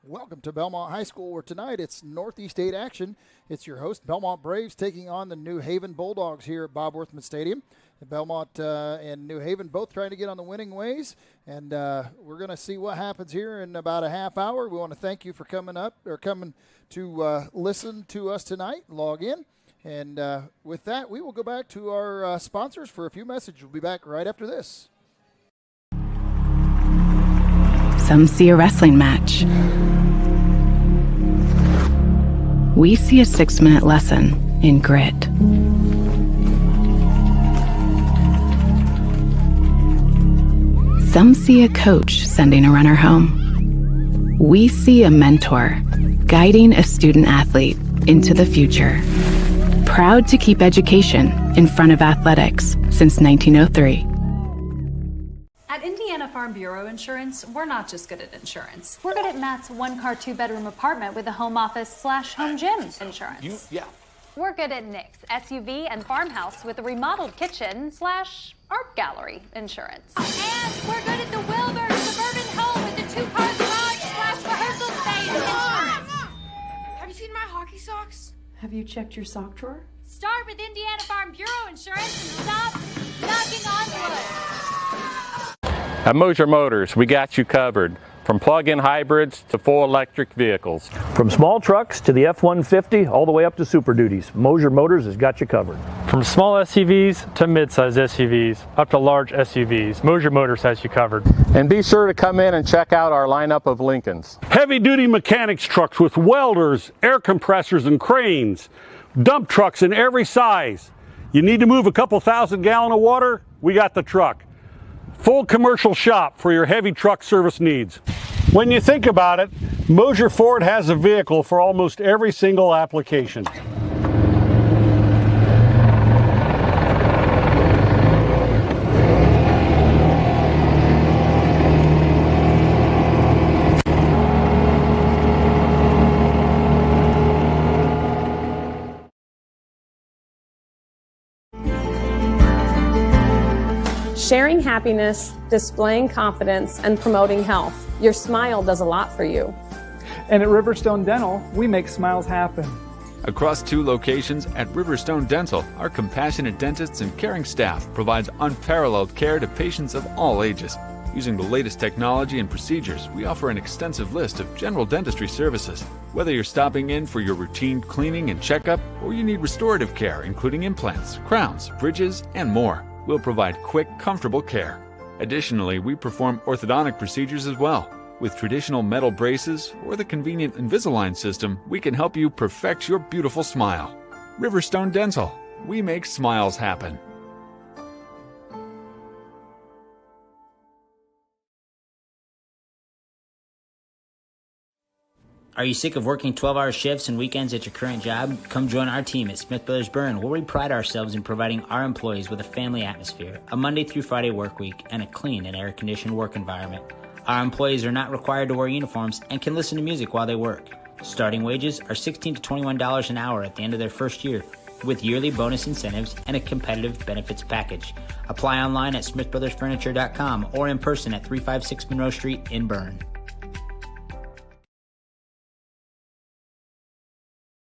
Welcome to Bellmont High School, where tonight it's Northeast 8 action. It's your host, Bellmont Braves, taking on the New Haven Bulldogs here at Bob Worthman Stadium. Belmont and New Haven both trying to get on the winning ways, and we're going to see what happens here in about a half hour. We want to thank you for coming to listen to us tonight, log in. And with that, we will go back to our sponsors for a few messages. We'll be back right after this. Some see a wrestling match. We see a 6-minute lesson in grit. Some see a coach sending a runner home. We see a mentor guiding a student athlete into the future. Proud to keep education in front of athletics since 1903. At Indiana Farm Bureau Insurance, we're not just good at insurance. We're good at Matt's one-car, two-bedroom apartment with a home office/home gym insurance. We're good at Nick's SUV and farmhouse with a remodeled kitchen/art gallery insurance. And we're good at the Wilbur suburban home with the two-car garage/rehearsal space insurance. Have you seen my hockey socks? Have you checked your sock drawer? Start with Indiana Farm Bureau Insurance and stop knocking on wood. At Mosier Motors, we got you covered. From plug-in hybrids to full electric vehicles. From small trucks to the F-150, all the way up to Super Duties, Mosier Motors has got you covered. From small SUVs to mid-size SUVs, up to large SUVs, Mosier Motors has you covered. And be sure to come in and check out our lineup of Lincolns. Heavy-duty mechanics trucks with welders, air compressors, and cranes. Dump trucks in every size. You need to move a couple thousand gallons of water? We got the truck. Full commercial shop for your heavy truck service needs. When you think about it, Mosier Ford has a vehicle for almost every single application. Sharing happiness, displaying confidence, and promoting health. Your smile does a lot for you. And at Riverstone Dental, we make smiles happen. Across 2 locations at Riverstone Dental, our compassionate dentists and caring staff provides unparalleled care to patients of all ages. Using the latest technology and procedures, we offer an extensive list of general dentistry services. Whether you're stopping in for your routine cleaning and checkup, or you need restorative care, including implants, crowns, bridges, and more, we'll provide quick, comfortable care. Additionally, we perform orthodontic procedures as well. With traditional metal braces or the convenient Invisalign system, we can help you perfect your beautiful smile. Riverstone Dental. We make smiles happen. Are you sick of working 12-hour shifts and weekends at your current job? Come join our team at Smith Brothers Berne, where we pride ourselves in providing our employees with a family atmosphere, a Monday through Friday work week, and a clean and air-conditioned work environment. Our employees are not required to wear uniforms and can listen to music while they work. Starting wages are $16 to $21 an hour at the end of their first year, with yearly bonus incentives and a competitive benefits package. Apply online at smithbrothersfurniture.com or in person at 356 Monroe Street in Berne.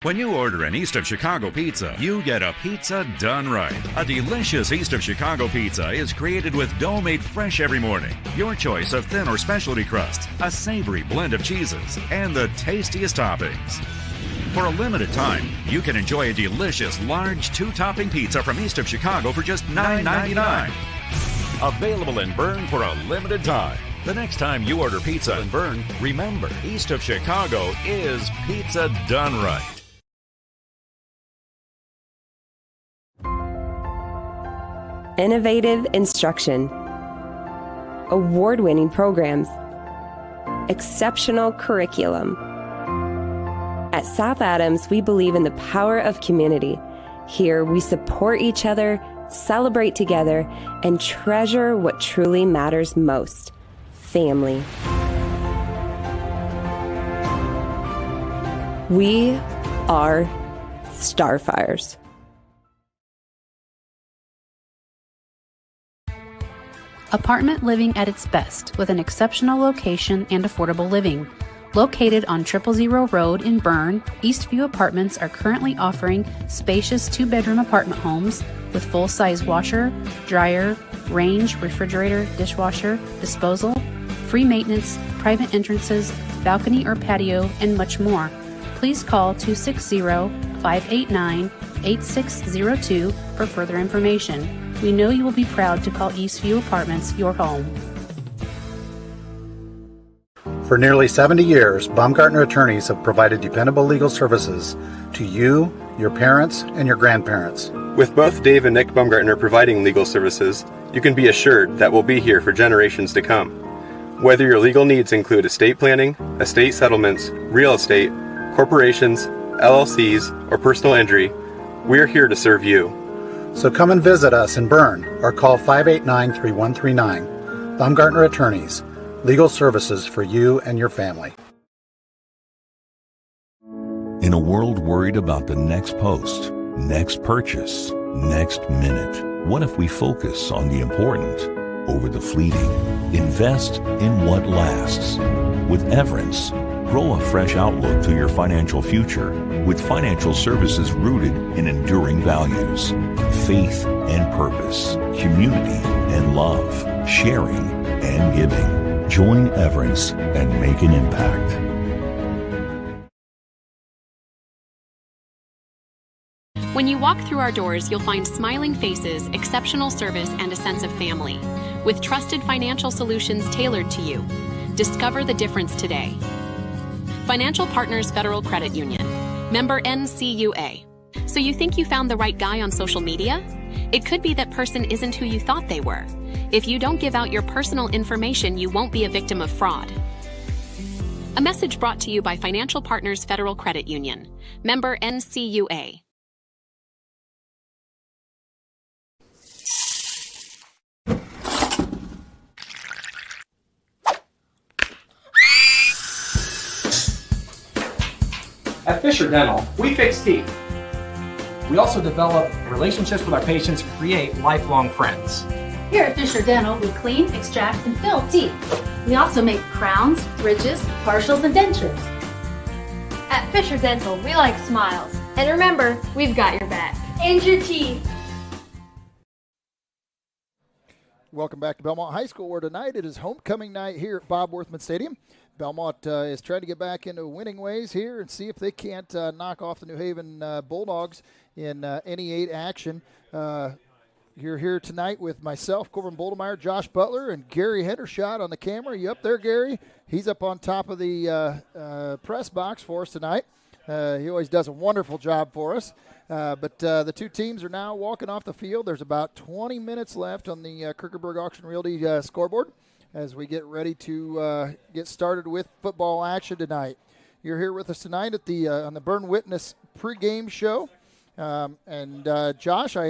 When you order an East of Chicago pizza, you get a pizza done right. A delicious East of Chicago pizza is created with dough made fresh every morning, your choice of thin or specialty crust, a savory blend of cheeses, and the tastiest toppings. For a limited time, you can enjoy a delicious large 2-topping pizza from East of Chicago for just $9.99. Available in Berne for a limited time. The next time you order pizza in Berne, remember, East of Chicago is pizza done right. Innovative instruction, award-winning programs, exceptional curriculum. At South Adams, we believe in the power of community. Here, we support each other, celebrate together, and treasure what truly matters most: family. We are Starfires. Apartment living at its best with an exceptional location and affordable living. Located on 000 Road in Berne, Eastview Apartments are currently offering spacious 2-bedroom apartment homes with full-size washer, dryer, range, refrigerator, dishwasher, disposal, free maintenance, private entrances, balcony or patio, and much more. Please call 260-589-8602 for further information. We know you will be proud to call Eastview Apartments your home. For nearly 70 years, Baumgartner attorneys have provided dependable legal services to you, your parents, and your grandparents. With both Dave and Nick Baumgartner providing legal services, you can be assured that we'll be here for generations to come. Whether your legal needs include estate planning, estate settlements, real estate, corporations, LLCs, or personal injury, we're here to serve you. So come and visit us in Berne or call 589-3139. Baumgartner Attorneys, legal services for you and your family. In a world worried about the next post, next purchase, next minute, what if we focus on the important over the fleeting? Invest in what lasts. With Everence, grow a fresh outlook to your financial future with financial services rooted in enduring values, faith and purpose, community and love, sharing and giving. Join Everence and make an impact. When you walk through our doors, you'll find smiling faces, exceptional service, and a sense of family. With trusted financial solutions tailored to you. Discover the difference today. Financial Partners Federal Credit Union. Member NCUA. So you think you found the right guy on social media? It could be that person isn't who you thought they were. If you don't give out your personal information, you won't be a victim of fraud. A message brought to you by Financial Partners Federal Credit Union. Member NCUA. At Fisher Dental, we fix teeth. We also develop relationships with our patients and create lifelong friends. Here at Fisher Dental, we clean, extract, and fill teeth. We also make crowns, bridges, partials, and dentures. At Fisher Dental, we like smiles. And remember, we've got your back. And your teeth. Welcome back to Bellmont High School, where tonight it is homecoming night here at Bob Worthman Stadium. Bellmont is trying to get back into winning ways here and see if they can't knock off the New Haven Bulldogs in NE8 action. You're here tonight with myself, Corbin Boldemeyer, Josh Butler, and Gary Hendershot on the camera. You up there, Gary? He's up on top of the press box for us tonight. He always does a wonderful job for us. But the two teams are now walking off the field. There's about 20 minutes left on the Kierkegaard Auction Realty scoreboard as we get ready to get started with football action tonight. You're here with us tonight at the on the Berne Witness pregame show. Josh, I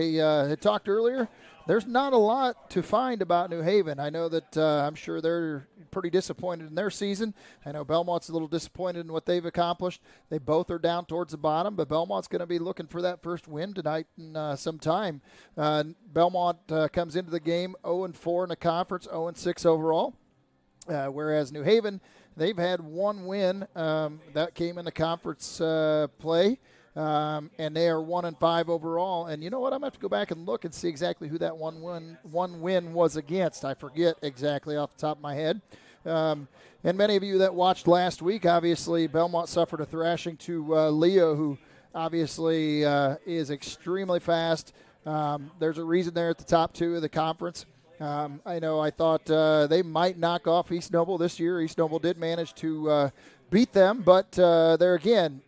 had talked earlier, there's not a lot to find about New Haven. I know that I'm sure they're pretty disappointed in their season. I know Bellmont's a little disappointed in what they've accomplished. They both are down towards the bottom, but Bellmont's going to be looking for that first win tonight in some time. Bellmont comes into the game 0-4 in the conference, 0-6 overall, whereas New Haven, they've had one win that came in the conference play. And they are 1-5 overall. And you know what? I'm going to have to go back and look and see exactly who that one win was against. I forget exactly off the top of my head. And many of you that watched last week, obviously, Bellmont suffered a thrashing to Leo, who obviously is extremely fast. There's a reason they're at the top two of the conference. I thought they might knock off East Noble this year. East Noble did manage to beat them, but there again,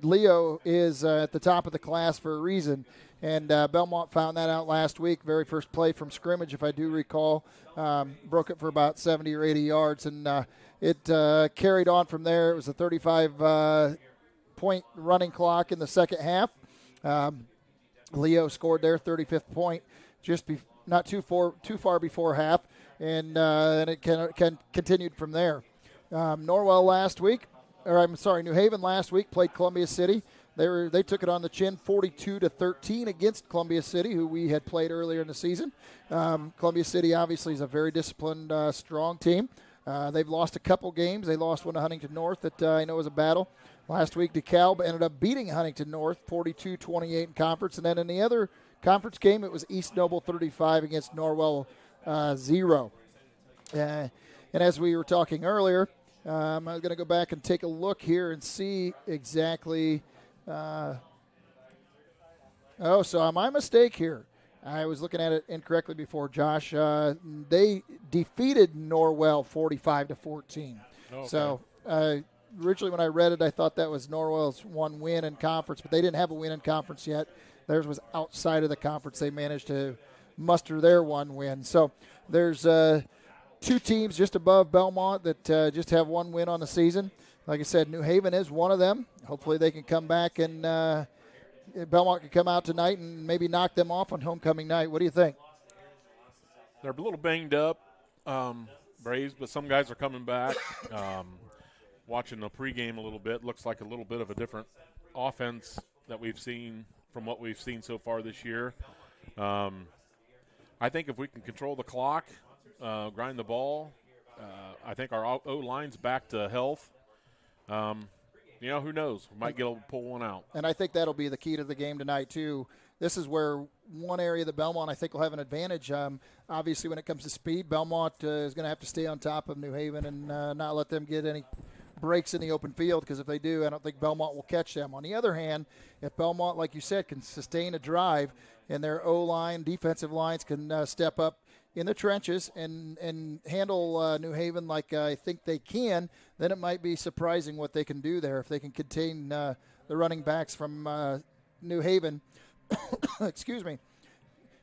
Leo is at the top of the class for a reason, and Bellmont found that out last week. Very first play from scrimmage, if I do recall, broke it for about 70 or 80 yards, and it carried on from there. It was a 35-point running clock in the second half. Leo scored their 35th point not too far before half, and it continued from there. New Haven last week played Columbia City. They took it on the chin 42-13 against Columbia City, who we had played earlier in the season. Columbia City obviously is a very disciplined, strong team. They've lost a couple games. They lost one to Huntington North that I know was a battle. Last week, DeKalb ended up beating Huntington North 42-28 in conference. And then in the other conference game, it was East Noble 35 against Norwell 0. And as we were talking earlier, I'm going to go back and take a look here and see exactly. So my mistake here. I was looking at it incorrectly before, Josh. They defeated Norwell 45-14. Okay. So originally when I read it, I thought that was Norwell's one win in conference, but they didn't have a win in conference yet. Theirs was outside of the conference. They managed to muster their one win. So there's two teams just above Bellmont that just have one win on the season. Like I said, New Haven is one of them. Hopefully they can come back and Bellmont can come out tonight and maybe knock them off on homecoming night. What do you think? They're a little banged up, Braves, but some guys are coming back. Watching the pregame a little bit, looks like a little bit of a different offense that we've seen from what we've seen so far this year. I think if we can control the clock, grind the ball, I think our O-line's back to health. Who knows? We might get able to pull one out. And I think that'll be the key to the game tonight, too. This is where one area of the Bellmont I think will have an advantage. Obviously, when it comes to speed, Bellmont is going to have to stay on top of New Haven and not let them get any breaks in the open field, because if they do, I don't think Bellmont will catch them. On the other hand, if Bellmont, like you said, can sustain a drive and their O-line, defensive lines can step up in the trenches and handle New Haven like I think they can, then it might be surprising what they can do there if they can contain the running backs from New Haven. Excuse me.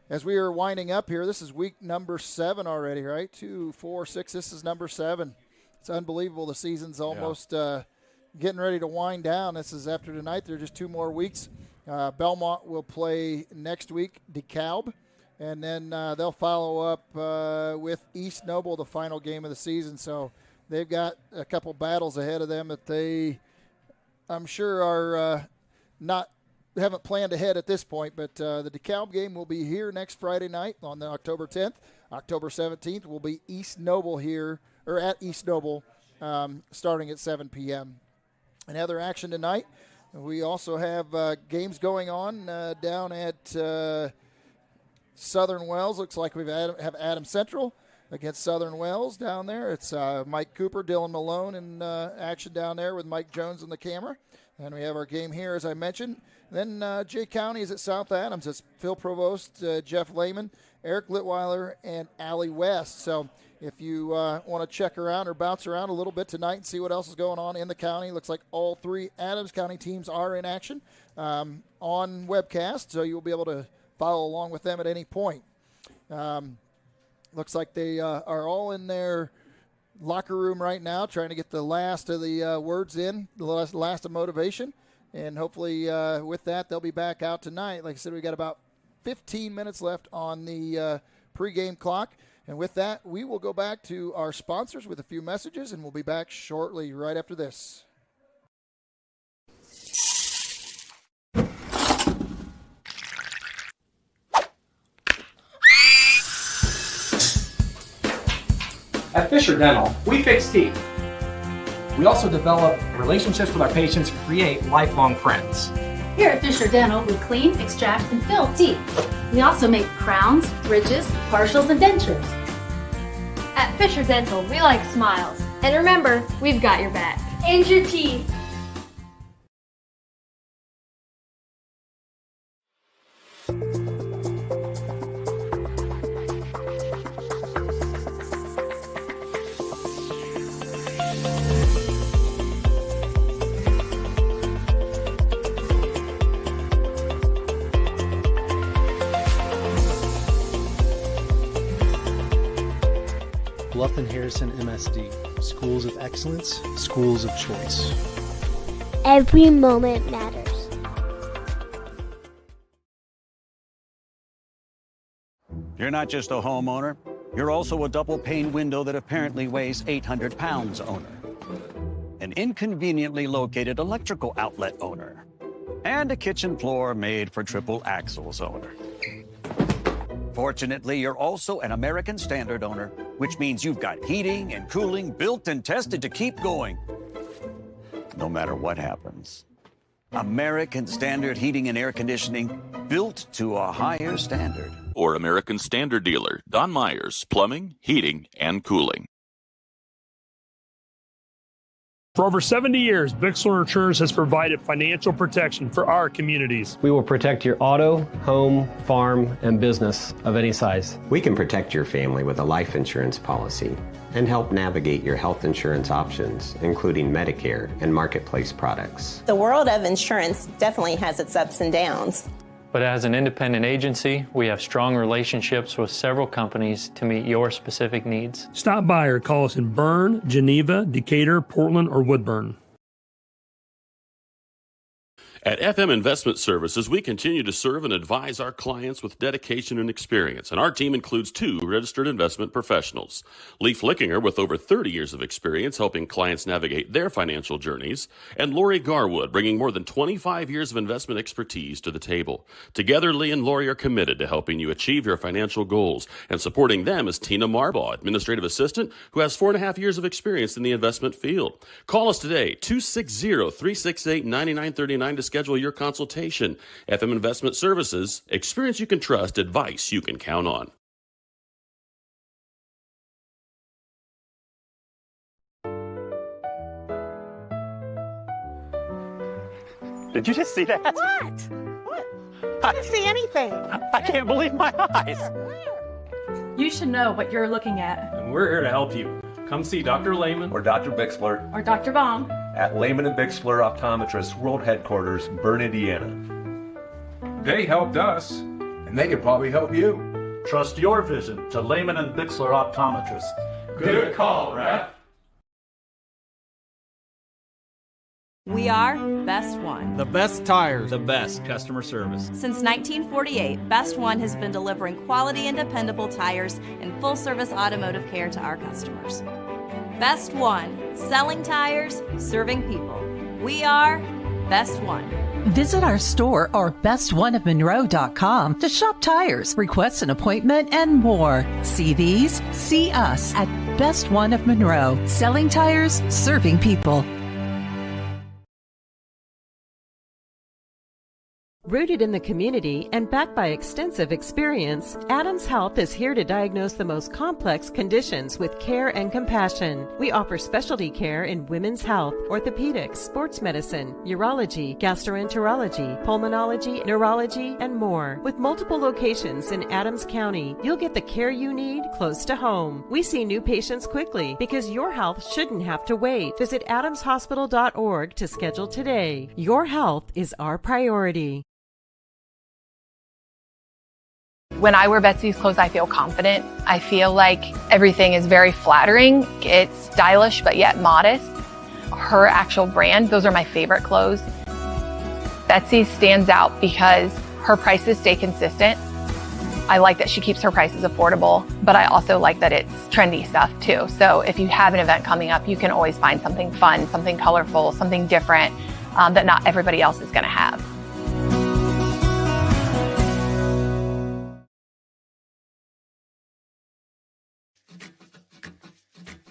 As we are winding up here, this is week number 7 already, right? 2, 4, 6. This is number 7. It's unbelievable. The season's almost getting ready to wind down. This is after tonight. There are just 2 more weeks. Bellmont will play next week, DeKalb. And then they'll follow up with East Noble, the final game of the season. So they've got a couple battles ahead of them that they, I'm sure, are haven't planned ahead at this point. But the DeKalb game will be here next Friday night on the October 10th. October 17th will be East Noble here, or at East Noble, starting at 7 p.m. And other action tonight, we also have games going on down at Southern Wells. Looks like we have Adams Central against Southern Wells down there. It's Mike Cooper, Dylan Malone in action down there with Mike Jones on the camera. And we have our game here, as I mentioned. Then Jay County is at South Adams. It's Phil Provost, Jeff Lehman, Eric Litweiler, and Allie West. So if you want to check around or bounce around a little bit tonight and see what else is going on in the county, looks like all 3 Adams County teams are in action on webcast, so you'll be able to follow along with them at any point. Looks like they are all in their locker room right now trying to get the last of the words in, the last of motivation. And hopefully with that, they'll be back out tonight. Like I said, we got about 15 minutes left on the pregame clock. And with that, we will go back to our sponsors with a few messages, and we'll be back shortly right after this. At Fisher Dental, we fix teeth. We also develop relationships with our patients and create lifelong friends. Here at Fisher Dental, we clean, extract, and fill teeth. We also make crowns, bridges, partials, and dentures. At Fisher Dental, we like smiles. And remember, we've got your back. And your teeth. Bluff and Harrison MSD, schools of excellence, schools of choice. Every moment matters. You're not just a homeowner, you're also a double-pane window that apparently weighs 800 pounds owner. An inconveniently located electrical outlet owner. And a kitchen floor made for triple axles owner. Fortunately, you're also an American Standard owner which means you've got heating and cooling built and tested to keep going, no matter what happens. American Standard Heating and Air Conditioning, built to a higher standard. Or American Standard dealer, Don Myers, Plumbing, Heating, and Cooling. For over 70 years, Bixler Insurance has provided financial protection for our communities. We will protect your auto, home, farm, and business of any size. We can protect your family with a life insurance policy and help navigate your health insurance options, including Medicare and Marketplace products. The world of insurance definitely has its ups and downs. But as an independent agency, we have strong relationships with several companies to meet your specific needs. Stop by or call us in Berne, Geneva, Decatur, Portland, or Woodburn. At FM Investment Services, we continue to serve and advise our clients with dedication and experience, and our team includes 2 registered investment professionals. Leif Lickinger, with over 30 years of experience helping clients navigate their financial journeys, and Lori Garwood, bringing more than 25 years of investment expertise to the table. Together, Lee and Lori are committed to helping you achieve your financial goals, and supporting them is Tina Marbaugh, administrative assistant, who has 4.5 years of experience in the investment field. Call us today, 260-368-9939 to schedule your consultation. FM Investment Services, experience you can trust, advice you can count on. Did you just see that? What? I didn't see anything. I can't believe my eyes. You should know what you're looking at. And we're here to help you. Come see Dr. Lehman or Dr. Bixler Or Dr. Baum. at Lehman and Bixler Optometrists World Headquarters, Berne, Indiana. They helped us, and they could probably help you. Trust your vision to Lehman and Bixler Optometrists. Good call, Ref. We are Best One. The best tires. The best customer service. Since 1948, Best One has been delivering quality and dependable tires and full-service automotive care to our customers. Best One, selling tires, serving people. We are Best One. Visit our store or bestoneofmonroe.com to shop tires, request an appointment, and more. See these? See us at Best One of Monroe. Selling tires, serving people. Rooted in the community and backed by extensive experience, Adams Health is here to diagnose the most complex conditions with care and compassion. We offer specialty care in women's health, orthopedics, sports medicine, urology, gastroenterology, pulmonology, neurology, and more. With multiple locations in Adams County, you'll get the care you need close to home. We see new patients quickly because your health shouldn't have to wait. Visit adamshospital.org to schedule today. Your health is our priority. When I wear Betsy's clothes, I feel confident. I feel like everything is very flattering. It's stylish, but yet modest. Her actual brand, those are my favorite clothes. Betsy stands out because her prices stay consistent. I like that she keeps her prices affordable, but I also like that it's trendy stuff too. So if you have an event coming up, you can always find something fun, something colorful, something different that not everybody else is gonna have.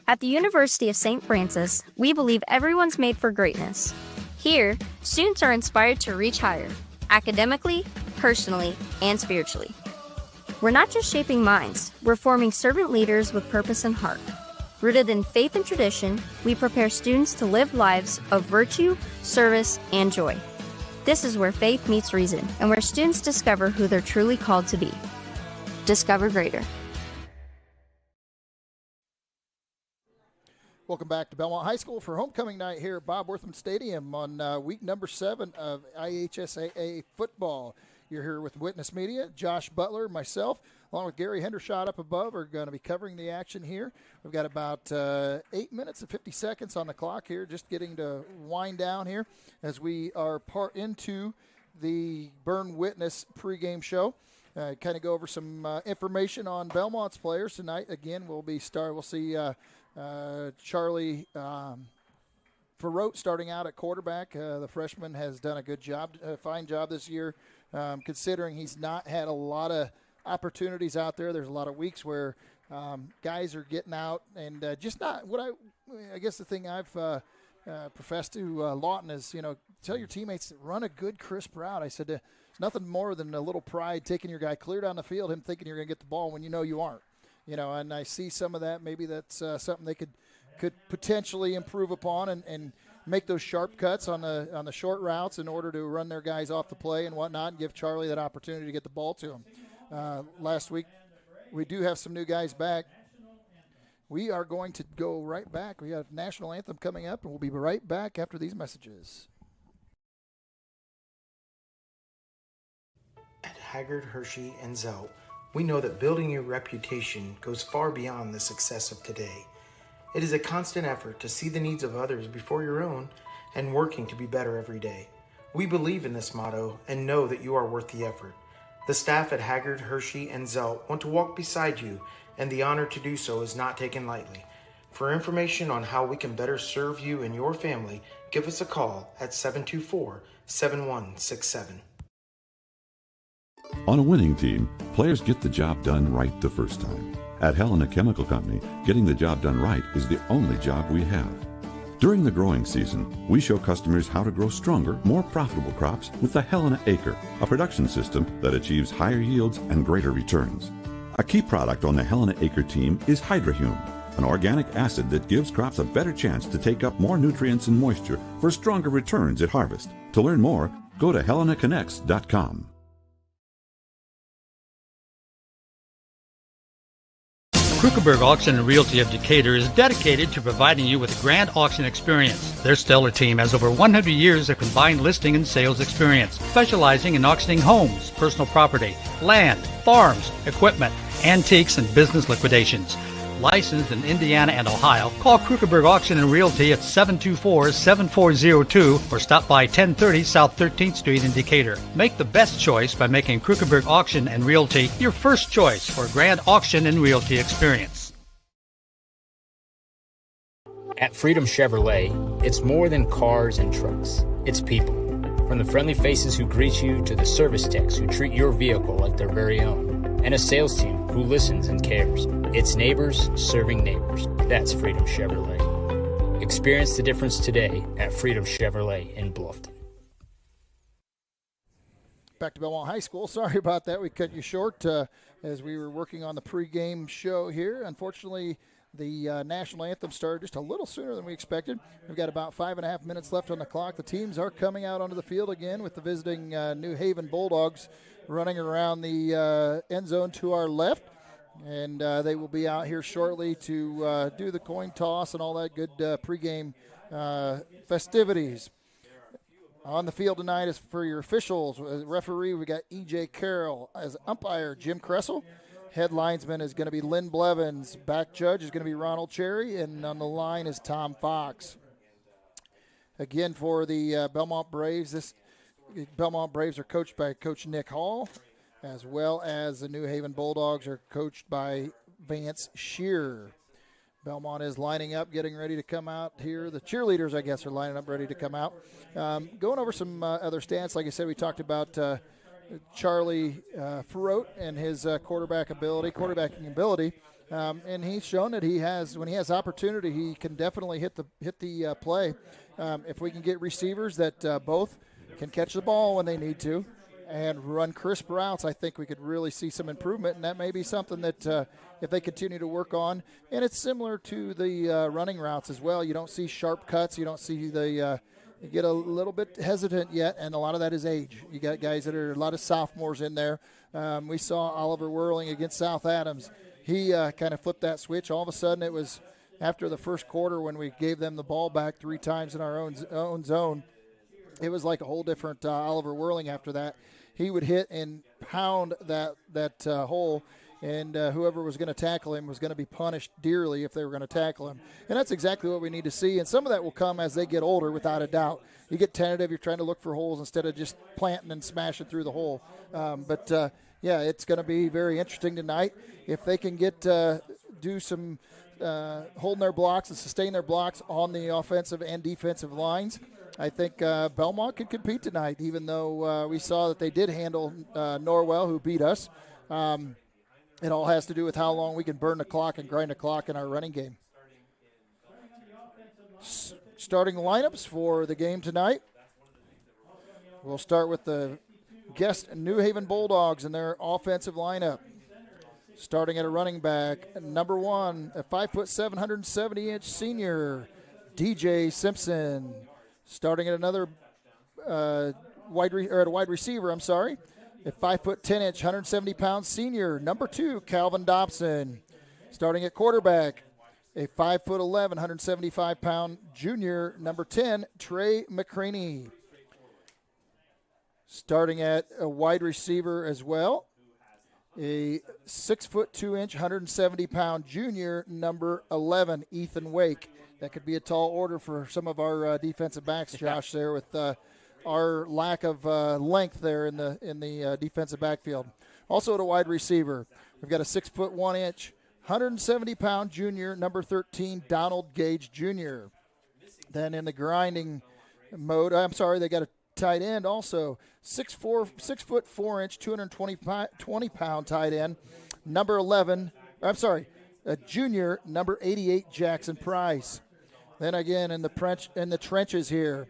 At the University of St. Francis, we believe everyone's made for greatness. Here, students are inspired to reach higher, academically, personally, and spiritually. We're not just shaping minds, we're forming servant leaders with purpose and heart. Rooted in faith and tradition, we prepare students to live lives of virtue, service, and joy. This is where faith meets reason, and where students discover who they're truly called to be. Discover greater. Welcome back to Bellmont High School for homecoming night here at Bob Worthman Stadium on week number 7 of IHSAA football. You're here with Witness Media. Josh Butler, myself, along with Gary Hendershot up above, are going to be covering the action here. We've got about 8 minutes and 50 seconds on the clock here, just getting to wind down here as we are part into the Berne Witness pregame show. Kind of go over some information on Belmont's players tonight. Again, we'll see Charlie Ferrote starting out at quarterback. The freshman has done a good job, a fine job this year, considering he's not had a lot of opportunities out there. There's a lot of weeks where Guys are getting out and just not what I guess the thing I've professed to Lawton is, tell your teammates to run a good, crisp route. I said, there's nothing more than a little pride taking your guy clear down the field, him thinking you're going to get the ball when you aren't. And I see some of that. Maybe that's something they could potentially improve upon and make those sharp cuts on the short routes in order to run their guys off the play and whatnot and give Charlie that opportunity to get the ball to him. Last week, we do have some new guys back. We are going to go right back. We have National Anthem coming up, and we'll be right back after these messages. At Haggard, Hershey, and Zelt, we know that building your reputation goes far beyond the success of today. It is a constant effort to see the needs of others before your own and working to be better every day. We believe in this motto and know that you are worth the effort. The staff at Haggard, Hershey, and Zelt want to walk beside you, and the honor to do so is not taken lightly. For information on how we can better serve you and your family, give us a call at 724-7167. On a winning team, players get the job done right the first time. At Helena Chemical Company, getting the job done right is the only job we have. During the growing season, we show customers how to grow stronger, more profitable crops with the Helena Acre, a production system that achieves higher yields and greater returns. A key product on the Helena Acre team is Hydrahume, an organic acid that gives crops a better chance to take up more nutrients and moisture for stronger returns at harvest. To learn more, go to helenaconnects.com. Krukeberg Auction and Realty of Decatur is dedicated to providing you with a grand auction experience. Their stellar team has over 100 years of combined listing and sales experience, specializing in auctioning homes, personal property, land, farms, equipment, antiques, and business liquidations. Licensed in Indiana and Ohio, call Krukeberg Auction and Realty at 724-7402 or stop by 1030 South 13th Street in Decatur. Make the best choice by making Krukeberg Auction and Realty your first choice for a grand auction and realty experience. At Freedom Chevrolet, it's more than cars and trucks. It's people. From the friendly faces who greet you to the service techs who treat your vehicle like their very own. And a sales team who listens and cares. It's neighbors serving neighbors. That's Freedom Chevrolet. Experience the difference today at Freedom Chevrolet in Bluffton. Back to Bellmont High School. Sorry about that. We cut you short as we were working on the pregame show here. Unfortunately, the National Anthem started just a little sooner than we expected. We've got about 5.5 minutes left on the clock. The teams are coming out onto the field again with the visiting New Haven Bulldogs running around the end zone to our left. And they will be out here shortly to do the coin toss and all that good pregame festivities. On the field tonight is for your officials. As referee, we got E.J. Carroll. As umpire, Jim Kressel. Head linesman is going to be Lynn Blevins. Back judge is going to be Ronald Cherry. And on the line is Tom Fox. Again, for the Bellmont Braves, Bellmont Braves are coached by Coach Nick Hall, as well as the New Haven Bulldogs are coached by Vance Shearer. Bellmont is lining up, getting ready to come out here. The cheerleaders, I guess, are lining up, ready to come out. Going over some other stats. Like I said, we talked about Charlie Ferrote and his quarterbacking ability. And he's shown that when he has opportunity, he can definitely hit the play. If we can get receivers that both can catch the ball when they need to and run crisp routes, I think we could really see some improvement, and that may be something that if they continue to work on. And it's similar to the running routes as well. You don't see sharp cuts. You don't see you get a little bit hesitant yet, and a lot of that is age. You got guys that are a lot of sophomores in there. We saw Oliver Whirling against South Adams. He kind of flipped that switch. All of a sudden it was after the first quarter when we gave them the ball back 3 times in our own zone. It was like a whole different Oliver Whirling after that. He would hit and pound that hole, and whoever was going to tackle him was going to be punished dearly if they were going to tackle him. And that's exactly what we need to see, and some of that will come as they get older, without a doubt. You get tentative, you're trying to look for holes instead of just planting and smashing through the hole. Yeah, it's going to be very interesting tonight. If they can do some holding their blocks and sustain their blocks on the offensive and defensive lines, I think Bellmont could compete tonight, even though we saw that they did handle Norwell, who beat us. It all has to do with how long we can burn the clock and grind the clock in our running game. Starting lineups for the game tonight. We'll start with the guest New Haven Bulldogs and their offensive lineup. Starting at a running back, number 1, a 5'7", 170-inch senior, DJ Simpson. Starting at another wide receiver, a 5'10", 170-pound senior, number 2, Calvin Dobson. Starting at quarterback, a 5'11", 175-pound junior, number 10, Trey McCraney. Starting at a wide receiver as well, a 6'2", 170-pound junior, number 11, Ethan Wake. That could be a tall order for some of our defensive backs, Josh, there with our lack of length there in the defensive backfield. Also at a wide receiver, we've got a 6'1", 170-pound junior, number 13, Donald Gage Jr. Then in the grinding mode, they got a tight end also, 6'4", 220-pound tight end, number 11, a junior, number 88, Jackson Price. Then again in the trenches here,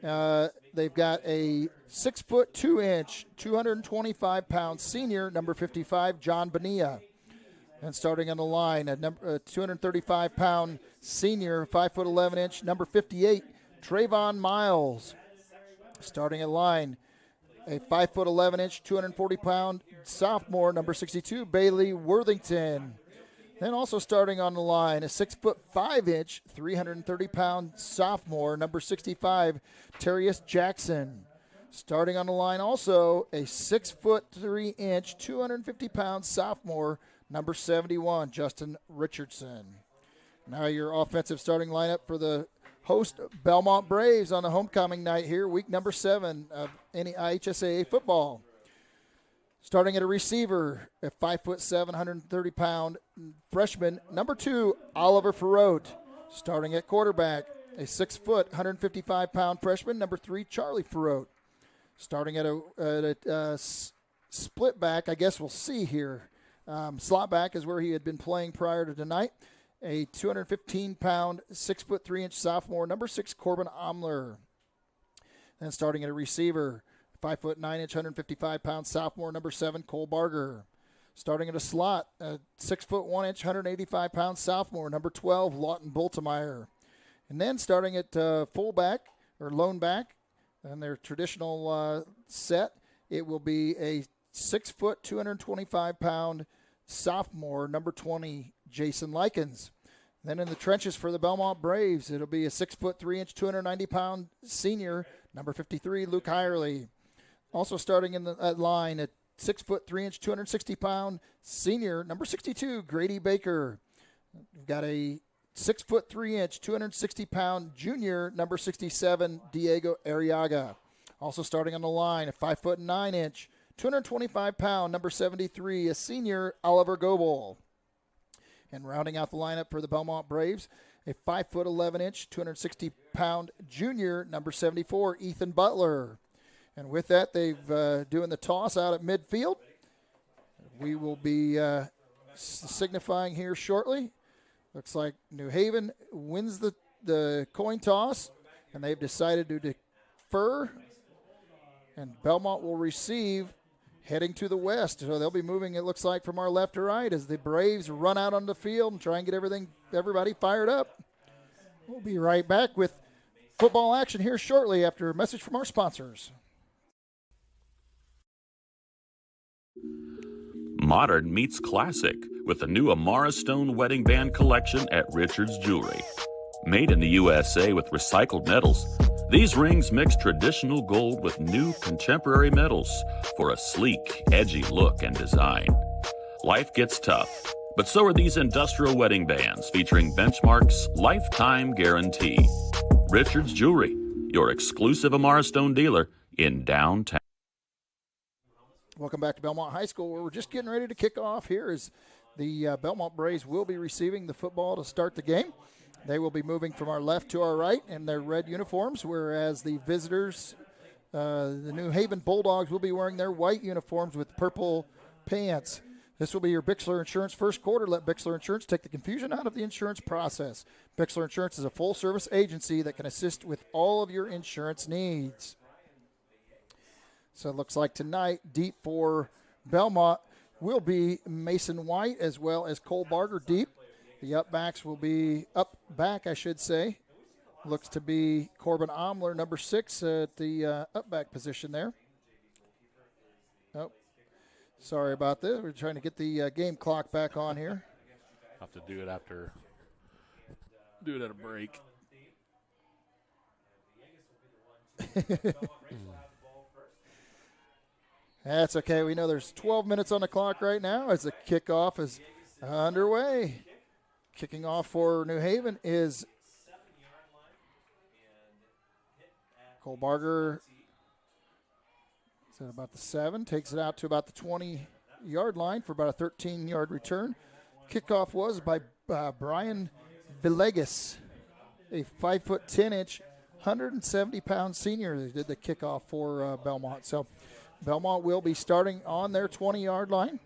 they've got a 6'2", 225-pound senior, number 55, John Bonilla. And starting on the line, a 235-pound senior, 5'11", number 58, Trayvon Miles. Starting in line, a 5'11", 240-pound sophomore, number 62, Bailey Worthington. Then also starting on the line, a 6'5", 330-pound sophomore, number 65, Terrius Jackson. Starting on the line also, a 6'3", 250-pound sophomore, number 71, Justin Richardson. Now your offensive starting lineup for the host Bellmont Braves on the homecoming night here, week number 7 of any IHSAA football. Starting at a receiver, a 5'7", 130-pound freshman, number 2, Oliver Ferrote. Starting at quarterback, a 6 foot, 155-pound freshman, number 3, Charlie Ferrote. Starting at a split back, I guess we'll see here. Slot back is where he had been playing prior to tonight. A 215-pound, 6'3" sophomore, number 6, Corbin Omler. Then starting at a receiver, 5'9", 155-pound sophomore, number 7, Cole Barger. Starting at a slot, a 6'1", 185-pound sophomore, number 12, Lawton Bultemeyer. And then starting at fullback or lone back, and their traditional set, it will be a 6 foot, 225-pound sophomore, number 20, Jason Likens. Then in the trenches for the Bellmont Braves, it'll be a 6'3", 290-pound senior, number 53, Luke Hirely. Also starting in the line, a 6'3", 260-pound senior, number 62, Grady Baker. We've got a 6'3", 260-pound junior, number 67, Diego Arriaga. Also starting on the line, a 5'9", 225-pound, number 73, a senior, Oliver Goebel. And rounding out the lineup for the Bellmont Braves, a 5'11", 260-pound junior, number 74, Ethan Butler. And with that, they've doing the toss out at midfield. We will be signifying here shortly. Looks like New Haven wins the coin toss, and they've decided to defer. And Bellmont will receive, heading to the west. So they'll be moving, it looks like, from our left to right as the Braves run out on the field and try and get everybody fired up. We'll be right back with football action here shortly after a message from our sponsors. Modern meets classic with the new Amara Stone Wedding Band collection at Richard's Jewelry. Made in the USA with recycled metals, these rings mix traditional gold with new contemporary metals for a sleek, edgy look and design. Life gets tough, but so are these industrial wedding bands featuring Benchmark's lifetime guarantee. Richard's Jewelry, your exclusive Amara Stone dealer in downtown. Welcome back to Bellmont High School, where we're just getting ready to kick off here as the Bellmont Braves will be receiving the football to start the game. They will be moving from our left to our right in their red uniforms, whereas the visitors, the New Haven Bulldogs, will be wearing their white uniforms with purple pants. This will be your Bixler Insurance first quarter. Let Bixler Insurance take the confusion out of the insurance process. Bixler Insurance is a full-service agency that can assist with all of your insurance needs. So it looks like tonight, deep for Bellmont will be Mason White as well as Cole Barger deep. The upbacks will be looks to be Corbin Omler, number 6 at the upback position there. Oh, sorry about this. We're trying to get the game clock back on here. Have to do it at a break. That's okay. We know there's 12 minutes on the clock right now as the kickoff is underway. Kicking off for New Haven is Cole Barger. It's at about the 7. Takes it out to about the 20-yard line for about a 13-yard return. Kickoff was by Brian Villegas, a 5'10", 170-pound senior. They did the kickoff for Bellmont. So Bellmont will be starting on their 20-yard line.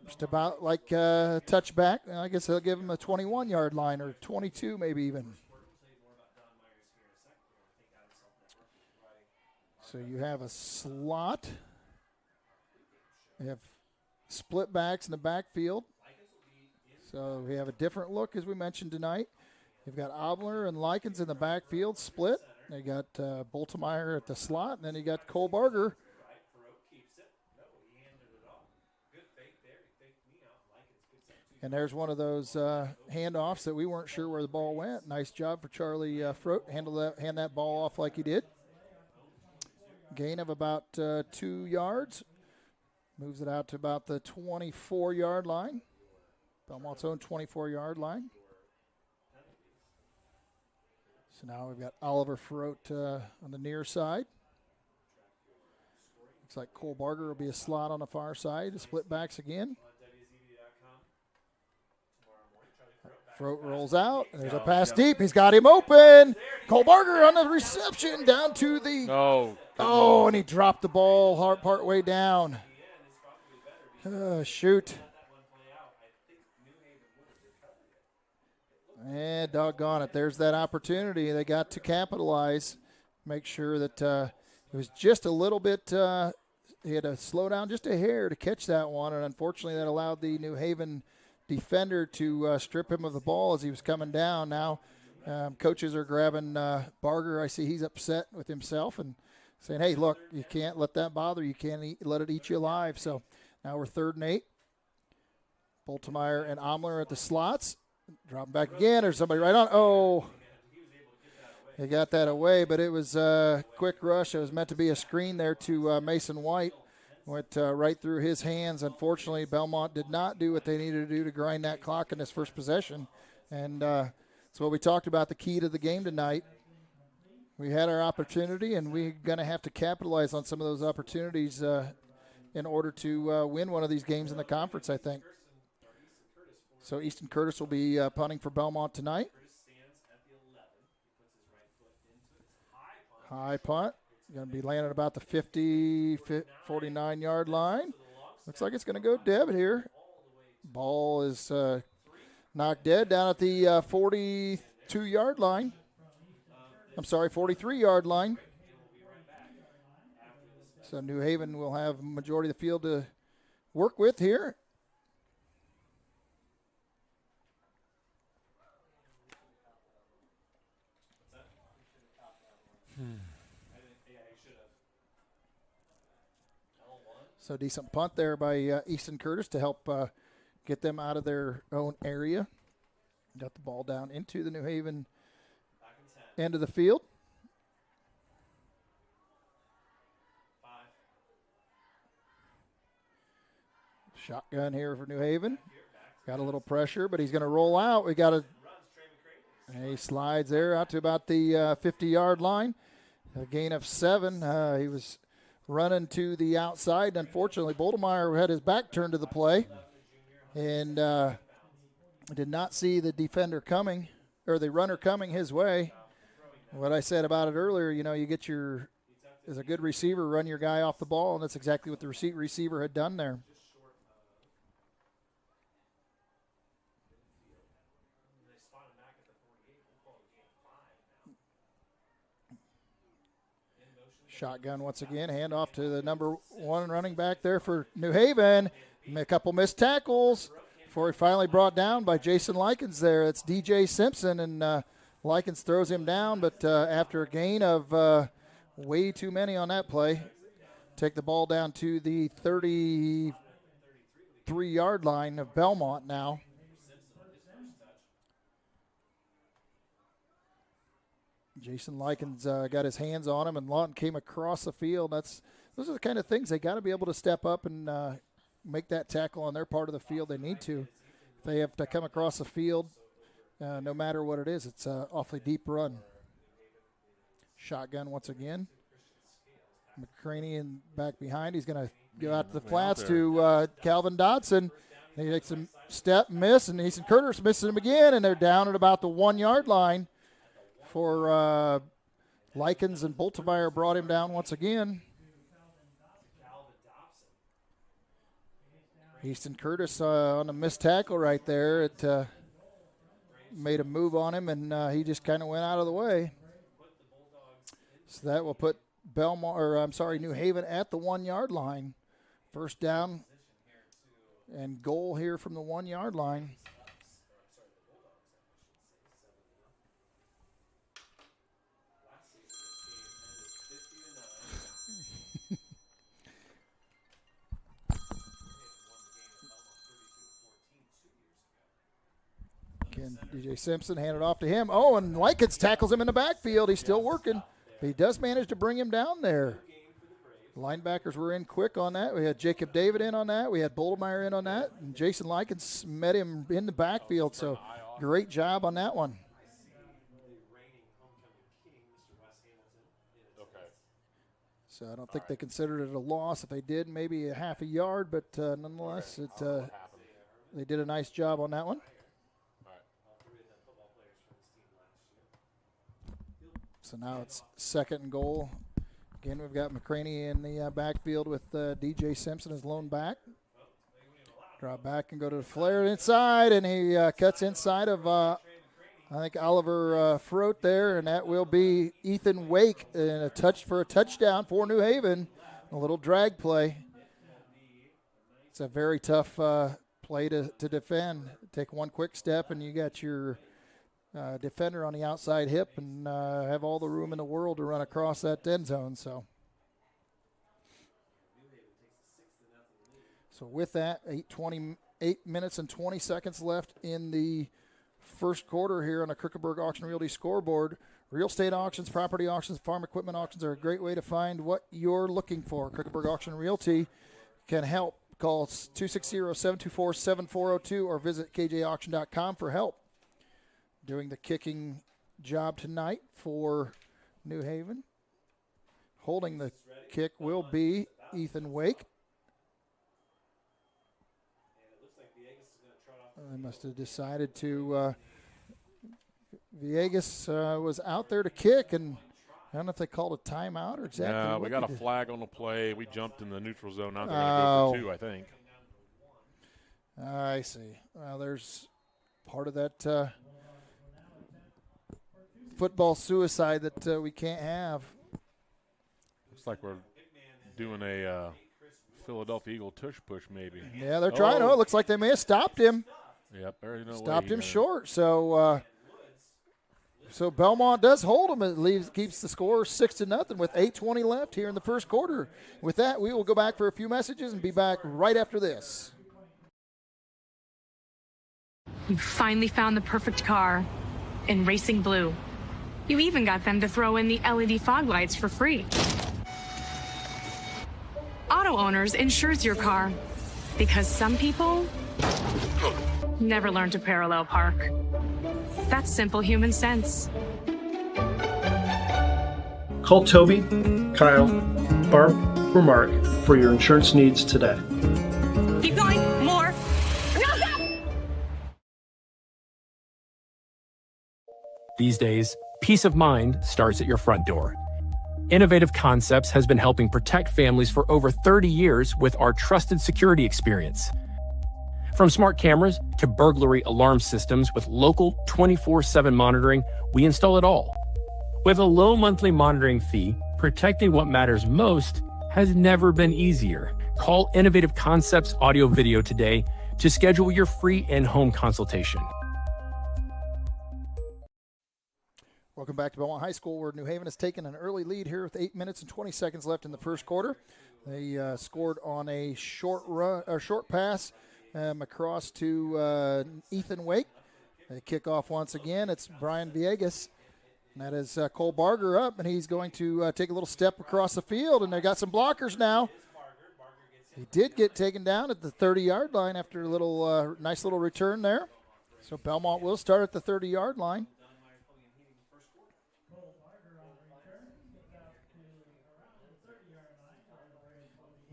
Just about like touchback. I guess they'll give them a 21-yard line or 22 maybe even. So you have a slot. You have split backs in the backfield. So we have a different look as we mentioned tonight. You've got Obler and Likens in the backfield split. You got Boltemeyer at the slot, and then you got Cole Barger. And there's one of those handoffs that we weren't sure where the ball went. Nice job for Charlie Frote. Hand that ball off like he did. Gain of about 2 yards. Moves it out to about the 24-yard line. Belmont's own 24-yard line. So now we've got Oliver Frote on the near side. Looks like Cole Barger will be a slot on the far side. The split backs again. Frote rolls out. There's a pass deep. He's got him open. Cole Barger on the reception down to the. And he dropped the ball part way down. Shoot. And doggone it. There's that opportunity. They got to capitalize. Make sure that it was just a little bit. He had to slow down just a hair to catch that one. And unfortunately, that allowed the New Haven defender to strip him of the ball as he was coming down. Now coaches are grabbing Barger. I see he's upset with himself and saying, hey, look, you can't let that bother you. You can't let it eat you alive. So now we're 3rd and 8. Boltemeyer and Omler at the slots. Drop back again. There's somebody right on. Oh, he got that away, but it was a quick rush. It was meant to be a screen there to Mason White. Went right through his hands. Unfortunately, Bellmont did not do what they needed to do to grind that clock in this first possession. And that's what we talked about, the key to the game tonight. We had our opportunity, and we're going to have to capitalize on some of those opportunities in order to win one of these games in the conference, I think. So Easton Curtis will be punting for Bellmont tonight. High punt. Going to be landing about the 49-yard line. Looks like it's going to go Devitt here. Ball is knocked dead down at the 42-yard line. I'm sorry, 43-yard line. So New Haven will have majority of the field to work with here. So decent punt there by Easton Curtis to help get them out of their own area. Got the ball down into the New Haven end of the field. Shotgun here for New Haven. Got a little pressure, but he's going to roll out. And he slides there out to about the 50-yard line. A gain of 7. He was running to the outside. Unfortunately, Boltemeyer had his back turned to the play and did not see the defender coming, or the runner coming his way. What I said about it earlier, you get as a good receiver, run your guy off the ball, and that's exactly what the receiver had done there. Shotgun once again, hand off to the number 1 running back there for New Haven. A couple missed tackles before he finally brought down by Jason Likens there. It's DJ Simpson, and Likens throws him down, but after a gain of way too many on that play, take the ball down to the 33-yard line of Bellmont now. Jason Likens got his hands on him, and Lawton came across the field. Those are the kind of things they got to be able to step up and make that tackle on their part of the field. They need to. If they have to come across the field, no matter what it is, it's an awfully deep run. Shotgun once again. McCraney in back behind. He's going to go out to the flats to Calvin Dodson. He takes a step, miss, and Easton Curtis misses him again, and they're down at about the 1-yard line for Likens, and Boltemeyer brought him down once again. Easton Curtis on a missed tackle right there. It made a move on him, and he just kind of went out of the way. So that will put New Haven at the 1-yard line. First down and goal here from the 1-yard line. Again, DJ Simpson handed off to him. Oh, and Likens tackles him in the backfield. He's still working. But he does manage to bring him down there. Linebackers were in quick on that. We had Jacob David in on that. We had Boltemeyer in on that. And Jason Likens met him in the backfield. So great job on that one. So I don't think they considered it a loss. If they did, maybe a half a yard. But nonetheless, they did a nice job on that one. So now it's second and goal. Again, we've got McCraney in the backfield with DJ Simpson as lone back. Drop back and go to the flare inside, and he cuts inside of, I think, Oliver Froat there, and that will be Ethan Wake in a touchdown for New Haven. A little drag play. It's a very tough play to defend. Take one quick step, and you got your defender on the outside hip and have all the room in the world to run across that end zone. So with that, 8 minutes and 20 seconds left in the first quarter here on the Krukenberg Auction Realty scoreboard. Real estate auctions, property auctions, farm equipment auctions are a great way to find what you're looking for. Krukenberg Auction Realty can help. Call 260-724-7402 or visit kjauction.com for help. Doing the kicking job tonight for New Haven. Holding the kick will be Ethan Wake. They must have decided to Villegas was out there to kick, and I don't know if they called a timeout or exactly. Yeah, we got a flag on the play. We jumped in the neutral zone. Now they're going to go for 2, I think. I see. Well, there's part of that football suicide that we can't have. Looks like we're doing a Philadelphia Eagle tush push maybe. Yeah, they're trying. Oh, it looks like they may have stopped him. Yep, there's no way. Stopped him short. So Bellmont does hold him. It keeps the score 6-0 with 8:20 left here in the first quarter. With that, we will go back for a few messages and be back right after this. You finally found the perfect car in racing blue. You even got them to throw in the LED fog lights for free. Auto Owners insures your car because some people never learn to parallel park. That's simple human sense. Call Toby, Kyle, Barb, or Mark for your insurance needs today. Keep going. More. These days, peace of mind starts at your front door. Innovative Concepts has been helping protect families for over 30 years with our trusted security experience. From smart cameras to burglary alarm systems with local 24/7 monitoring, we install it all. With a low monthly monitoring fee, protecting what matters most has never been easier. Call Innovative Concepts Audio Video today to schedule your free in-home consultation. Welcome back to Bellmont High School, where New Haven has taken an early lead here with 8 minutes and 20 seconds left in the first quarter. They scored on a short pass across to Ethan Wake. They kick off once again. It's Brian Villegas. And that is Cole Barger up, and he's going to take a little step across the field, and they got some blockers now. He did get taken down at the 30-yard line after a little nice little return there. So Bellmont will start at the 30-yard line.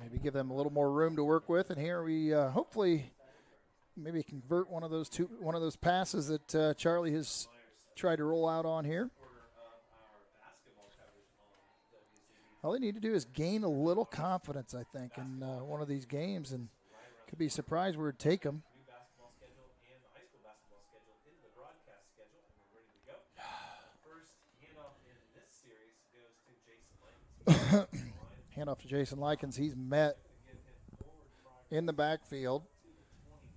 Maybe give them a little more room to work with, and here we hopefully maybe convert one of those passes that Charlie has tried to roll out on here. All they need to do is gain a little confidence, I think, in one of these games, and could be surprised where it'd take them. Handoff to Jason Likens. He's met in the backfield.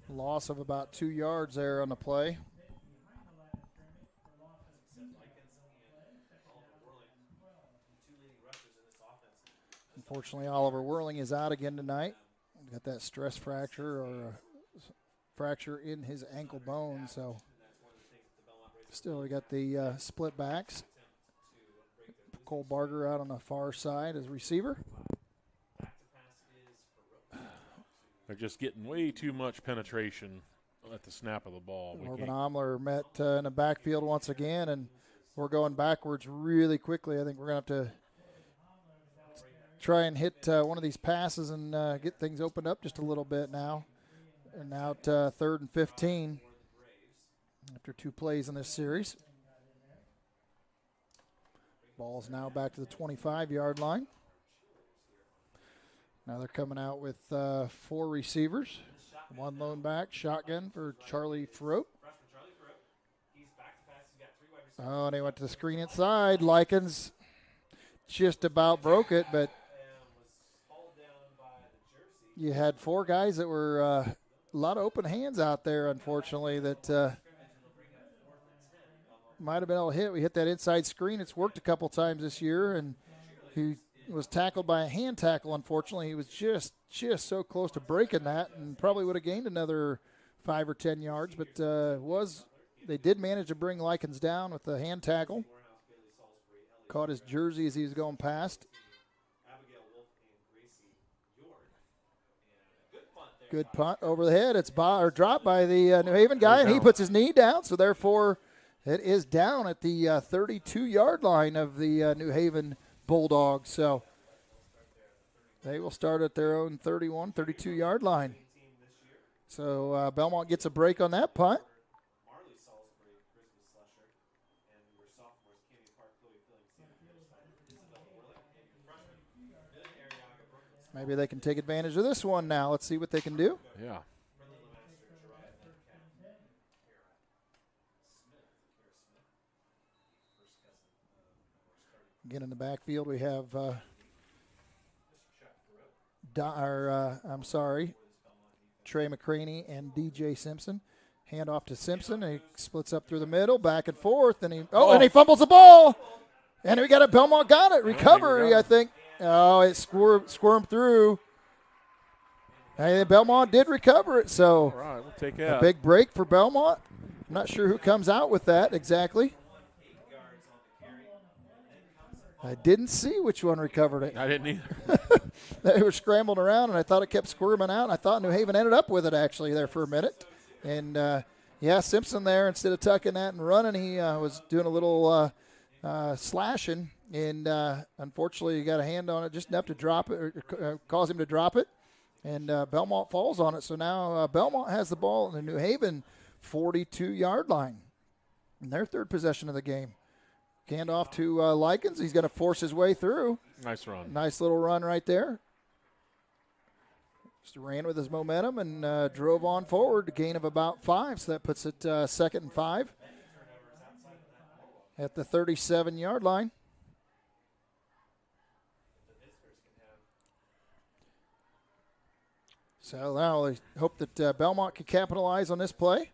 Loss of about 2 yards there on the play. Unfortunately, Oliver Whirling is out again tonight. Got that stress fracture or a fracture in his ankle bone. So still we got the split backs. Cole Barger out on the far side as receiver. They're just getting way too much penetration at the snap of the ball. Morgan Omler met in the backfield once again, and we're going backwards really quickly. I think we're going to have to try and hit one of these passes and get things opened up just a little bit now. And now at 3rd and 15 after 2 plays in this series. Ball's now back to the 25-yard line. Now they're coming out with 4 receivers. 1 lone back, shotgun for Charlie Farope. Oh, and they went to the screen inside. Likens just about broke it, but you had 4 guys that were a lot of open hands out there, unfortunately, that might have been able to hit. We hit that inside screen. It's worked a couple times this year, and he was tackled by a hand tackle, unfortunately. He was just so close to breaking that and probably would have gained another 5 or 10 yards, but they did manage to bring Likens down with the hand tackle. Caught his jersey as he was going past. Good punt over the head. It's dropped by the New Haven guy, and he puts his knee down, so therefore it is down at the 32-yard line of the New Haven Bulldogs. So they will start at their own 31, 32-yard line. So Bellmont gets a break on that punt. Maybe they can take advantage of this one now. Let's see what they can do. Yeah. Again, in the backfield, we have Trey McCraney and DJ Simpson. Hand off to Simpson. He splits up through the middle, back and forth, and he fumbles the ball. And we got it. Bellmont got it. Recovery, I think. Oh, it squirmed through. And Bellmont did recover it, so all right, we'll take that. A big break for Bellmont. I'm not sure who comes out with that exactly. I didn't see which one recovered it. I didn't either. They were scrambling around, and I thought it kept squirming out. I thought New Haven ended up with it, actually, there for a minute. And, Simpson there, instead of tucking that and running, he was doing a little slashing. And unfortunately, he got a hand on it just enough to drop it, or cause him to drop it. And Bellmont falls on it. So now Bellmont has the ball in the New Haven 42-yard line in their 3rd possession of the game. Hand off to Likens. He's going to force his way through. Nice run. Nice little run right there. Just ran with his momentum and drove on forward, a gain of about 5. So that puts it 2nd and 5 at the 37-yard line. So now I hope that Bellmont can capitalize on this play.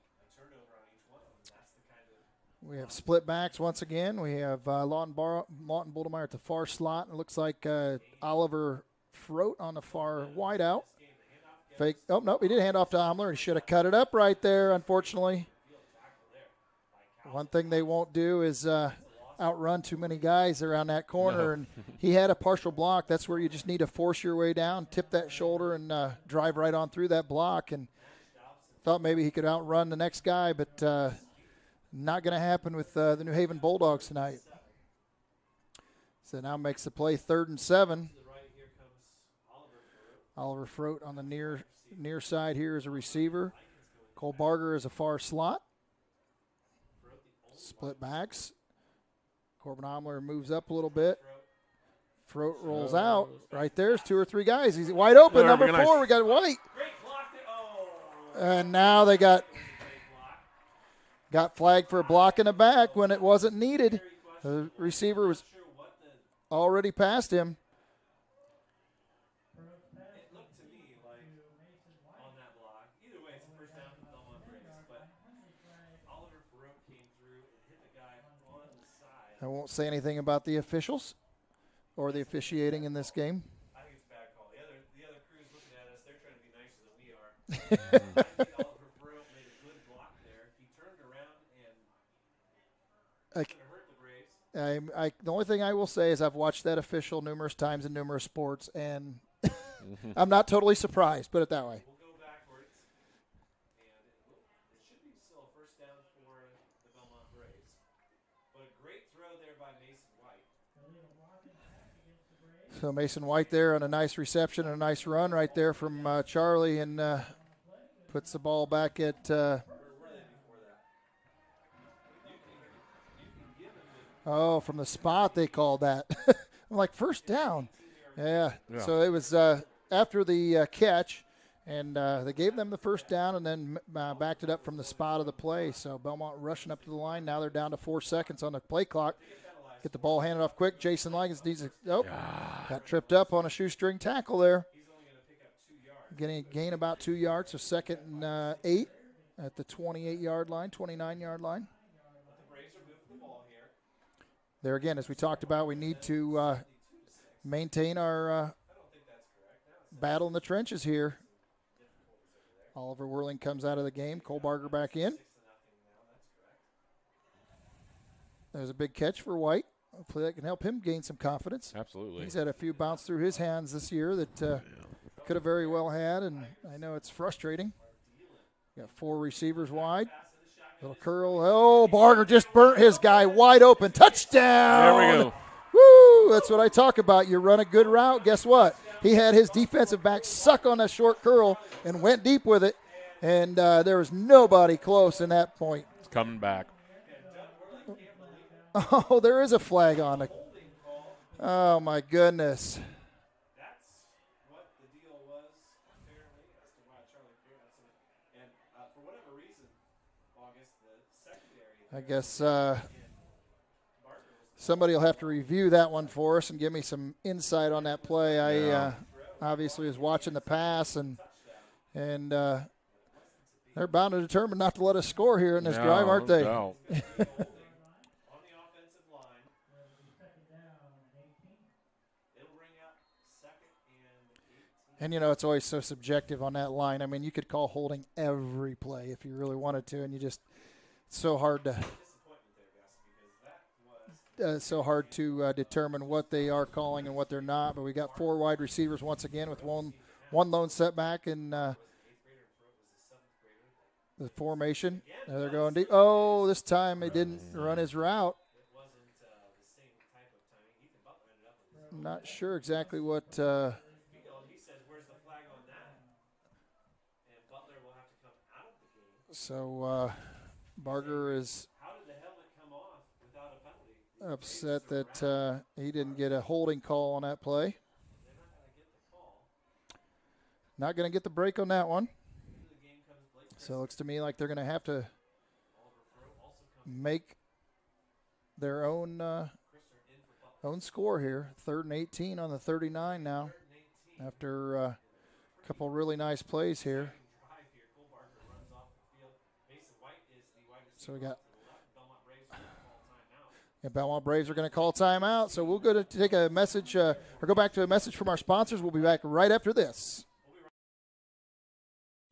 We have split backs once again. We have Lawton Buldemeyer at the far slot. It looks like Oliver Froat on the far wide out. Fake. Oh, no, he did hand off to Omler. He should have cut it up right there, unfortunately. One thing they won't do is outrun too many guys around that corner. No. And he had a partial block. That's where you just need to force your way down, tip that shoulder, and drive right on through that block. And thought maybe he could outrun the next guy, but not going to happen with the New Haven Bulldogs tonight. So now makes the play 3rd and 7. Oliver Froat on the near side here as a receiver. Cole Barger is a far slot. Split backs. Corbin Omler moves up a little bit. Froat rolls out. Right there's 2 or 3 guys. He's wide open. Number 4, we got White. And now they got flagged for a block in the back when it wasn't needed. The receiver was already past him. I won't say anything about the officials or the officiating in this game. I think it's a bad call. The other crew's looking at us. They're trying to be nicer than we are. I think Oliver Froat made a good block there. He turned around and hurt the Braves. The only thing I will say is I've watched that official numerous times in numerous sports, and I'm not totally surprised. Put it that way. We'll go backwards, and it should be still a first down for the Bellmont Braves. But a great throw there by Mason White. So Mason White there on a nice reception and a nice run right there from Charlie, and puts the ball back at from the spot they called that. I'm like, first down. Yeah. So it was after the catch, and they gave them the first down and then backed it up from the spot of the play. So Bellmont rushing up to the line. Now they're down to 4 seconds on the play clock. Get the ball handed off quick. Jason Liggins needs got tripped up on a shoestring tackle there. Getting a gain about 2 yards, so 2nd and 8 at the 28-yard line, 29-yard line. There again, as we talked about, we need to maintain our battle in the trenches here. Oliver Whirling comes out of the game. Cole Barger back in. There's a big catch for White. Hopefully that can help him gain some confidence. Absolutely. He's had a few bounce through his hands this year that could have very well had, and I know it's frustrating. Got 4 receivers wide. Little curl. Oh, Barger just burnt his guy wide open. Touchdown. There we go. Woo, that's what I talk about. You run a good route. Guess what? He had his defensive back suck on that short curl and went deep with it, and there was nobody close in that point. It's coming back. Oh, there is a flag on it. Oh, my goodness. That's what the deal was, apparently, as to why Charlie threw it. And for whatever reason, August, the secondary. I guess somebody will have to review that one for us and give me some insight on that play. I obviously was watching the pass, and they're bound to determine not to let us score here in this drive, aren't they? No. And, you know, it's always so subjective on that line. I mean, you could call holding every play if you really wanted to, and it's so hard to determine what they are calling and what they're not. But we got 4 wide receivers once again with one lone setback in the formation. Now they're going deep. Oh, this time they didn't run his route. I'm not sure exactly what So Barger is upset that he didn't get a holding call on that play. Not going to get the break on that one. So it looks to me like they're going to have to make their own score here. 3rd and 18 on the 39 now after Couple really nice plays here. So we got Bellmont Braves are going to call timeout. So we'll go to take a message or go back to a message from our sponsors. We'll be back right after this.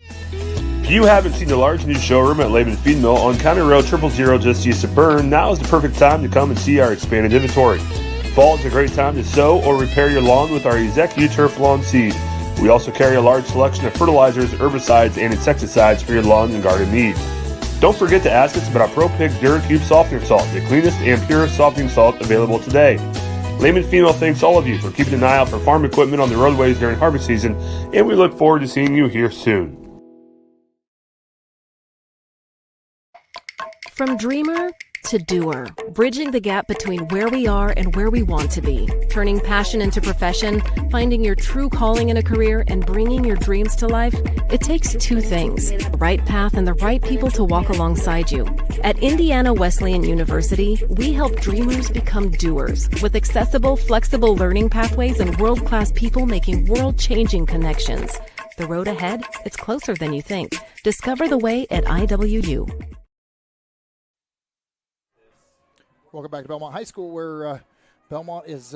If you haven't seen the large new showroom at Lehman Feed Mill on County Road 000 just east of Berne, now is the perfect time to come and see our expanded inventory. Fall is a great time to sow or repair your lawn with our Execu Turf Lawn Seed. We also carry a large selection of fertilizers, herbicides, and insecticides for your lawn and garden needs. Don't forget to ask us about our Pro Pig DuraCube Softener Salt, the cleanest and purest softening salt available today. Lehman Female thanks all of you for keeping an eye out for farm equipment on the roadways during harvest season, and we look forward to seeing you here soon. From dreamer to doer, bridging the gap between where we are and where we want to be, turning passion into profession, finding your true calling in a career, and bringing your dreams to life, it takes two things: the right path and the right people to walk alongside you. At Indiana Wesleyan University, we help dreamers become doers with accessible, flexible learning pathways and world-class people making world-changing connections. The road ahead, it's closer than you think. Discover the way at IWU. Welcome back to Bellmont High School, where Bellmont is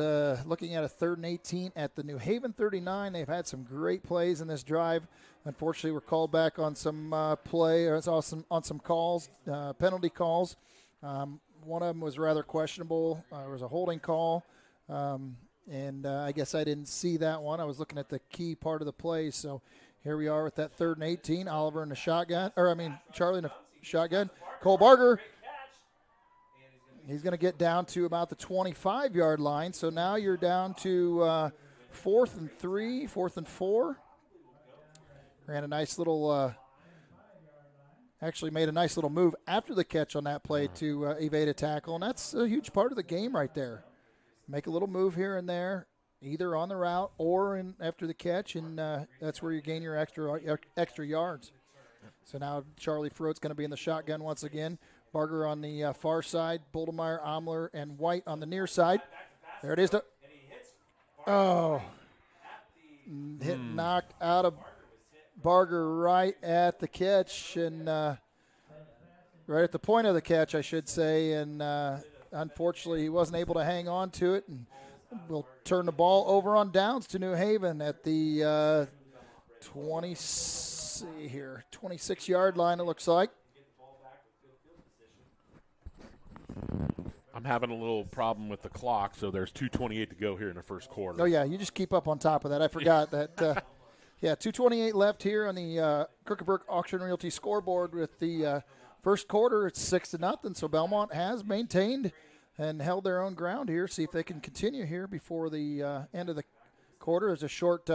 looking at a 3rd and 18 at the New Haven 39. They've had some great plays in this drive. Unfortunately, we're called back on some play, or on some calls, penalty calls. One of them was rather questionable. It was a holding call, and I guess I didn't see that one. I was looking at the key part of the play. So here we are with that 3rd and 18. Charlie in the shotgun. Cole Barger. He's going to get down to about the 25-yard line. So now you're down to 4th and 3, 4th and 4. Ran a nice little, actually made a nice little move after the catch on that play to evade a tackle. And that's a huge part of the game right there. Make a little move here and there, either on the route or after the catch, and that's where you gain your extra yards. So now Charlie Frote's going to be in the shotgun once again. Barger on the far side, Boldemeyer, Omler, and White on the near side. There it is. Knocked out of Barger right at the catch, and right at the point of the catch, I should say. And unfortunately, he wasn't able to hang on to it. And we'll turn the ball over on downs to New Haven at the 26-yard line, it looks like. I'm having a little problem with the clock, so there's 2:28 to go here in the first quarter. Oh, yeah, you just keep up on top of that. I forgot that. 2:28 left here on the Krukeberg Auction Realty scoreboard with the first quarter. It's 6-0, so Bellmont has maintained and held their own ground here. See if they can continue here before the end of the quarter. There's a short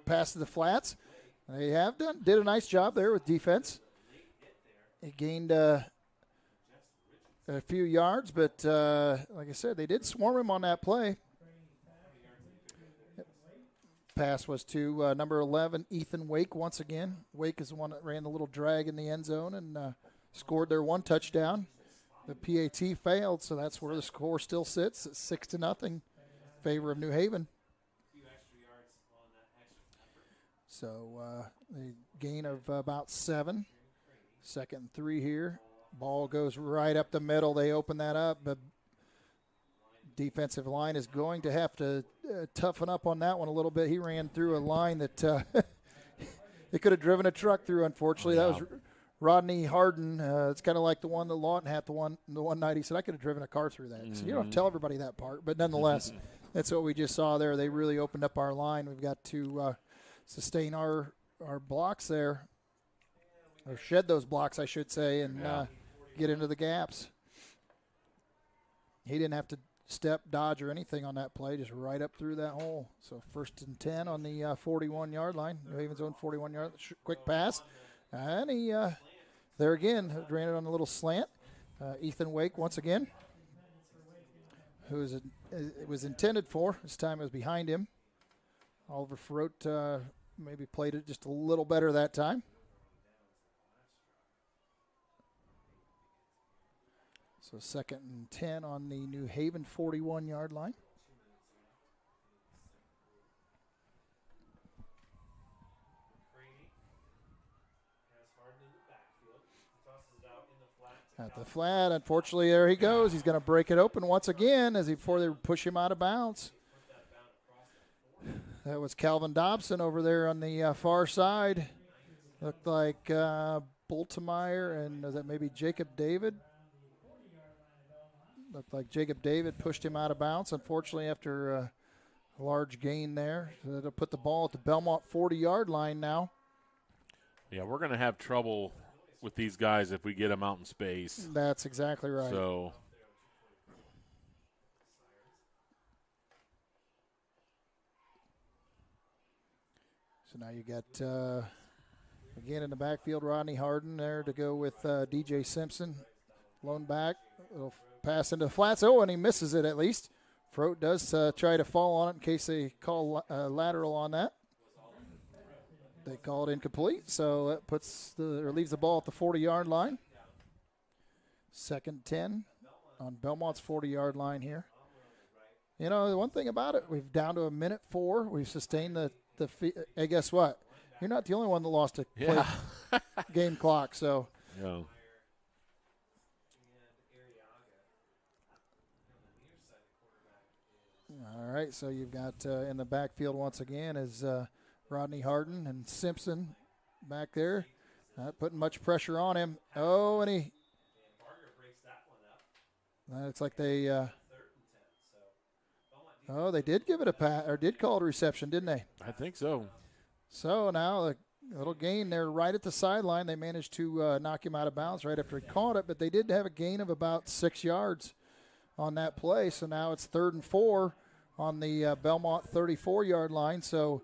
pass to the flats. They did a nice job there with defense. It gained a few yards, but like I said, they did swarm him on that play. Pass was to number 11, Ethan Wake, once again. Wake is the one that ran the little drag in the end zone and scored their one touchdown. The PAT failed, so that's where the score still sits at 6-0 in favor of New Haven. So a gain of about 7. 2nd and 3 here. Ball goes right up the middle. They open that up, but defensive line is going to have to toughen up on that one a little bit. He ran through a line that it could have driven a truck through, unfortunately. That was Rodney Harden. It's kind of like the one that Lawton had the one night. He said, I could have driven a car through that. So you don't have to tell everybody that part, but nonetheless, that's what we just saw there. They really opened up our line. We've got to sustain our blocks there, or shed those blocks, I should say, and get into the gaps. He didn't have to step, dodge, or anything on that play, just right up through that hole. So 1st and 10 on the 41-yard line. New Haven's own 41-yard, quick pass. And he, there again, ran it on a little slant. Ethan Wake, once again, who it was intended for. This time it was behind him. Oliver Frote maybe played it just a little better that time. So 2nd and 10 on the New Haven 41-yard line. At the flat, unfortunately, there he goes. He's going to break it open once again before they push him out of bounds. That was Calvin Dobson over there on the far side. Looked like Boltemeyer and was that maybe Jacob David? Looked like Jacob David pushed him out of bounds, unfortunately, after a large gain there. So that'll put the ball at the Bellmont 40-yard line now. Yeah, we're going to have trouble with these guys if we get them out in space. That's exactly right. So now you got, again in the backfield, Rodney Harden there to go with DJ Simpson. Lone back. Little pass into the flats. Oh, and he misses it at least. Frote does try to fall on it in case they call lateral on that. They call it incomplete, so that leaves the ball at the 40-yard line. 2nd 10 on Belmont's 40-yard line here. You know, the one thing about it, we've down to 1:04. We've sustained the hey, guess what? You're not the only one that lost a game clock. So. Yeah. All right, so you've got in the backfield once again is Rodney Harden and Simpson back there. Not putting much pressure on him. Oh, and he. It's like they. Oh, they did give it a pass, or did call it a reception, didn't they? I think so. So now a little gain there right at the sideline. They managed to knock him out of bounds right after he caught it, but they did have a gain of about 6 yards on that play. So now it's 3rd and 4 on the Bellmont 34-yard line. So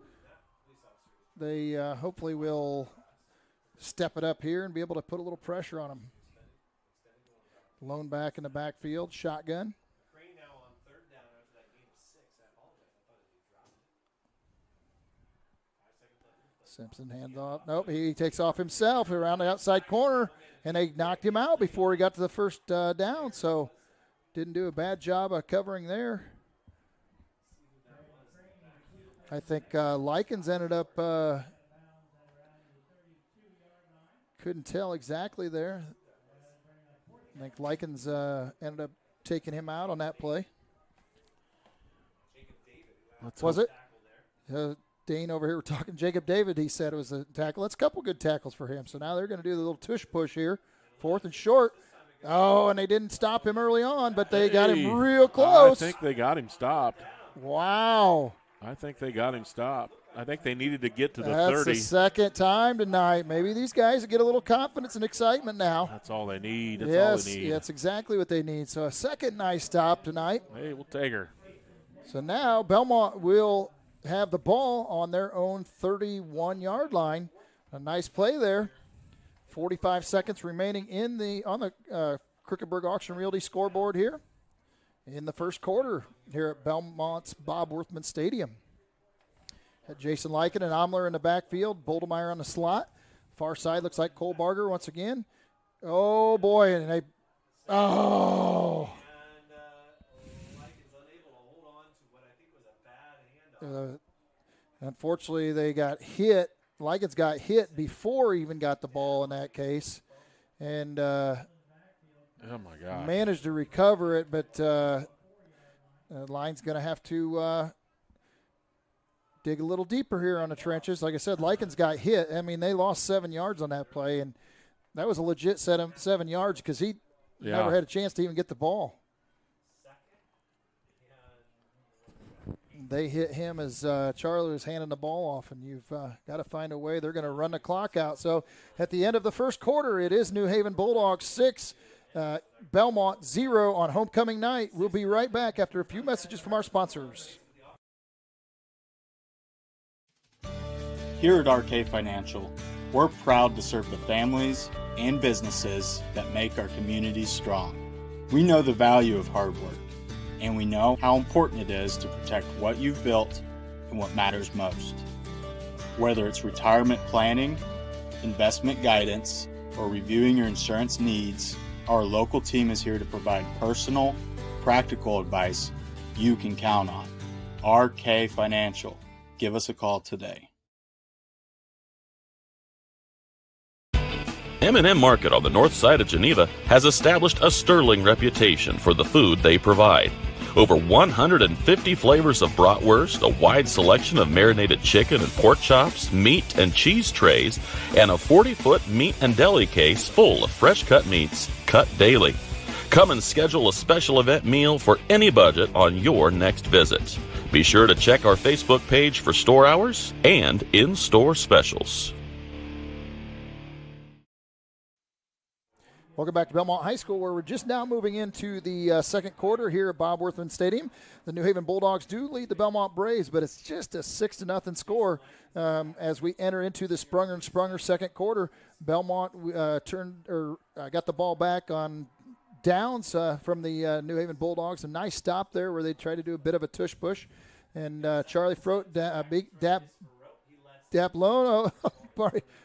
they hopefully will step it up here and be able to put a little pressure on them. Lone back in the backfield, shotgun. Simpson hands off. Nope, he takes off himself around the outside corner, and they knocked him out before he got to the first down. So didn't do a bad job of covering there. I think Likens ended up, couldn't tell exactly there. I think Likens ended up taking him out on that play. Was it? Dane over here, we're talking Jacob David. He said it was a tackle. That's a couple good tackles for him. So now they're going to do the little tush push here. 4th and short. Oh, and they didn't stop him early on, but they got him real close. I think they got him stopped. Wow. I think they got him stopped. I think they needed to get to the 30. That's the second time tonight. Maybe these guys will get a little confidence and excitement now. That's all they need. That's yes, all they need. That's exactly what they need. So a second nice stop tonight. Hey, we'll take her. So now Bellmont will have the ball on their own 31-yard line. A nice play there. 45 seconds remaining on the Crookedburg Auction Realty scoreboard here in the first quarter here at Belmont's Bob Worthman Stadium. Had Jason Lyken and Omler in the backfield, Boldemeyer on the slot. Far side looks like Cole Barger once again. Oh, boy, and unfortunately, they got hit. Likens got hit before he even got the ball in that case. And oh my God, managed to recover it, but line's going to have to dig a little deeper here on the trenches. Like I said, Likens got hit. I mean, they lost 7 yards on that play, and that was a legit 7 yards because he never had a chance to even get the ball. They hit him as Charlie was handing the ball off, and you've got to find a way. They're going to run the clock out. So at the end of the first quarter, it is New Haven Bulldogs 6, Bellmont 0 on homecoming night. We'll be right back after a few messages from our sponsors. Here at RK Financial, we're proud to serve the families and businesses that make our communities strong. We know the value of hard work, and we know how important it is to protect what you've built and what matters most. Whether it's retirement planning, investment guidance, or reviewing your insurance needs, our local team is here to provide personal, practical advice you can count on. RK Financial. Give us a call today. M&M Market on the north side of Geneva has established a sterling reputation for the food they provide. Over 150 flavors of bratwurst, a wide selection of marinated chicken and pork chops, meat and cheese trays, and a 40-foot meat and deli case full of fresh-cut meats cut daily. Come and schedule a special event meal for any budget on your next visit. Be sure to check our Facebook page for store hours and in-store specials. Welcome back to Bellmont High School, where we're just now moving into the second quarter here at Bob Worthman Stadium. The New Haven Bulldogs do lead the Bellmont Braves, but it's just a 6-0 score as we enter into the Sprunger second quarter. Bellmont got the ball back on downs from the New Haven Bulldogs. A nice stop there where they tried to do a bit of a tush-push. And Charlie Frote, a big dap low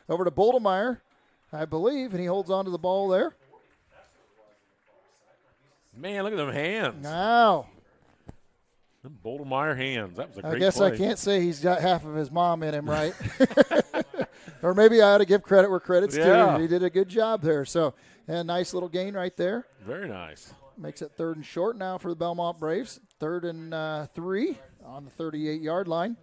over to Boldemeyer, I believe, and he holds on to the ball there. Man, look at them hands. Wow. Them Boldemeyer hands. That was a great I guess play. I can't say he's got half of his mom in him, right? Or maybe I ought to give credit where credit's due. He did a good job there. So, a nice little gain right there. Very nice. Makes it 3rd and short now for the Bellmont Braves. 3rd and 3 on the 38-yard line.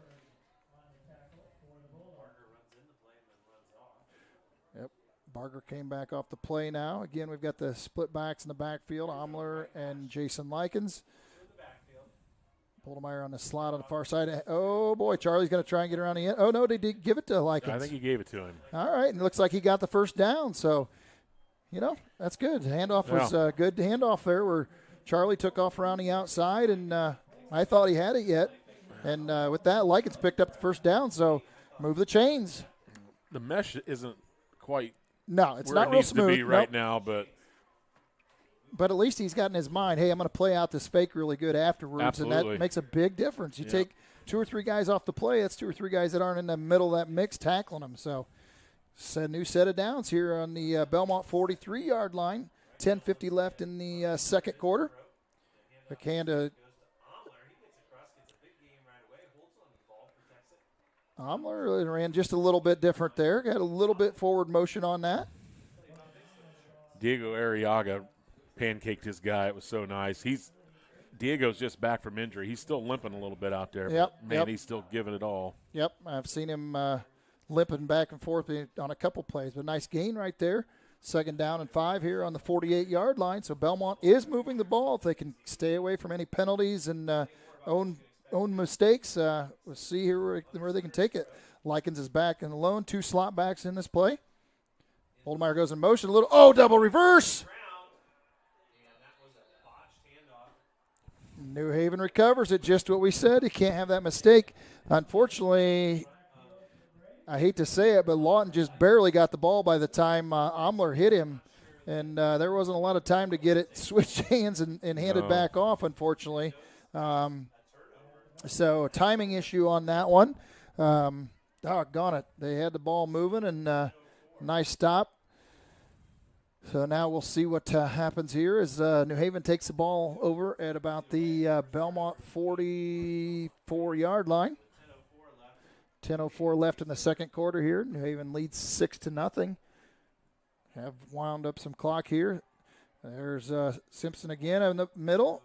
Yep, Barger came back off the play now. Again, we've got the split backs in the backfield, Omler and Jason Likens. Boldemeyer on the slot on the far side. Oh, boy, Charlie's going to try and get around the end. Oh, no, they did give it to Likens. I think he gave it to him. All right, and it looks like he got the first down. So, that's good. The handoff was a good handoff there where Charlie took off around the outside, and I thought he had it yet. And with that, Likens picked up the first down, so move the chains. The mesh isn't quite no, it's where not it real needs smooth to be right now, but at least he's got in his mind, hey, I'm going to play out this fake really good afterwards, absolutely. And that makes a big difference. You take 2 or 3 guys off the play, that's 2 or 3 guys that aren't in the middle of that mix tackling them. So it's a new set of downs here on the Bellmont 43-yard line. 10:50 left in the second quarter. McCanda. Omler ran just a little bit different there. Got a little bit forward motion on that. Diego Arriaga pancaked his guy. It was so nice. Diego's just back from injury. He's still limping a little bit out there. Yep. He's still giving it all. Yep, I've seen him limping back and forth on a couple plays. But nice gain right there. 2nd down and 5 here on the 48-yard line. So Bellmont is moving the ball. If they can stay away from any penalties and own mistakes, we'll see here where they can take it. Likens is back and alone. 2 slot backs in this play. Boldemeyer goes in motion. Double reverse. New Haven recovers it, just what we said. You can't have that mistake. Unfortunately, I hate to say it, but Lawton just barely got the ball by the time Omler hit him, and there wasn't a lot of time to get it switched hands and handed back off, unfortunately. So a timing issue on that one. Doggone it. They had the ball moving, and nice stop. So now we'll see what happens here as New Haven takes the ball over at about the Bellmont 44-yard line. 10:04 left in the second quarter here. New Haven leads 6-0. Have wound up some clock here. There's Simpson again in the middle.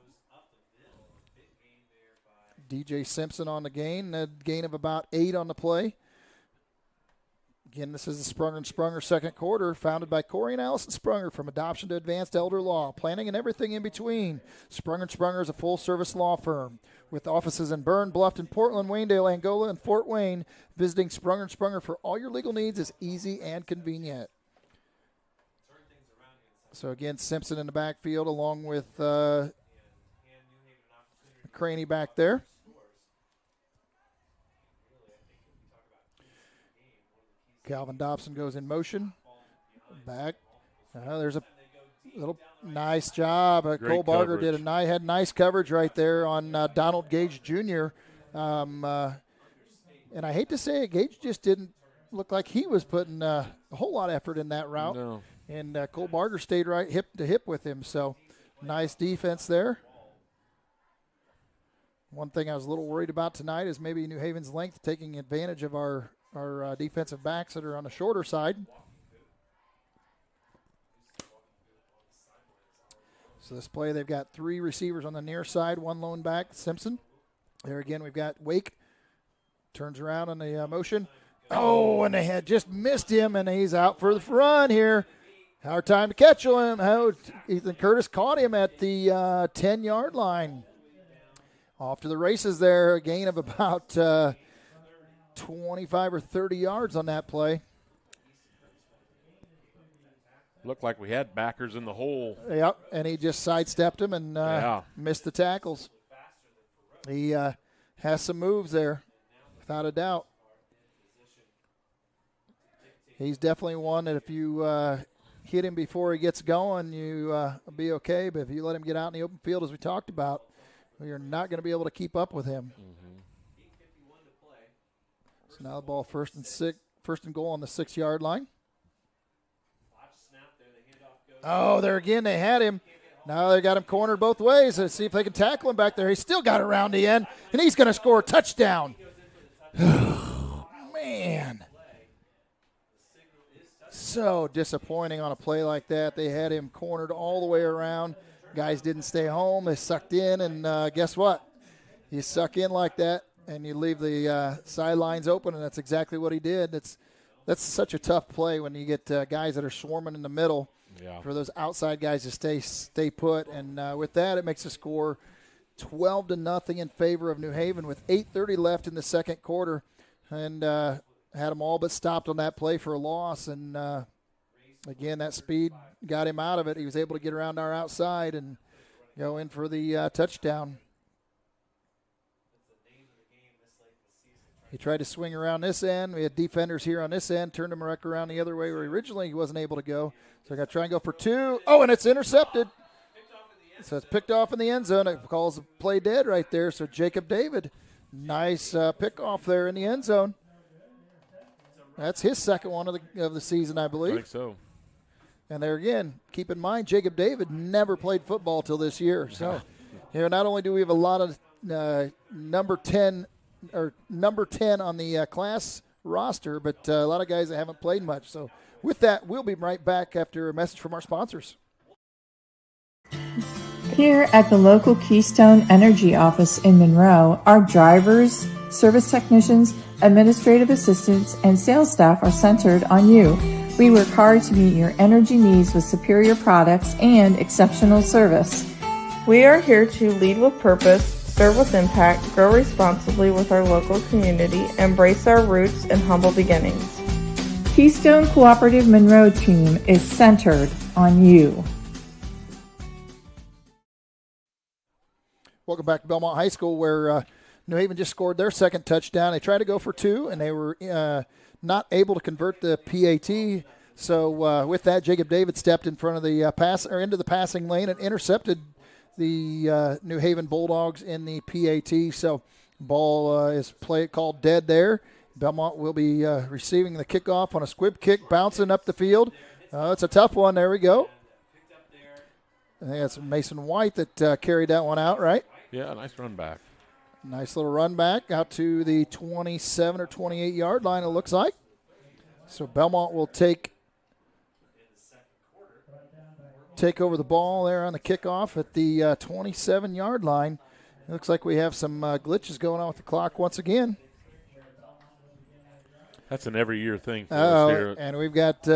DJ Simpson on the gain. A gain of about 8 on the play. Again, this is the Sprunger second quarter, founded by Corey and Allison Sprunger, from adoption to advanced elder law, planning and everything in between. Sprunger is a full-service law firm with offices in Berne, Bluffton, Portland, Waynedale, Angola, and Fort Wayne. Visiting Sprunger for all your legal needs is easy and convenient. So, again, Simpson in the backfield along with McCraney back there. Calvin Dobson goes in motion. Back. There's a little nice job. Cole Barger had nice coverage right there on Donald Gage Jr. And I hate to say it, Gage just didn't look like he was putting a whole lot of effort in that route. No. And Cole Barger stayed right hip to hip with him. So nice defense there. One thing I was a little worried about tonight is maybe New Haven's length taking advantage of our defensive backs that are on the shorter side. So this play, they've got 3 receivers on the near side, 1 lone back, Simpson. There again, we've got Wake. Turns around on the motion. Oh, and they had just missed him, and he's out for the run here. Hard time to catch him. Oh, Ethan Curtis caught him at the 10-yard line. Off to the races there, a gain of about 25 or 30 yards on that play. Looked like we had backers in the hole. Yep, and he just sidestepped him and missed the tackles. He has some moves there, without a doubt. He's definitely one that if you hit him before he gets going, you'll be okay. But if you let him get out in the open field, as we talked about, you're not going to be able to keep up with him. So now the ball first and goal on the 6-yard line. Oh, there again, they had him. Now they got him cornered both ways. Let's see if they can tackle him back there. He's still got it around the end, and he's going to score a touchdown. Man. So disappointing on a play like that. They had him cornered all the way around. Guys didn't stay home. They sucked in, and guess what? You suck in like that, and you leave the sidelines open, and that's exactly what he did. That's such a tough play when you get guys that are swarming in the middle. Yeah. For those outside guys to stay put. And with that, it makes the score 12-0 in favor of New Haven with 8:30 left in the second quarter. And had them all but stopped on that play for a loss. And, again, that speed got him out of it. He was able to get around our outside and go in for the touchdown. He tried to swing around this end. We had defenders here on this end, turned him around the other way where originally he wasn't able to go. So I got to try and go for 2. Oh, and it's intercepted. So it's picked off in the end zone. It calls the play dead right there. So Jacob David, nice pick off there in the end zone. That's his second one of the season, I believe. I think so. And there again, keep in mind, Jacob David never played football till this year. So, not only do we have a lot of number 10 on the class roster, but a lot of guys that haven't played much. So with that, we'll be right back after a message from our sponsors. Here at the local Keystone Energy office in Monroe, our drivers, service technicians, administrative assistants, and sales staff are centered on you. We work hard to meet your energy needs with superior products and exceptional service. We are here to lead with purpose, serve with impact, grow responsibly with our local community, embrace our roots and humble beginnings. Keystone Cooperative Monroe team is centered on you. Welcome back to Bellmont High School, where New Haven just scored their second touchdown. They tried to go for 2, and they were not able to convert the PAT. So with that, Jacob David stepped in front of the into the passing lane and intercepted the New Haven Bulldogs in the PAT. So ball is called dead there. Bellmont will be receiving the kickoff on a squib kick, bouncing up the field. It's a tough one. There we go. I think that's Mason White that carried that one out, right? Yeah, nice run back. Nice little run back out to the 27 or 28-yard line, it looks like. So Bellmont will take over the ball there on the kickoff at the 27-yard line. It looks like we have some glitches going on with the clock once again. That's an every year thing for us here. And we've got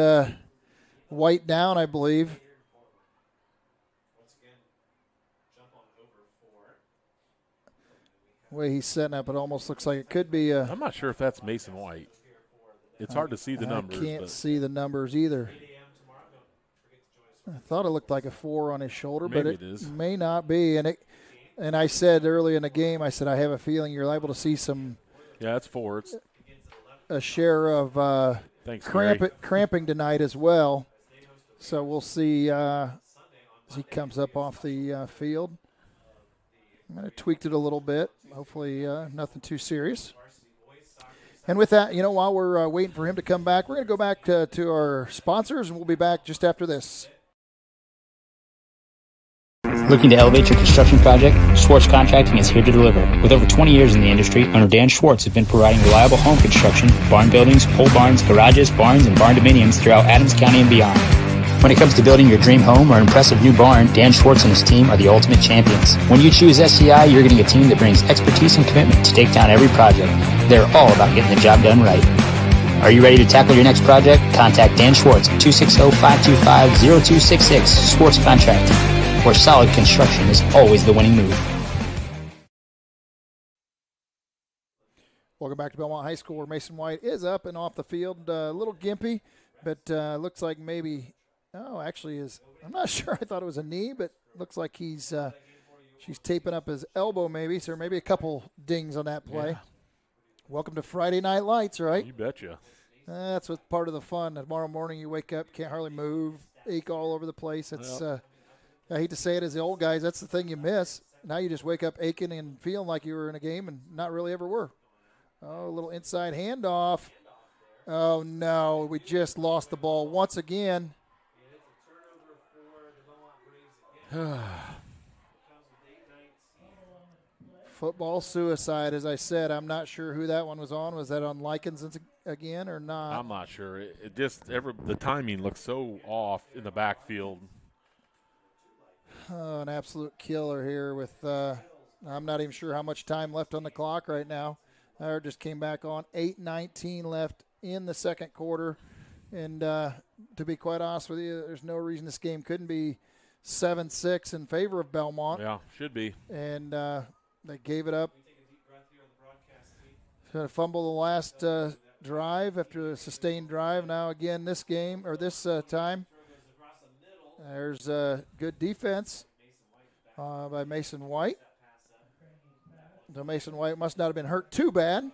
White down, I believe. The way he's setting up, it almost looks like it could be a... I'm not sure if that's Mason White. It's hard to see the numbers. I can't see the numbers either. I thought it looked like a 4 on his shoulder, but it may not be. And I said early in the game, I said, I have a feeling you're liable to see some... Yeah, it's 4. It's a share of cramping tonight as well. So we'll see as he comes up off the field. I'm going to tweak it a little bit. Hopefully nothing too serious. And with that, while we're waiting for him to come back, we're going to go back to our sponsors, and we'll be back just after this. Looking to elevate your construction project? Schwartz Contracting is here to deliver. With over 20 years in the industry, owner Dan Schwartz has been providing reliable home construction, barn buildings, pole barns, garages, barns, and barn dominiums throughout Adams County and beyond. When it comes to building your dream home or impressive new barn, Dan Schwartz and his team are the ultimate champions. When you choose SCI, you're getting a team that brings expertise and commitment to take down every project. They're all about getting the job done right. Are you ready to tackle your next project? Contact Dan Schwartz at 260-525-0266, Schwartz Contracting, where solid construction is always the winning move. Welcome back to Bellmont High School, where Mason White is up and off the field. A little gimpy, but looks like maybe, actually is, I'm not sure. I thought it was a knee, but looks like she's taping up his elbow maybe, so maybe a couple dings on that play. Yeah. Welcome to Friday Night Lights, right? You betcha. That's what's part of the fun. Tomorrow morning you wake up, can't hardly move, ache all over the place. It's I hate to say it as the old guys, that's the thing you miss. Now you just wake up aching and feeling like you were in a game and not really ever were. Oh, a little inside handoff. Oh, no, we just lost the ball once again. Football suicide, as I said. I'm not sure who that one was on. Was that on Likens again or not? I'm not sure. It just the timing looks so off in the backfield. Oh, an absolute killer here with I'm not even sure how much time left on the clock right now. I just came back on 8:19 left in the second quarter. And to be quite honest with you, there's no reason this game couldn't be 7-6 in favor of Bellmont. Yeah, should be. And they gave it up. So fumble the last drive after a sustained drive. Now again this game, or this time, there's good defense by Mason White. So Mason White must not have been hurt too bad.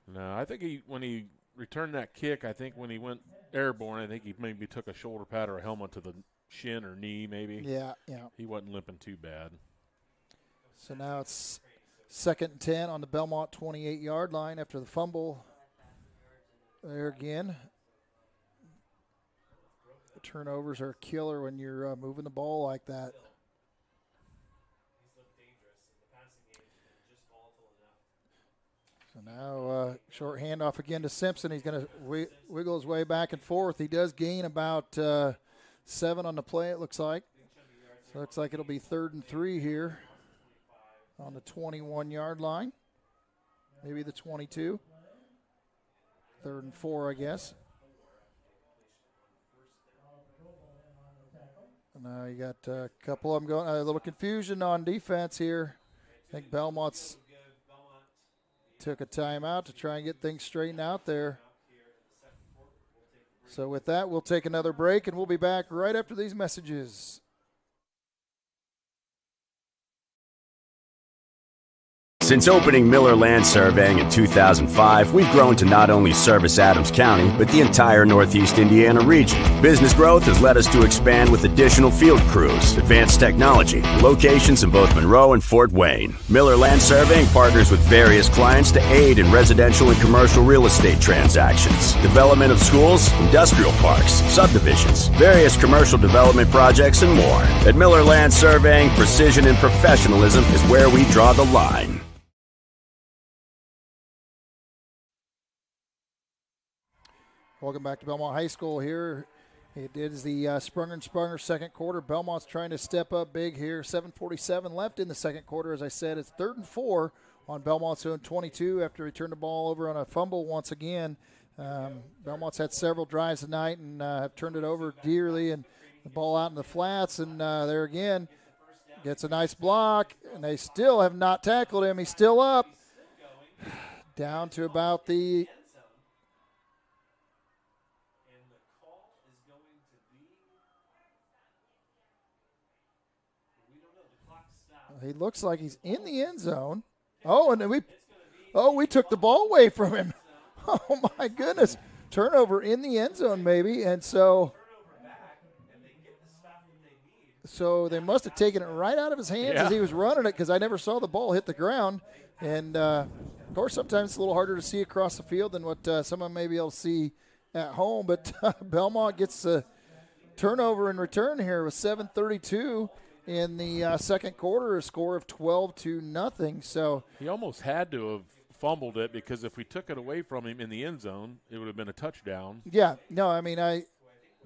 No, I think when he returned that kick, I think when he went airborne, I think he maybe took a shoulder pad or a helmet to the shin or knee maybe. Yeah. He wasn't limping too bad. So now it's 2nd and 10 on the Bellmont 28-yard line after the fumble. There again. The turnovers are a killer when you're moving the ball like that. So now short handoff again to Simpson. He's going to wiggle his way back and forth. He does gain about 7 on the play, it looks like. So it looks like it'll be 3rd and 3 here on the 21-yard line. Maybe the 22. 3rd and 4, I guess. And now you got a couple of them going. A little confusion on defense here. I think Belmont's took a timeout to try and get things straightened out there. So with that, we'll take another break, and we'll be back right after these messages. Since opening Miller Land Surveying in 2005, we've grown to not only service Adams County, but the entire Northeast Indiana region. Business growth has led us to expand with additional field crews, advanced technology, locations in both Monroe and Fort Wayne. Miller Land Surveying partners with various clients to aid in residential and commercial real estate transactions, development of schools, industrial parks, subdivisions, various commercial development projects, and more. At Miller Land Surveying, precision and professionalism is where we draw the line. Welcome back to Bellmont High School here. It is the Sprunger second quarter. Belmont's trying to step up big here. 7:47 left in the second quarter. As I said, it's 3rd and 4 on Belmont's own 22 after he turned the ball over on a fumble once again. Belmont's had several drives tonight and have turned it over dearly, and the ball out in the flats, and there again gets a nice block, and they still have not tackled him. He's still up. Down to about the he looks like he's in the end zone. Oh, and we took the ball away from him. Oh, my goodness. Turnover in the end zone, maybe. And so they must have taken it right out of his hands as he was running it, because I never saw the ball hit the ground. And, of course, sometimes it's a little harder to see across the field than what someone may be able to see at home. But Bellmont gets a turnover in return here with 7:32 in the second quarter, a score of 12-0. So he almost had to have fumbled it, because if we took it away from him in the end zone, it would have been a touchdown. Yeah, no, I mean,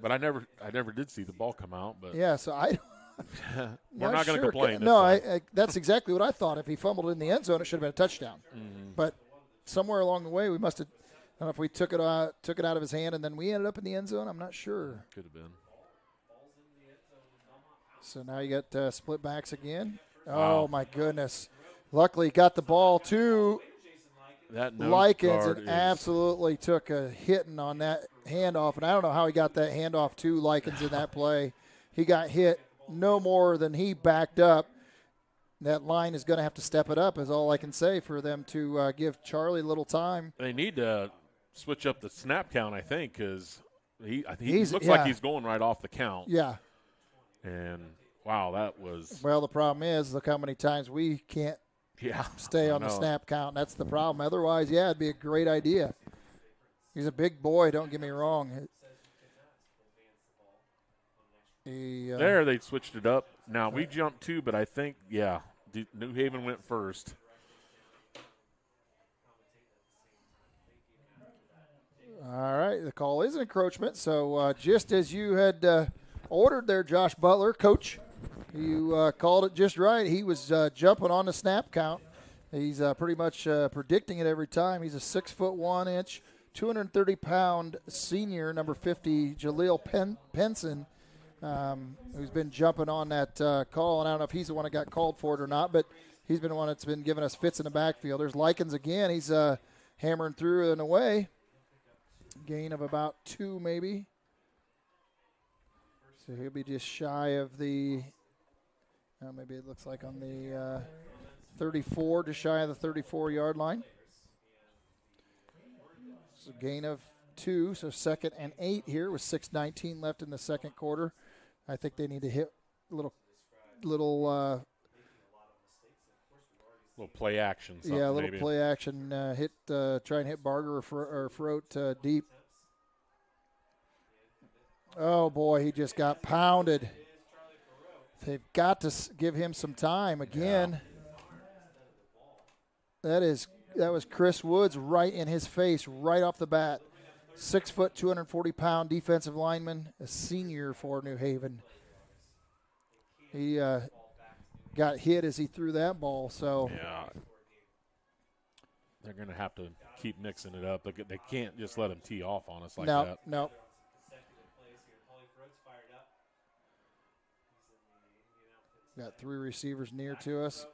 But I never did see the ball come out. But yeah, so we're not going to complain. No, that's exactly what I thought. If he fumbled in the end zone, it should have been a touchdown. Mm-hmm. But somewhere along the way, we must have. I don't know if we took it out of his hand and then we ended up in the end zone. I'm not sure. Could have been. So now you got split backs again. Wow. Oh, my goodness. Luckily, got the ball to that nose Likens guard and absolutely took a hitting on that handoff. And I don't know how he got that handoff to Likens in that play. He got hit no more than he backed up. That line is going to have to step it up is all I can say for them to give Charlie a little time. They need to switch up the snap count, I think, because he looks yeah. like he's going right off the count. Yeah. And, wow, that was – well, the problem is, look how many times we can't stay on the snap count. That's the problem. Otherwise, yeah, it'd be a great idea. He's a big boy, don't get me wrong. There, they switched it up. Now, we jumped two, but I think, New Haven went first. All right, the call is an encroachment. So just as you had ordered there, Josh Butler, coach, you called it just right. He was jumping on the snap count. He's pretty much predicting it every time. He's a 6'1", 230-pound senior, number 50, Jaleel Penson, who's been jumping on that call. And I don't know if he's the one that got called for it or not, but he's been the one that's been giving us fits in the backfield. There's Likens again. He's hammering through and away. Gain of about 2 maybe. So he'll be just shy of the, maybe it looks like on the 34, just shy of the 34-yard line. So gain of 2, so 2nd and 8 here with 6:19 left in the second quarter. I think they need to hit little play action. Yeah, a little maybe. play action. Try and hit Barger or Froat deep. Oh, boy, he just got pounded. They've got to give him some time again. Yeah. That was Chris Woods right in his face right off the bat. 6 foot, 240-pound defensive lineman, a senior for New Haven. He got hit as he threw that ball. So they're going to have to keep mixing it up. They can't just let him tee off on us like no, that. No. Got 3 receivers near to us.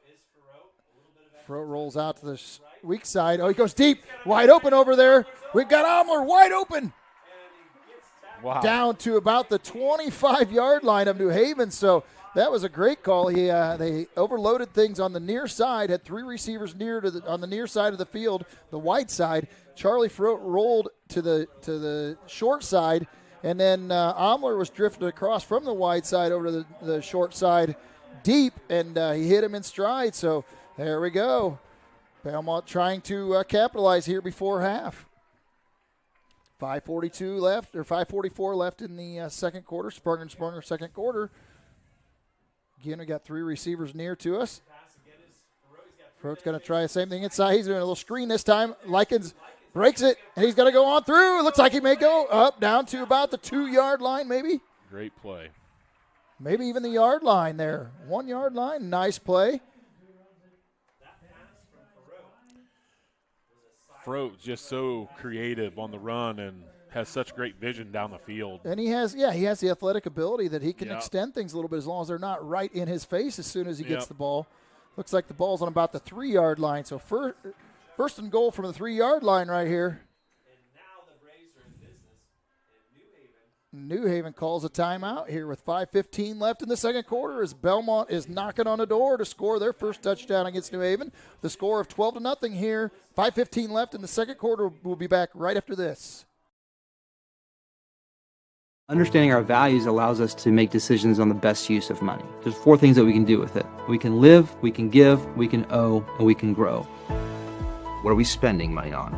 Froat rolls out to the weak side. Oh, he goes deep. Wide open over there. We've got Omler wide open. Wow. Down to about the 25-yard line of New Haven. So that was a great call. They overloaded things on the near side, had 3 receivers on the near side of the field, the wide side. Charlie Froat rolled to the short side, and then Omler was drifted across from the wide side over to the short side deep, and he hit him in stride. So there we go. Bellmont trying to capitalize here before half. 5:44 left in the second quarter. Sprunger second quarter. Again, we got 3 receivers near to us. Froat's going to try the same thing inside. He's doing a little screen this time. Likens breaks it, and he's going to go on through. It looks like he may go up down to about the 2-yard line maybe. Great play. Maybe even the yard line there. 1-yard line. Nice play. Froat just so creative on the run and has such great vision down the field. And he has the athletic ability that he can extend things a little bit as long as they're not right in his face as soon as he gets the ball. Looks like the ball's on about the 3-yard line. So first and goal from the 3-yard line right here. New Haven calls a timeout here with 5:15 left in the second quarter as Bellmont is knocking on the door to score their first touchdown against New Haven. The score of 12-0 here. 5:15 left in the second quarter. We'll be back right after this. Understanding our values allows us to make decisions on the best use of money. There's 4 things that we can do with it. We can live, we can give, we can owe, and we can grow. What are we spending money on?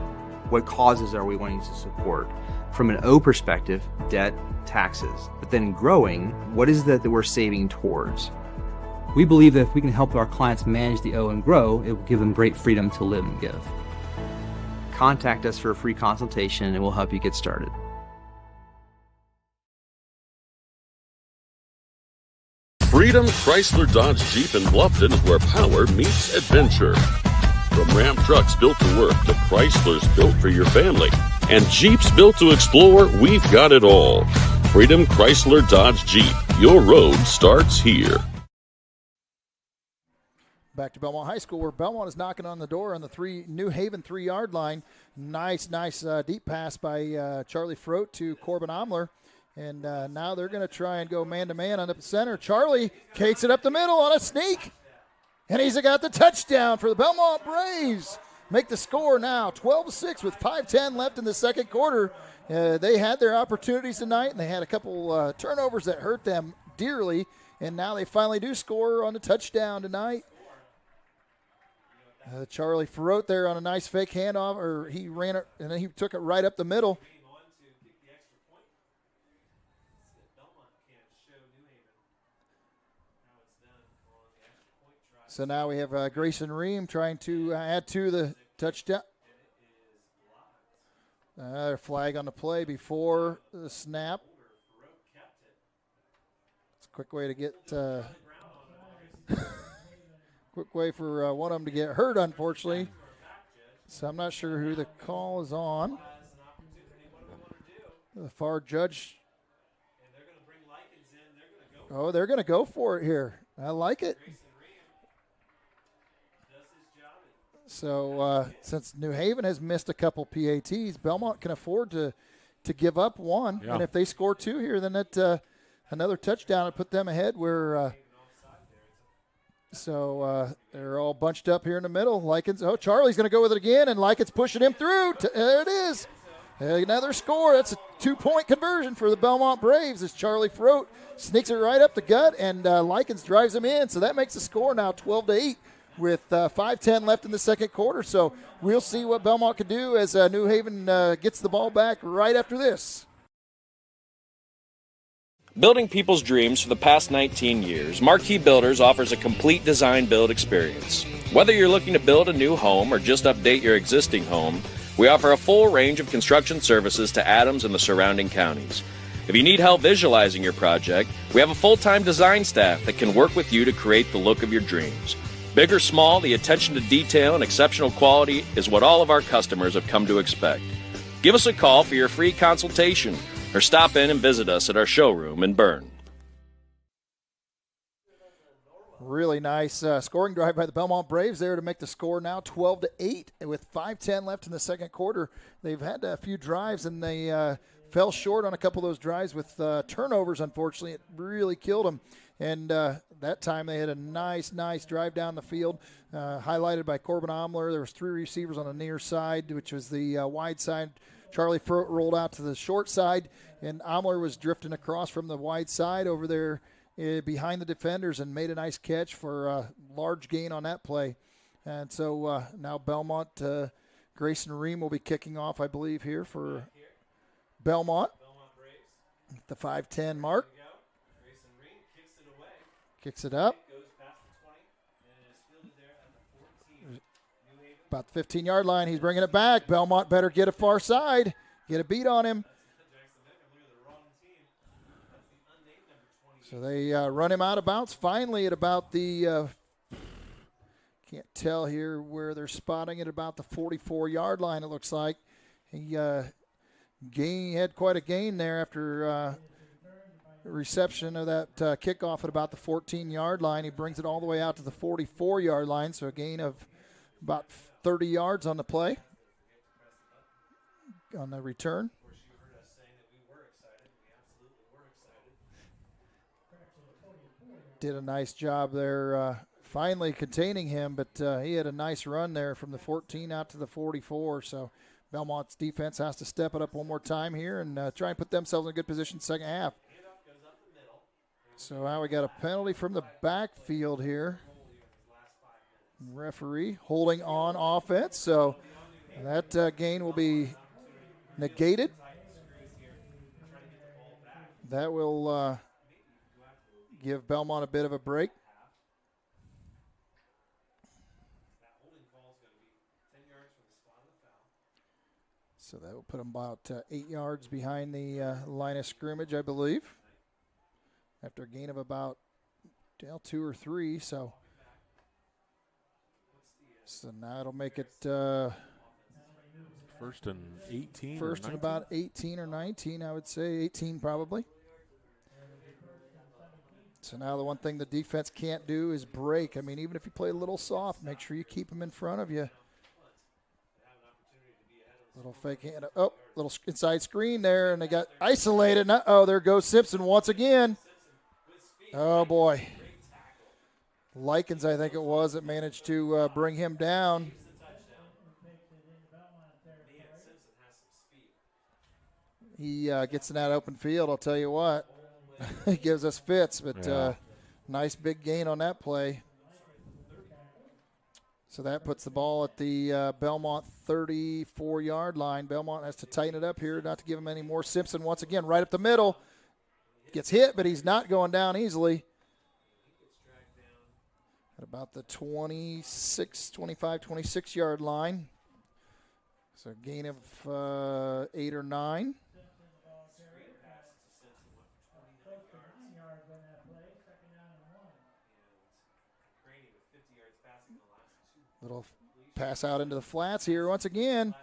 What causes are we wanting to support? From an O perspective, debt, taxes. But then growing, what is that we're saving towards? We believe that if we can help our clients manage the O and grow, it will give them great freedom to live and give. Contact us for a free consultation and we'll help you get started. Freedom Chrysler Dodge Jeep in Bluffton is where power meets adventure. From Ram trucks built to work to Chryslers built for your family and Jeeps built to explore, we've got it all. Freedom Chrysler Dodge Jeep. Your road starts here. Back to Bellmont High School, where Bellmont is knocking on the door on the New Haven 3-yard line. Nice deep pass by Charlie Frote to Corbin Omler. And now they're going to try and go man-to-man on the center. Charlie takes it up the middle on a sneak. And he's got the touchdown for the Bellmont Braves. Make the score now 12-6 with 5:10 left in the second quarter. They had their opportunities tonight, and they had a couple turnovers that hurt them dearly. And now they finally do score on the touchdown tonight. Charlie Frote there on a nice fake handoff, or he ran it, and then he took it right up the middle. So now we have Grayson Ream trying to add to the touchdown. Flag on the play before the snap. It's a quick way to get quick way for one of them to get hurt, unfortunately. So I'm not sure who the call is on. The far judge. Oh, they're going to go for it here. I like it. So since New Haven has missed a couple PATs, Bellmont can afford to give up one. Yeah. And if they score two here, then that another touchdown would put them ahead. They're all bunched up here in the middle. Likens, Charlie's going to go with it again, and Likens pushing him through. There it is. Another score. That's a 2-point conversion for the Bellmont Braves as Charlie Frote sneaks it right up the gut, and Likens drives him in. So that makes the score now 12-8. With 5:10 left in the second quarter. So we'll see what Bellmont can do as New Haven gets the ball back right after this. Building people's dreams for the past 19 years, Marquee Builders offers a complete design build experience. Whether you're looking to build a new home or just update your existing home, we offer a full range of construction services to Adams and the surrounding counties. If you need help visualizing your project, we have a full-time design staff that can work with you to create the look of your dreams. Big or small, the attention to detail and exceptional quality is what all of our customers have come to expect. Give us a call for your free consultation or stop in and visit us at our showroom in Berne. Really nice scoring drive by the Bellmont Braves there to make the score now 12-8 with 5:10 left in the second quarter. They've had a few drives and they fell short on a couple of those drives with turnovers, unfortunately. It really killed them. And that time they had a nice drive down the field, highlighted by Corbin Omler. There was 3 receivers on the near side, which was the wide side. Charlie Frote rolled out to the short side, and Omler was drifting across from the wide side over there behind the defenders and made a nice catch for a large gain on that play. And so now Bellmont, Grayson Ream will be kicking off, I believe, here for Bellmont. The 5:10 mark. Kicks it up. About the 15-yard line. He's bringing it back. Bellmont better get a far side. Get a beat on him. So they run him out of bounds finally at about the, can't tell here where they're spotting it, about the 44-yard line it looks like. He had quite a gain there after reception of that kickoff at about the 14-yard line. He brings it all the way out to the 44-yard line, so a gain of about 30 yards on the play, on the return. Did a nice job there finally containing him, but he had a nice run there from the 14 out to the 44, so Bellmont's defense has to step it up one more time here and try and put themselves in a good position second half. So now we got a penalty from the backfield here. Referee holding on offense, so that gain will be negated. That will give Bellmont a bit of a break. So that will put them about 8 yards behind the line of scrimmage, I believe. After a gain of about Dale 2 or 3, so now it'll make it first and 18. First and about 18 or 19, I would say 18 probably. So now the one thing the defense can't do is break. I mean, even if you play a little soft, make sure you keep them in front of you. Little fake hand. Oh, little inside screen there, and they got isolated. Uh-oh, there goes Simpson once again. Oh, boy. Likens, I think it was, that managed to bring him down. He gets in that open field, I'll tell you what. He gives us fits, but nice big gain on that play. So that puts the ball at the Bellmont 34-yard line. Bellmont has to tighten it up here, not to give him any more. Simpson once again right up the middle. Gets hit, but he's not going down easily. At about the 25, 26-yard line. So a gain of 8 or 9. Little pass out into the flats here once again.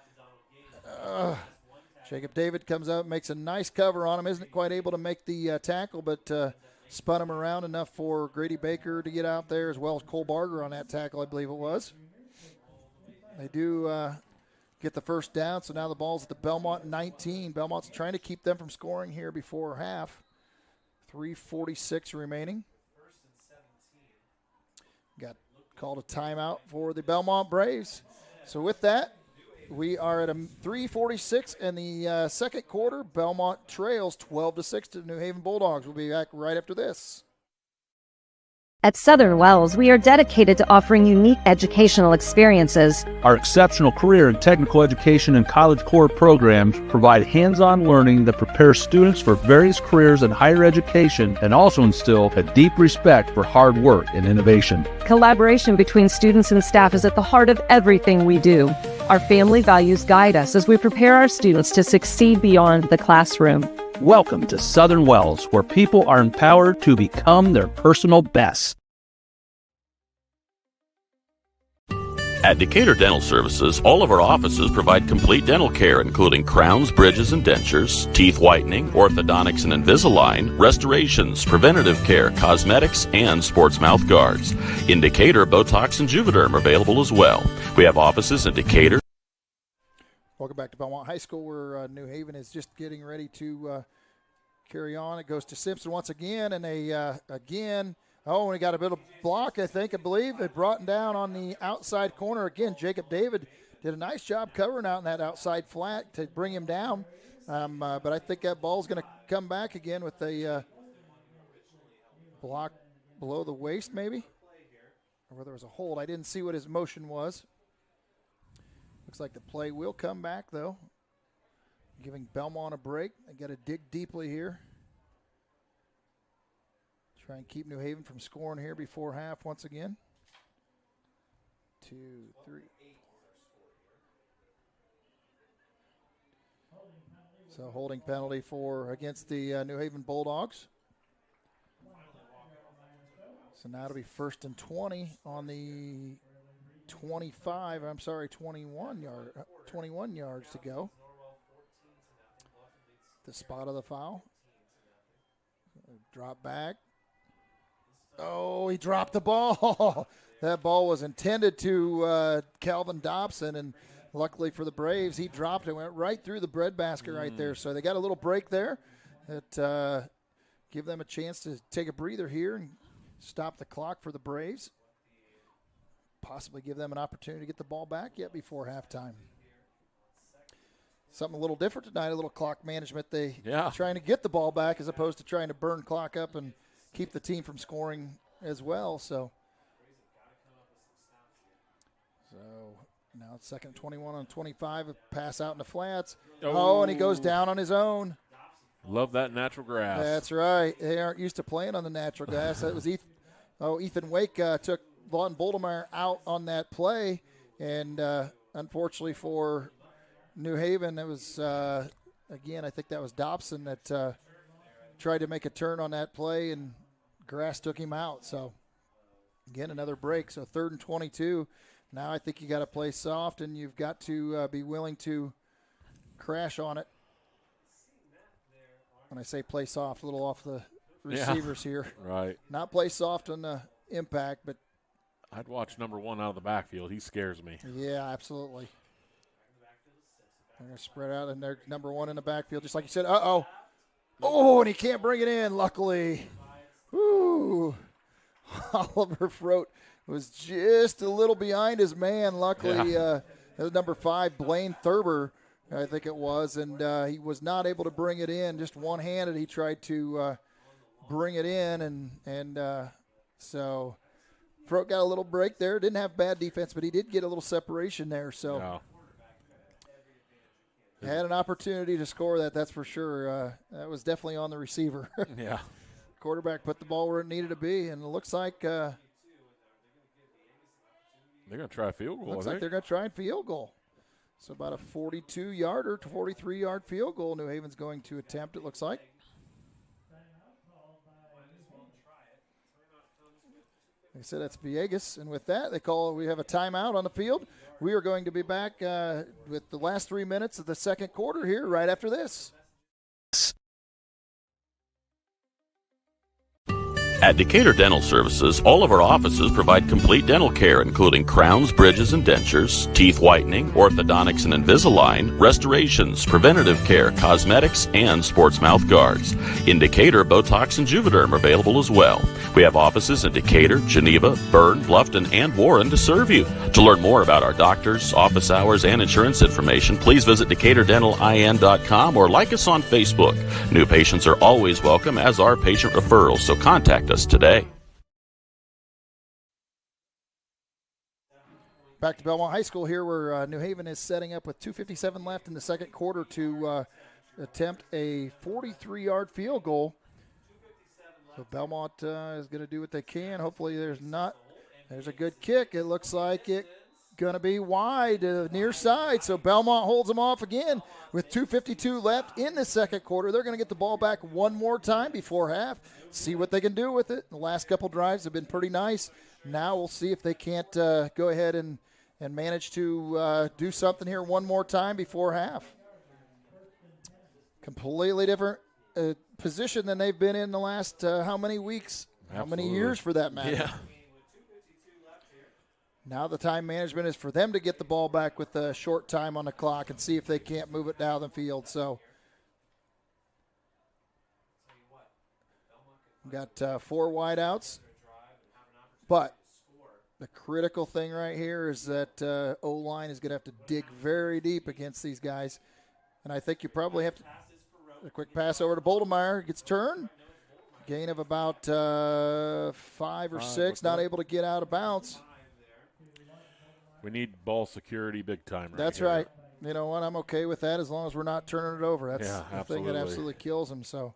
Jacob David comes up, makes a nice cover on him. Isn't quite able to make the tackle, but spun him around enough for Grady Baker to get out there, as well as Cole Barger on that tackle, I believe it was. They do get the first down, so now the ball's at the Bellmont 19. Bellmont's trying to keep them from scoring here before half. 3:46 remaining. Got called a timeout for the Bellmont Braves. So with that, we are at a 3:46 in the second quarter. Bellmont trails 12-6 to the New Haven Bulldogs. We'll be back right after this. At Southern Wells, we are dedicated to offering unique educational experiences. Our exceptional career and technical education and college core programs provide hands-on learning that prepares students for various careers in higher education and also instill a deep respect for hard work and innovation. Collaboration between students and staff is at the heart of everything we do. Our family values guide us as we prepare our students to succeed beyond the classroom. Welcome to Southern Wells, where people are empowered to become their personal best. At Decatur Dental Services, all of our offices provide complete dental care, including crowns, bridges, and dentures, teeth whitening, orthodontics and Invisalign, restorations, preventative care, cosmetics, and sports mouth guards. In Decatur, Botox and Juvederm are available as well. We have offices in Decatur. Welcome back to Bellmont High School, where New Haven is just getting ready to carry on. It goes to Simpson once again, and again. Oh, and he got a bit of block, I believe. They brought him down on the outside corner. Again, Jacob David did a nice job covering out in that outside flat to bring him down. But I think that ball's going to come back again with a block below the waist, maybe. Or whether there was a hold. I didn't see what his motion was. Looks like the play will come back, though. Giving Bellmont a break. They got to dig deeply here. Try and keep New Haven from scoring here before half once again. 2, 3. So holding penalty against the New Haven Bulldogs. So now it'll be 1st and 20 on the 21 yards to go. The spot of the foul. Drop back. Oh, he dropped the ball. That ball was intended to Calvin Dobson, and luckily for the Braves, he dropped it, went right through the breadbasket right there. So they got a little break there that give them a chance to take a breather here and stop the clock for the Braves. Possibly give them an opportunity to get the ball back yet before halftime. Something a little different tonight, a little clock management. Trying to get the ball back as opposed to trying to burn clock up and keep the team from scoring as well. So now it's 2nd 21 on 25. A pass out in the flats. Oh, and he goes down on his own. Love that natural grass. That's right. They aren't used to playing on the natural grass. That was Ethan Wake took Vaughn Boldemeyer out on that play. And unfortunately for New Haven, it was, again, I think that was Dobson that tried to make a turn on that play and grass took him out. So, again, another break. So 3rd and 22. Now I think you got to play soft, and you've got to be willing to crash on it. When I say play soft, a little off the receivers here. Right. Not play soft on the impact, but I'd watch number 1 out of the backfield. He scares me. yeah, absolutely. They're going to spread out, and they're number 1 in the backfield, just like you said. Uh-oh. Oh, and he can't bring it in, luckily. Woo. Oliver Froat was just a little behind his man. Luckily, that was number 5, Blaine Thurber, I think it was, and he was not able to bring it in. Just one-handed, he tried to bring it in, and so Froat got a little break there. Didn't have bad defense, but he did get a little separation there. So had an opportunity to score that, that's for sure. That was definitely on the receiver. Yeah. Quarterback put the ball where it needed to be, and it looks like they're going to try a field goal. Looks like they're going to try a field goal. So about a 42-yarder to 43-yard field goal New Haven's going to attempt, it looks like. Like I said, that's Villegas. And with that, we have a timeout on the field. We are going to be back with the last 3 minutes of the second quarter here right after this. At Decatur Dental Services, all of our offices provide complete dental care, including crowns, bridges, and dentures, teeth whitening, orthodontics and Invisalign, restorations, preventative care, cosmetics, and sports mouth guards. In Decatur, Botox and Juvederm are available as well. We have offices in Decatur, Geneva, Berne, Bluffton, and Warren to serve you. To learn more about our doctors, office hours, and insurance information, please visit DecaturDentalIN.com or like us on Facebook. New patients are always welcome, as are patient referrals, so contact us today. Back to Bellmont High School here, where New Haven is setting up with 2:57 left in the second quarter to attempt a 43-yard field goal. So Bellmont is going to do what they can. Hopefully there's a good kick. It looks like it's going to be wide, near side. So Bellmont holds them off again with 2:52 left in the second quarter. They're going to get the ball back one more time before half, see what they can do with it. The last couple drives have been pretty nice. Now we'll see if they can't go ahead and manage to do something here one more time before half. Completely different position than they've been in the last how many weeks, how many years for that matter. Yeah. Now the time management is for them to get the ball back with a short time on the clock and see if they can't move it down the field. So we've got 4 wideouts, but the critical thing right here is that O-line is going to have to dig very deep against these guys. And I think you probably have to – a quick pass over to Boldemeyer. Gets turned. Gain of about 5 or 6. Not able to get out of bounds. We need ball security big time right That's here. right. You know what? I'm okay with that as long as we're not turning it over. That's the thing that absolutely kills him. So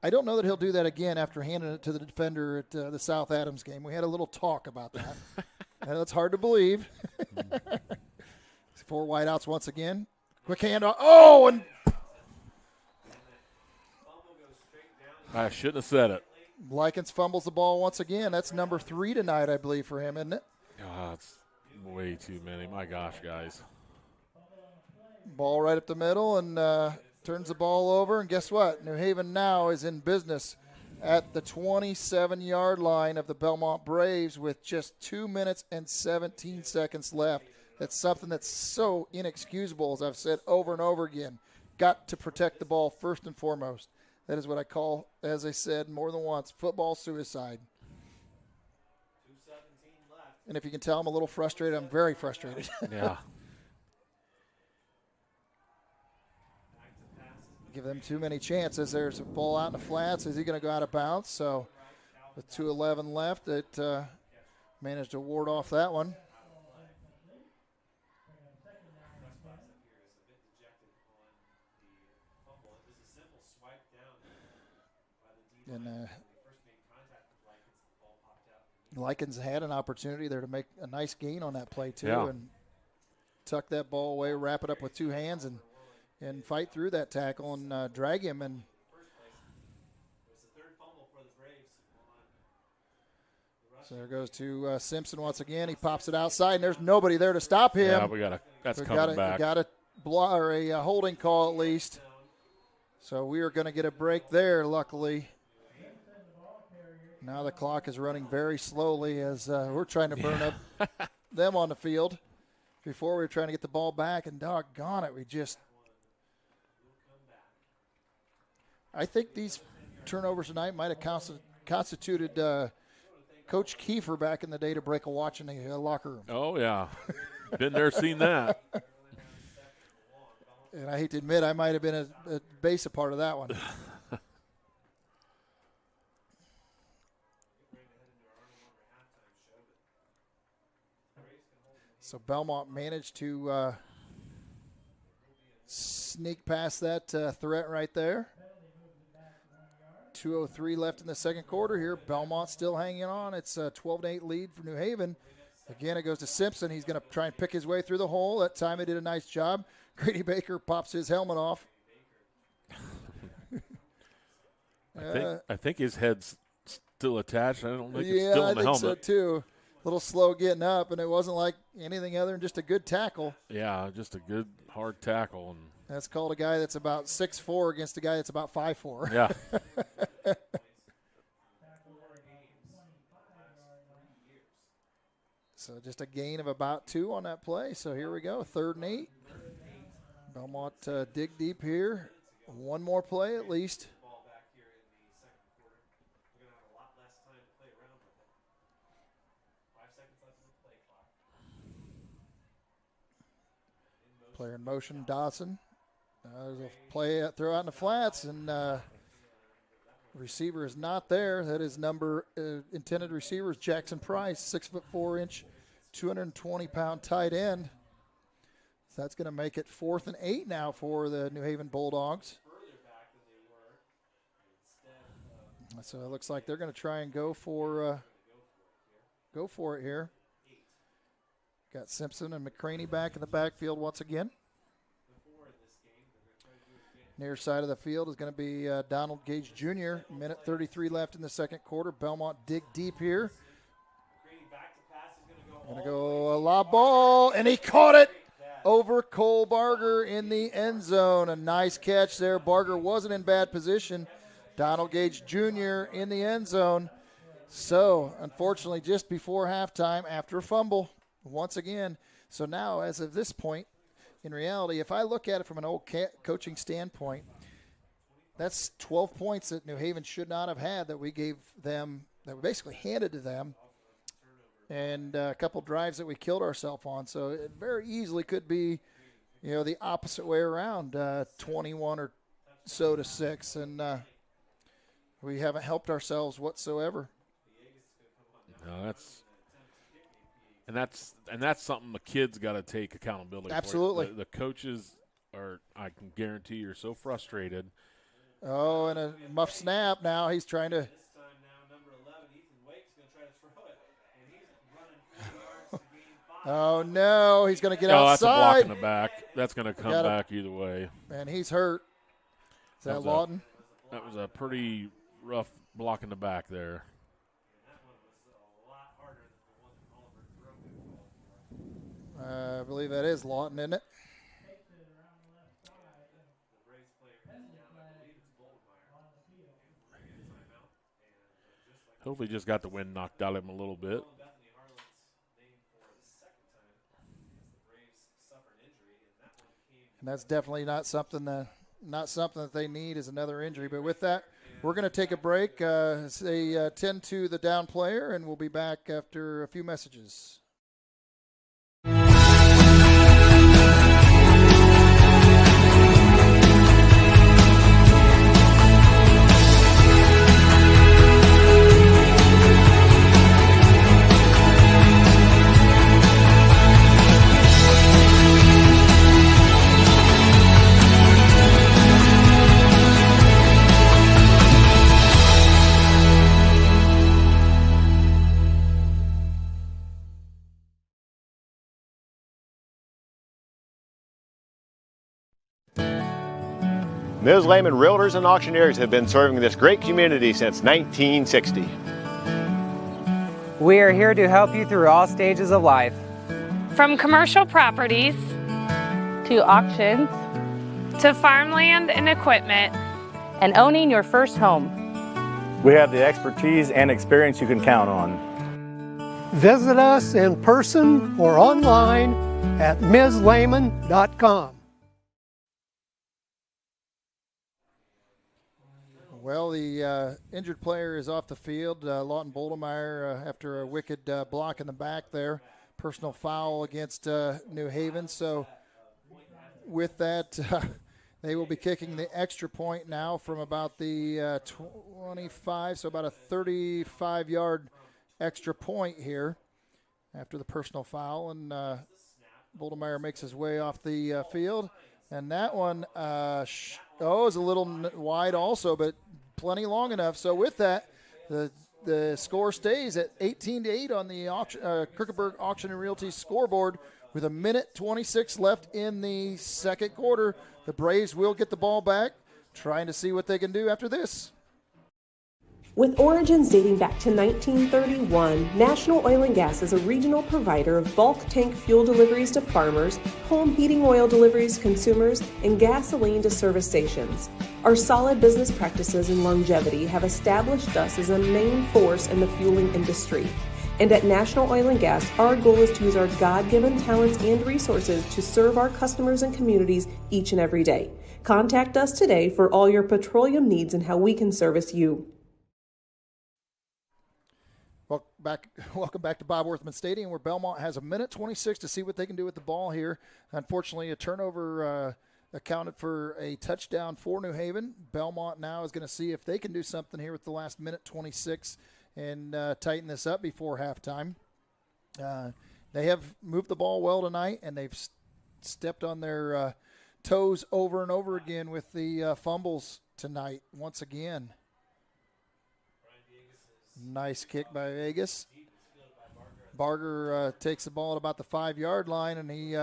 I don't know that he'll do that again after handing it to the defender at the South Adams game. We had a little talk about that. That's hard to believe. 4 wideouts once again. Quick handoff. Oh, and I shouldn't have said it. Likens fumbles the ball once again. That's number 3 tonight, I believe, for him, isn't it? It's way too many. My gosh, guys. Ball right up the middle and turns the ball over. And guess what? New Haven now is in business at the 27-yard line of the Bellmont Braves with just 2 minutes and 17 seconds left. That's something that's so inexcusable, as I've said over and over again. Got to protect the ball first and foremost. That is what I call, as I said more than once, football suicide. And if you can tell I'm a little frustrated, I'm very frustrated. Yeah. Give them too many chances. There's a ball out in the flats. Is he going to go out of bounds? So with 2:11 left, it managed to ward off that one. And Likens had an opportunity there to make a nice gain on that play too, and tuck that ball away, wrap it up with 2 hands, and fight through that tackle and drag him. And So there goes to Simpson once again. He pops it outside, and there's nobody there to stop him. Yeah, that's coming back. We got a holding call at least. So we are going to get a break there, luckily. Now the clock is running very slowly as we're trying to burn up them on the field. Before we were trying to get the ball back, and doggone it, I think these turnovers tonight might have constituted Coach Kiefer back in the day to break a watch in the locker room. Oh, yeah. Been there, seen that. And I hate to admit, I might have been a part of that one. So Bellmont managed to sneak past that threat right there. 2:03 left in the second quarter here. Bellmont still hanging on. It's a 12-8 lead for New Haven. Again, it goes to Simpson. He's going to try and pick his way through the hole. That time he did a nice job. Grady Baker pops his helmet off. I think his head's still attached. I don't think it's still in the helmet. Yeah, I think so too. A little slow getting up, and it wasn't like anything other than just a good tackle. Yeah, just a good hard tackle. And that's called a guy that's about 6'4" against a guy that's about 5'4". Yeah. So just a gain of about 2 on that play. So here we go, 3rd and 8. Bellmont dig deep here. One more play at least. Player in motion, Dawson. There's a play throw out in the flats, and receiver is not there. That is intended receiver is Jackson Price, 6'4", 220-pound tight end. So that's going to make it 4th and 8 now for the New Haven Bulldogs. So it looks like they're going to try and go for it here. Got Simpson and McCraney back in the backfield once again. Near side of the field is going to be Donald Gage Jr. Minute 33 left in the second quarter. Bellmont dig deep here. Going to go a lob ball, and he caught it over Cole Barger in the end zone. A nice catch there. Barger wasn't in bad position. Donald Gage Jr. in the end zone. So, unfortunately, just before halftime, after a fumble, once again. So now, as of this point, in reality, if I look at it from an old coaching standpoint, that's 12 points that New Haven should not have had that we gave them, that we basically handed to them, and a couple drives that we killed ourselves on. So it very easily could be, the opposite way around, 21 or so to 6, and we haven't helped ourselves whatsoever. No, that's something the kids got to take accountability for. Absolutely. The coaches are, I can guarantee, you're so frustrated. Oh, and a muff snap now. He's trying to. Oh, no. He's going to get outside. That's a block in the back. That's going to come back either way. And he's hurt. Is that Lawton? That was a pretty rough block in the back there. I believe that is Lawton, isn't it? Hopefully just got the wind knocked out of him a little bit. And that's definitely not something that they need is another injury. But with that, we're going to take a break, tend to the down player, and we'll be back after a few messages. Ms. Lehman Realtors and Auctioneers have been serving this great community since 1960. We are here to help you through all stages of life. From commercial properties To auctions to farmland and equipment. and owning your first home. We have the expertise and experience you can count on. Visit us in person or online at mslehman.com. Well, the injured player is off the field. Lawton Boldemeyer, after a wicked block in the back there. Personal foul against New Haven. So with that, they will be kicking the extra point now from about the 25, so about a 35-yard extra point here after the personal foul. And Boldemeyer makes his way off the field. And that one is a little wide also, but plenty long enough. So with that, the score stays at 18-8 on the Krukeberg Auction and Realty scoreboard with 1:26 left in the second quarter. The Braves will get the ball back, trying to see what they can do after this. With origins dating back to 1931, National Oil and Gas is a regional provider of bulk tank fuel deliveries to farmers, home heating oil deliveries to consumers, and gasoline to service stations. Our solid business practices and longevity have established us as a main force in the fueling industry. And at National Oil and Gas, our goal is to use our God-given talents and resources to serve our customers and communities each and every day. Contact us today for all your petroleum needs and how we can service you. Welcome back to Bob Worthman Stadium, where Bellmont has 1:26 to see what they can do with the ball here. Unfortunately, a turnover accounted for a touchdown for New Haven. Bellmont now is going to see if they can do something here with the last 1:26 and tighten this up before halftime. They have moved the ball well tonight, and they've stepped on their toes over and over again with the fumbles tonight once again. Nice kick by Vegas. Barger takes the ball at about the 5-yard line, and he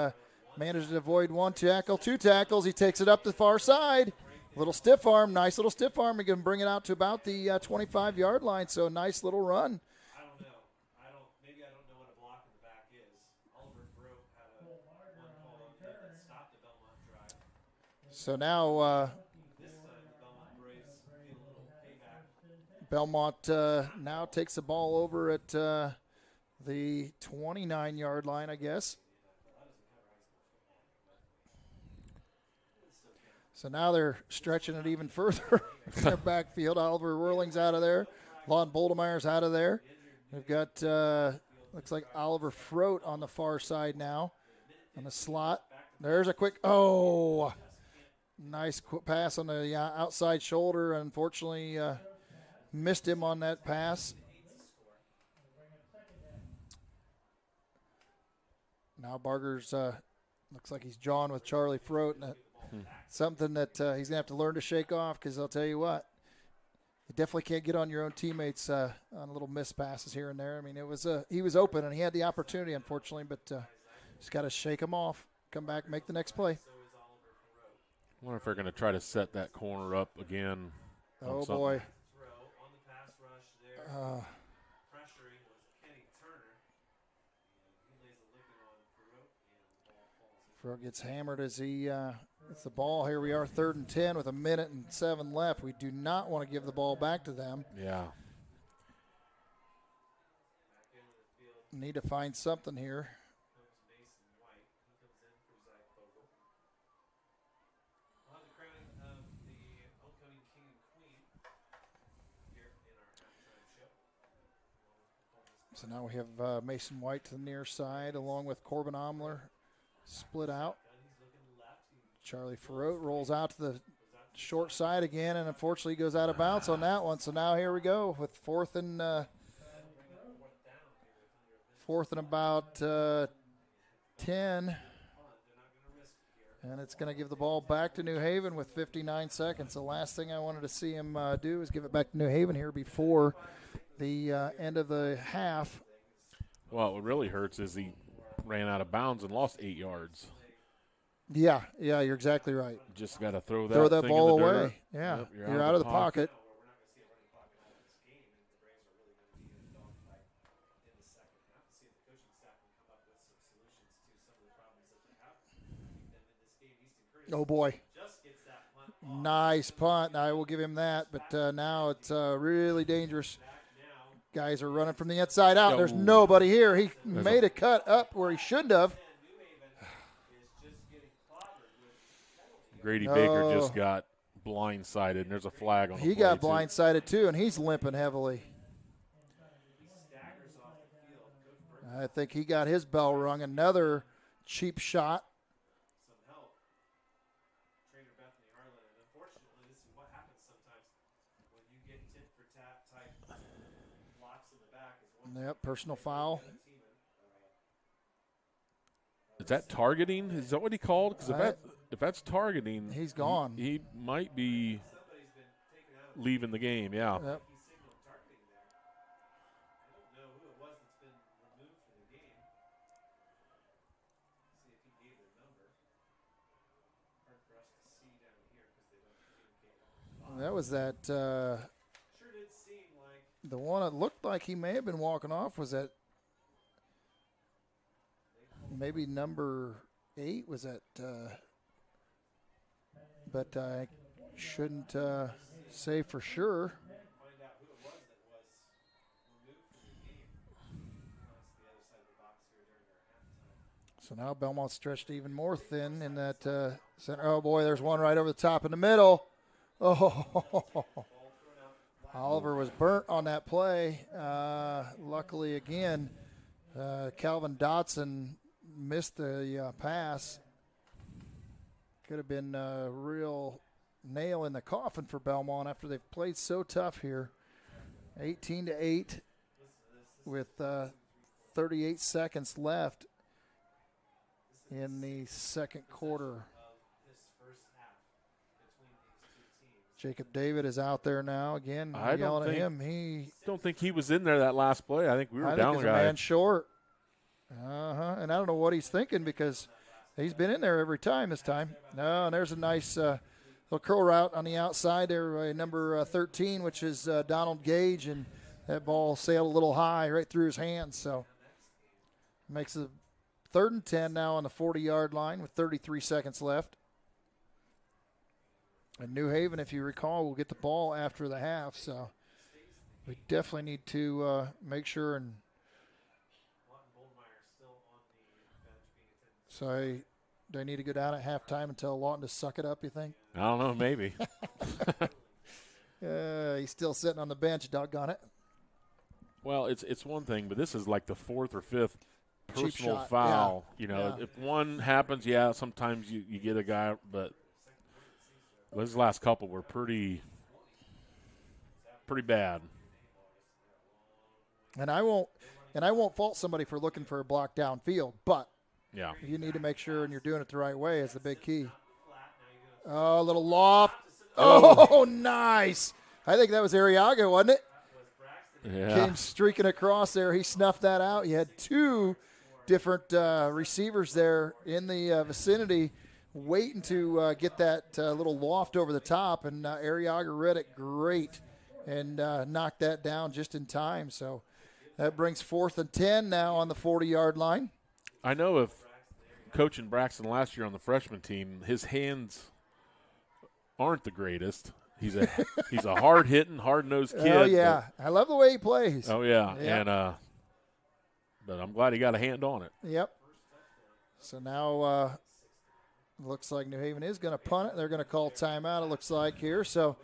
manages to avoid one tackle, two tackles. He takes it up the far side. Little stiff arm, nice little stiff arm. He can bring it out to about the 25-yard line, so nice little run. Maybe I don't know what a block in the back is. Oliver Broke had one call on him that stopped the Bellmont drive. So now This time the Bellmont Braves get a little payback. Bellmont now takes the ball over at the 29-yard line, I guess. So now they're stretching it even further in their backfield. Oliver Whirling's out of there. Lawton Boldemeyer's out of there. We've got, looks like Oliver Froat on the far side now on the slot. There's a quick, nice pass on the outside shoulder. Unfortunately, missed him on that pass. Now Barger's looks like he's jawing with Charlie Froat, and something that he's going to have to learn to shake off, because I'll tell you what, you definitely can't get on your own teammates on little missed passes here and there. I mean, he was open and he had the opportunity, unfortunately, but just got to shake him off, come back, make the next play. I wonder if they're going to try to set that corner up again. Oh, boy. Froat gets hammered as he gets the ball. Here we are, 3rd and 10 with 1:07 left. We do not want to give the ball back to them. Yeah. Need to find something here. So now we have Mason White to the near side, along with Corbin Omler split out. Charlie Froat rolls out to the short side again, and unfortunately goes out of bounds on that one. So now here we go with fourth and about 10. And it's going to give the ball back to New Haven with 59 seconds. The last thing I wanted to see him do is give it back to New Haven here before the end of the half. Well, what really hurts is he ran out of bounds and lost 8 yards. Yeah, you're exactly right. Just got to throw that ball in the away. dirt. Yeah, Yep, you're out of the pocket. Oh, boy. Nice punt. I will give him that. But now it's really dangerous. Guys are running from the inside out. There's nobody here. He made a cut up where he shouldn't have. Grady Baker just got blindsided, and there's a flag on the play. He got blindsided, too, and he's limping heavily. I think he got his bell rung. Another cheap shot. Yep, personal foul. Is that targeting? Is that what he called? Because if that's targeting, he's gone. He might be leaving the game, yeah. Yep. That was that. The one that looked like he may have been walking off was that maybe number 8 was that. But I shouldn't say for sure. So now Bellmont stretched even more thin in that center. Oh, boy, there's one right over the top in the middle. Oh, Oliver was burnt on that play. Luckily, again, Calvin Dotson missed the pass. Could have been a real nail in the coffin for Bellmont after they've played so tough here. 18-8 with 38 seconds left in the second quarter. Jacob David is out there now again. Yelling at him. He don't think he was in there that last play. I think we were down a guy. Man short. And I don't know what he's thinking because he's been in there every time this time. No, and there's a nice little curl route on the outside there by number 13, which is Donald Gage, and that ball sailed a little high right through his hands. So makes it 3rd and 10 now on the 40-yard line with 33 seconds left. And New Haven, if you recall, will get the ball after the half. So we definitely need to make sure and so do I need to go down at halftime and tell Lawton to suck it up, you think? I don't know, maybe. He's still sitting on the bench, doggone it. Well, it's one thing, but this is like the 4th or 5th personal shot. foul. Yeah. You know, Yeah. if one happens, sometimes you get a guy, but those last couple were pretty bad. And I won't fault somebody for looking for a block downfield, but yeah, you need to make sure and you're doing it the right way is the big key. Oh, a little loft. Oh, nice. I think that was Arriaga, wasn't it? Yeah. Came streaking across there. He snuffed that out. You had 2 different receivers there in the vicinity waiting to get that little loft over the top, and Arriaga read it great and knocked that down just in time. So that brings 4th and 10 now on the 40-yard line. I know if coaching Braxton last year on the freshman team, his hands aren't the greatest. He's a hard-hitting, hard-nosed kid. Oh, yeah. I love the way he plays. Oh, yeah. Yep. And but I'm glad he got a hand on it. Yep. So now looks like New Haven is going to punt it. They're going to call timeout, it looks like, here. So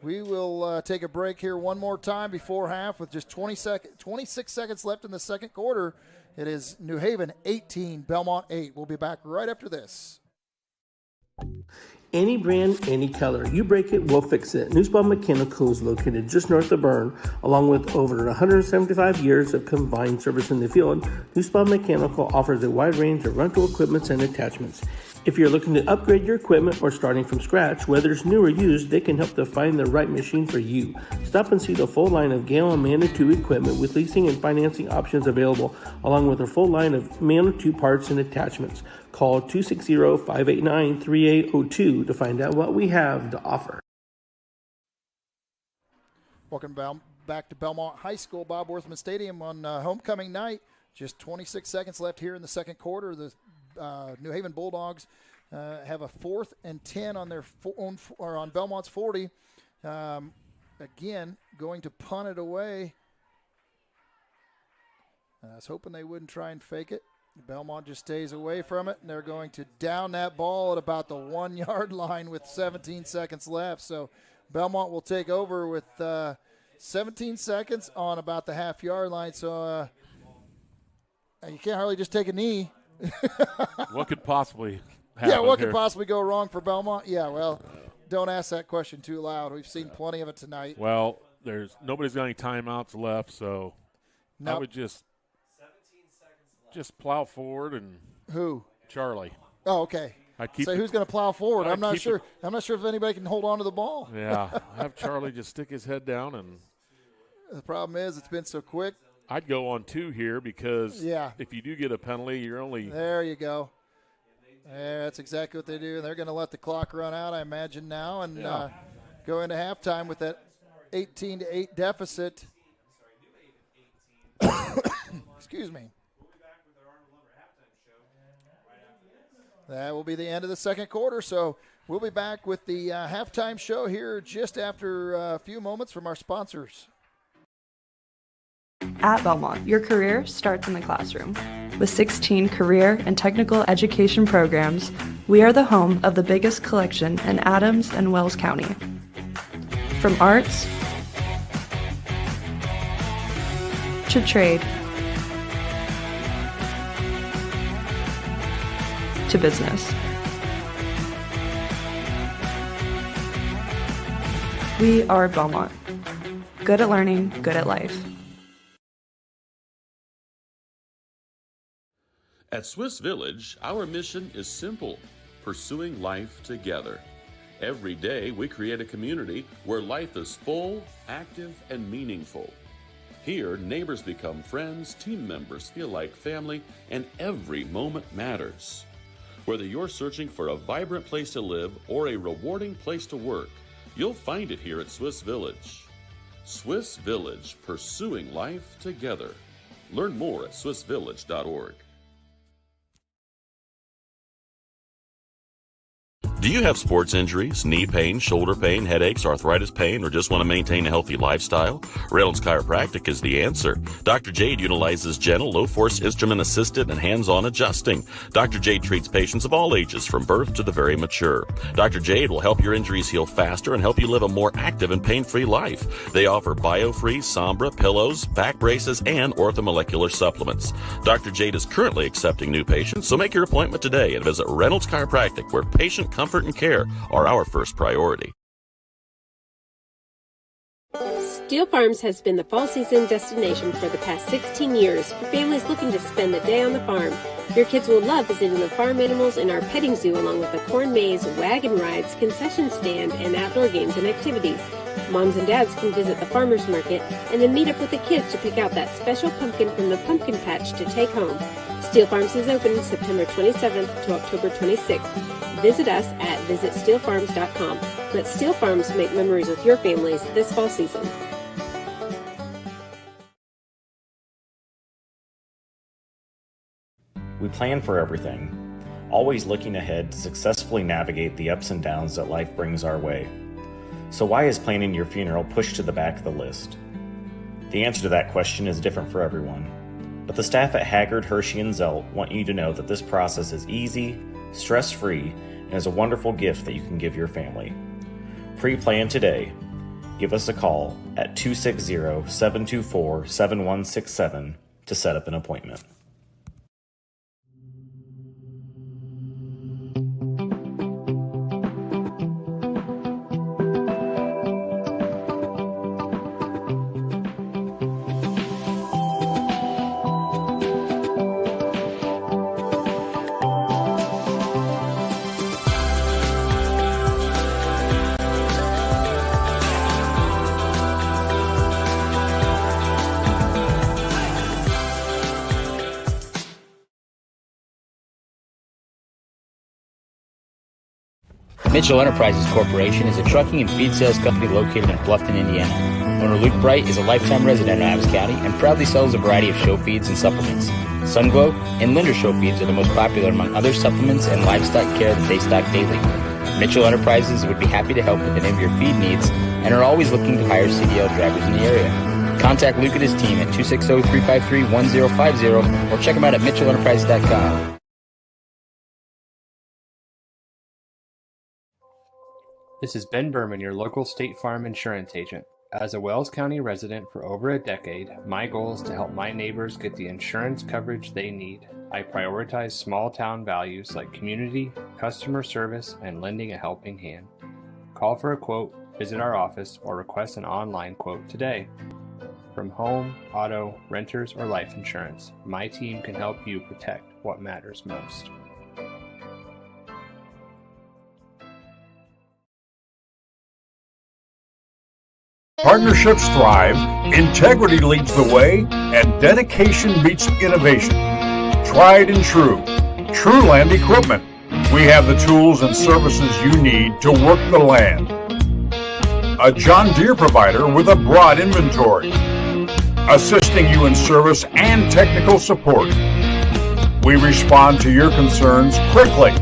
we will take a break here one more time before half with just 26 seconds left in the second quarter. It is New Haven 18, Bellmont 8. We'll be back right after this. Any brand, any color. You break it, we'll fix it. Newspawn Mechanical is located just north of Berne, along with over 175 years of combined service in the field. Newspawn Mechanical offers a wide range of rental equipment and attachments. If you're looking to upgrade your equipment or starting from scratch, whether it's new or used, they can help to find the right machine for you. Stop and see the full line of Gale and Manitou equipment with leasing and financing options available, along with a full line of Manitou parts and attachments. Call 260-589-3802 to find out what we have to offer. Welcome back to Bellmont High School, Bob Worthman Stadium on homecoming night. Just 26 seconds left here in the second quarter. The New Haven Bulldogs have a 4th and 10 on their on Belmont's 40. Again, going to punt it away. I was hoping they wouldn't try and fake it. Bellmont just stays away from it, and they're going to down that ball at about the 1-yard line with 17 seconds left. So Bellmont will take over with 17 seconds on about the half-yard line. So you can't hardly just take a knee. What could possibly happen? Yeah, what here? could possibly go wrong for Bellmont? Yeah, well, don't ask that question too loud. We've seen plenty of it tonight. Well, nobody's got any timeouts left, so I would just plow forward and who? Charlie. Oh, okay. Say who's going to plow forward? I'm not sure. I'm not sure if anybody can hold on to the ball. Yeah, have Charlie just stick his head down, and the problem is it's been so quick. I'd go on 2 here because if you do get a penalty, you're only there. You go. That's exactly what they do. They're going to let the clock run out, I imagine now, and go into halftime with that 18-8 deficit. Excuse me. That will be the end of the second quarter, so we'll be back with the halftime show here just after a few moments from our sponsors. At Bellmont, your career starts in the classroom. With 16 career and technical education programs, we are the home of the biggest collection in Adams and Wells County. From arts to trade to business. We are Bellmont. Good at learning, good at life. At Swiss Village, our mission is simple: pursuing life together. Every day, we create a community where life is full, active, and meaningful. Here, neighbors become friends, team members feel like family, and every moment matters. Whether you're searching for a vibrant place to live or a rewarding place to work, you'll find it here at Swiss Village. Swiss Village, pursuing life together. Learn more at swissvillage.org. Do you have sports injuries, knee pain, shoulder pain, headaches, arthritis pain, or just want to maintain a healthy lifestyle? Reynolds Chiropractic is the answer. Dr. Jade utilizes gentle, low-force, instrument-assisted, and hands-on adjusting. Dr. Jade treats patients of all ages, from birth to the very mature. Dr. Jade will help your injuries heal faster and help you live a more active and pain-free life. They offer BioFree, Sombra, pillows, back braces, and orthomolecular supplements. Dr. Jade is currently accepting new patients, so make your appointment today and visit Reynolds Chiropractic, where patient comfort and care are our first priority. Steel Farms has been the fall season destination for the past 16 years for families looking to spend the day on the farm. Your kids will love visiting the farm animals in our petting zoo, along with the corn maze, wagon rides, concession stand, and outdoor games and activities. Moms and dads can visit the farmers market and then meet up with the kids to pick out that special pumpkin from the pumpkin patch to take home. Steel Farms is open September 27th to October 26th. Visit us at visitsteelfarms.com. Let Steel Farms make memories with your families this fall season. We plan for everything, always looking ahead to successfully navigate the ups and downs that life brings our way. So why is planning your funeral pushed to the back of the list? The answer to that question is different for everyone. But the staff at Haggard, Hershey, and Zelt want you to know that this process is easy, stress-free, and is a wonderful gift that you can give your family. Pre-plan today. Give us a call at 260-724-7167 to set up an appointment. Mitchell Enterprises Corporation is a trucking and feed sales company located in Bluffton, Indiana. Owner Luke Bright is a lifetime resident of Adams County and proudly sells a variety of show feeds and supplements. Sunglow and Linder show feeds are the most popular among other supplements and livestock care that they stock daily. Mitchell Enterprises would be happy to help with any of your feed needs and are always looking to hire CDL drivers in the area. Contact Luke and his team at 260-353-1050 or check them out at mitchellenterprises.com. This is Ben Berman, your local State Farm insurance agent. As a Wells County resident for over a decade, my goal is to help my neighbors get the insurance coverage they need. I prioritize small town values like community, customer service, and lending a helping hand. Call for a quote, visit our office, or request an online quote today. From home, auto, renters, or life insurance, my team can help you protect what matters most. Partnerships thrive, integrity leads the way, and dedication meets innovation. Tried and true. Trueland Equipment. We have the tools and services you need to work the land. A John Deere provider with a broad inventory, assisting you in service and technical support. We respond to your concerns quickly.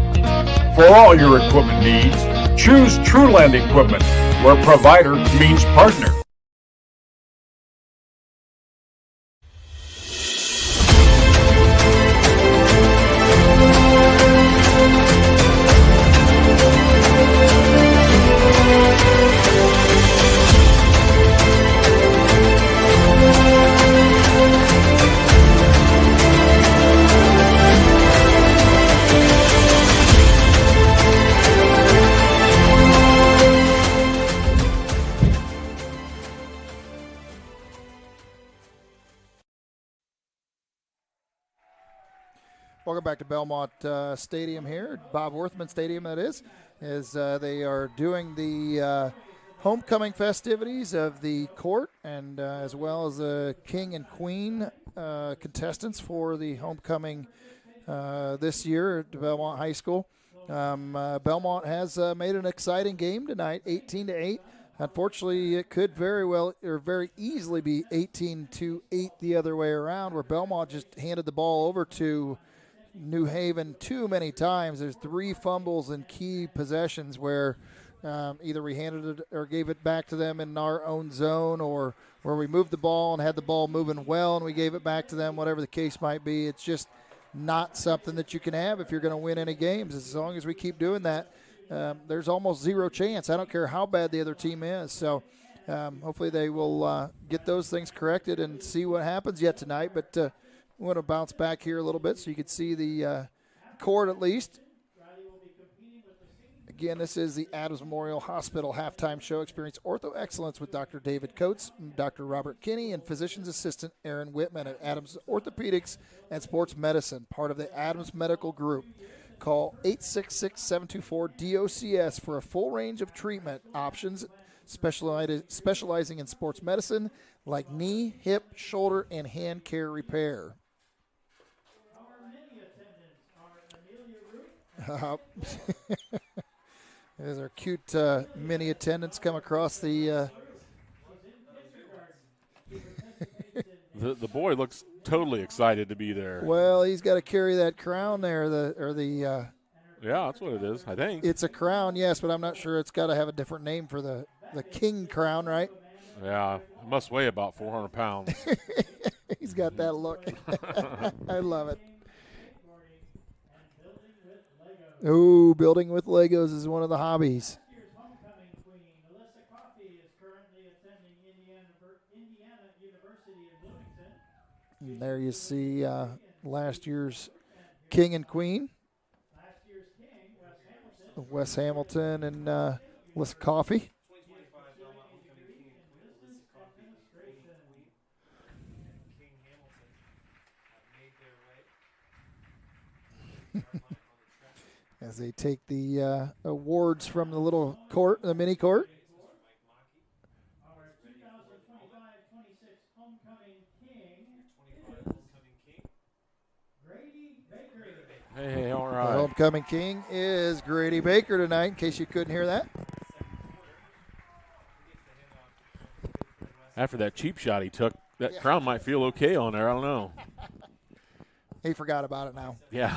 For all your equipment needs, choose Trueland Equipment, where provider means partner. Welcome back to Bellmont Stadium here, Bob Worthman Stadium that is, as they are doing the homecoming festivities of the court and as well as the king and queen contestants for the homecoming this year at Bellmont High School. Bellmont has made an exciting game tonight, 18-8. Unfortunately, it could very well or very easily be 18-8 the other way around, where Bellmont just handed the ball over to New Haven too many times. There's 3 fumbles in key possessions where either we handed it or gave it back to them in our own zone, or where we moved the ball and had the ball moving well and we gave it back to them, whatever the case might be. It's just not something that you can have if you're going to win any games. As long as we keep doing that, there's almost zero chance. I don't care how bad the other team is. So hopefully they will get those things corrected and see what happens yet tonight. But we want to bounce back here a little bit so you can see the court at least. Again, this is the Adams Memorial Hospital halftime show. Experience ortho excellence with Dr. David Coates, Dr. Robert Kinney, and physician's assistant Aaron Whitman at Adams Orthopedics and Sports Medicine, part of the Adams Medical Group. Call 866-724-DOCS for a full range of treatment options specializing in sports medicine like knee, hip, shoulder, and hand care repair. There's our cute mini attendants come across the. The boy looks totally excited to be there. Well, he's got to carry that crown there, yeah, that's what it is, I think. It's a crown, yes, but I'm not sure. It's got to have a different name for the king crown, right? Yeah, it must weigh about 400 pounds. He's got that look. I love it. Oh, building with Legos is one of the hobbies. And there you see last year's king and queen, Wes Hamilton and Alyssa Coffey. As they take the awards from the little court, the mini court. Hey, all right. The homecoming king is Grady Baker tonight, in case you couldn't hear that. After that cheap shot he took, that crown might feel okay on there. I don't know. He forgot about it now. Yeah.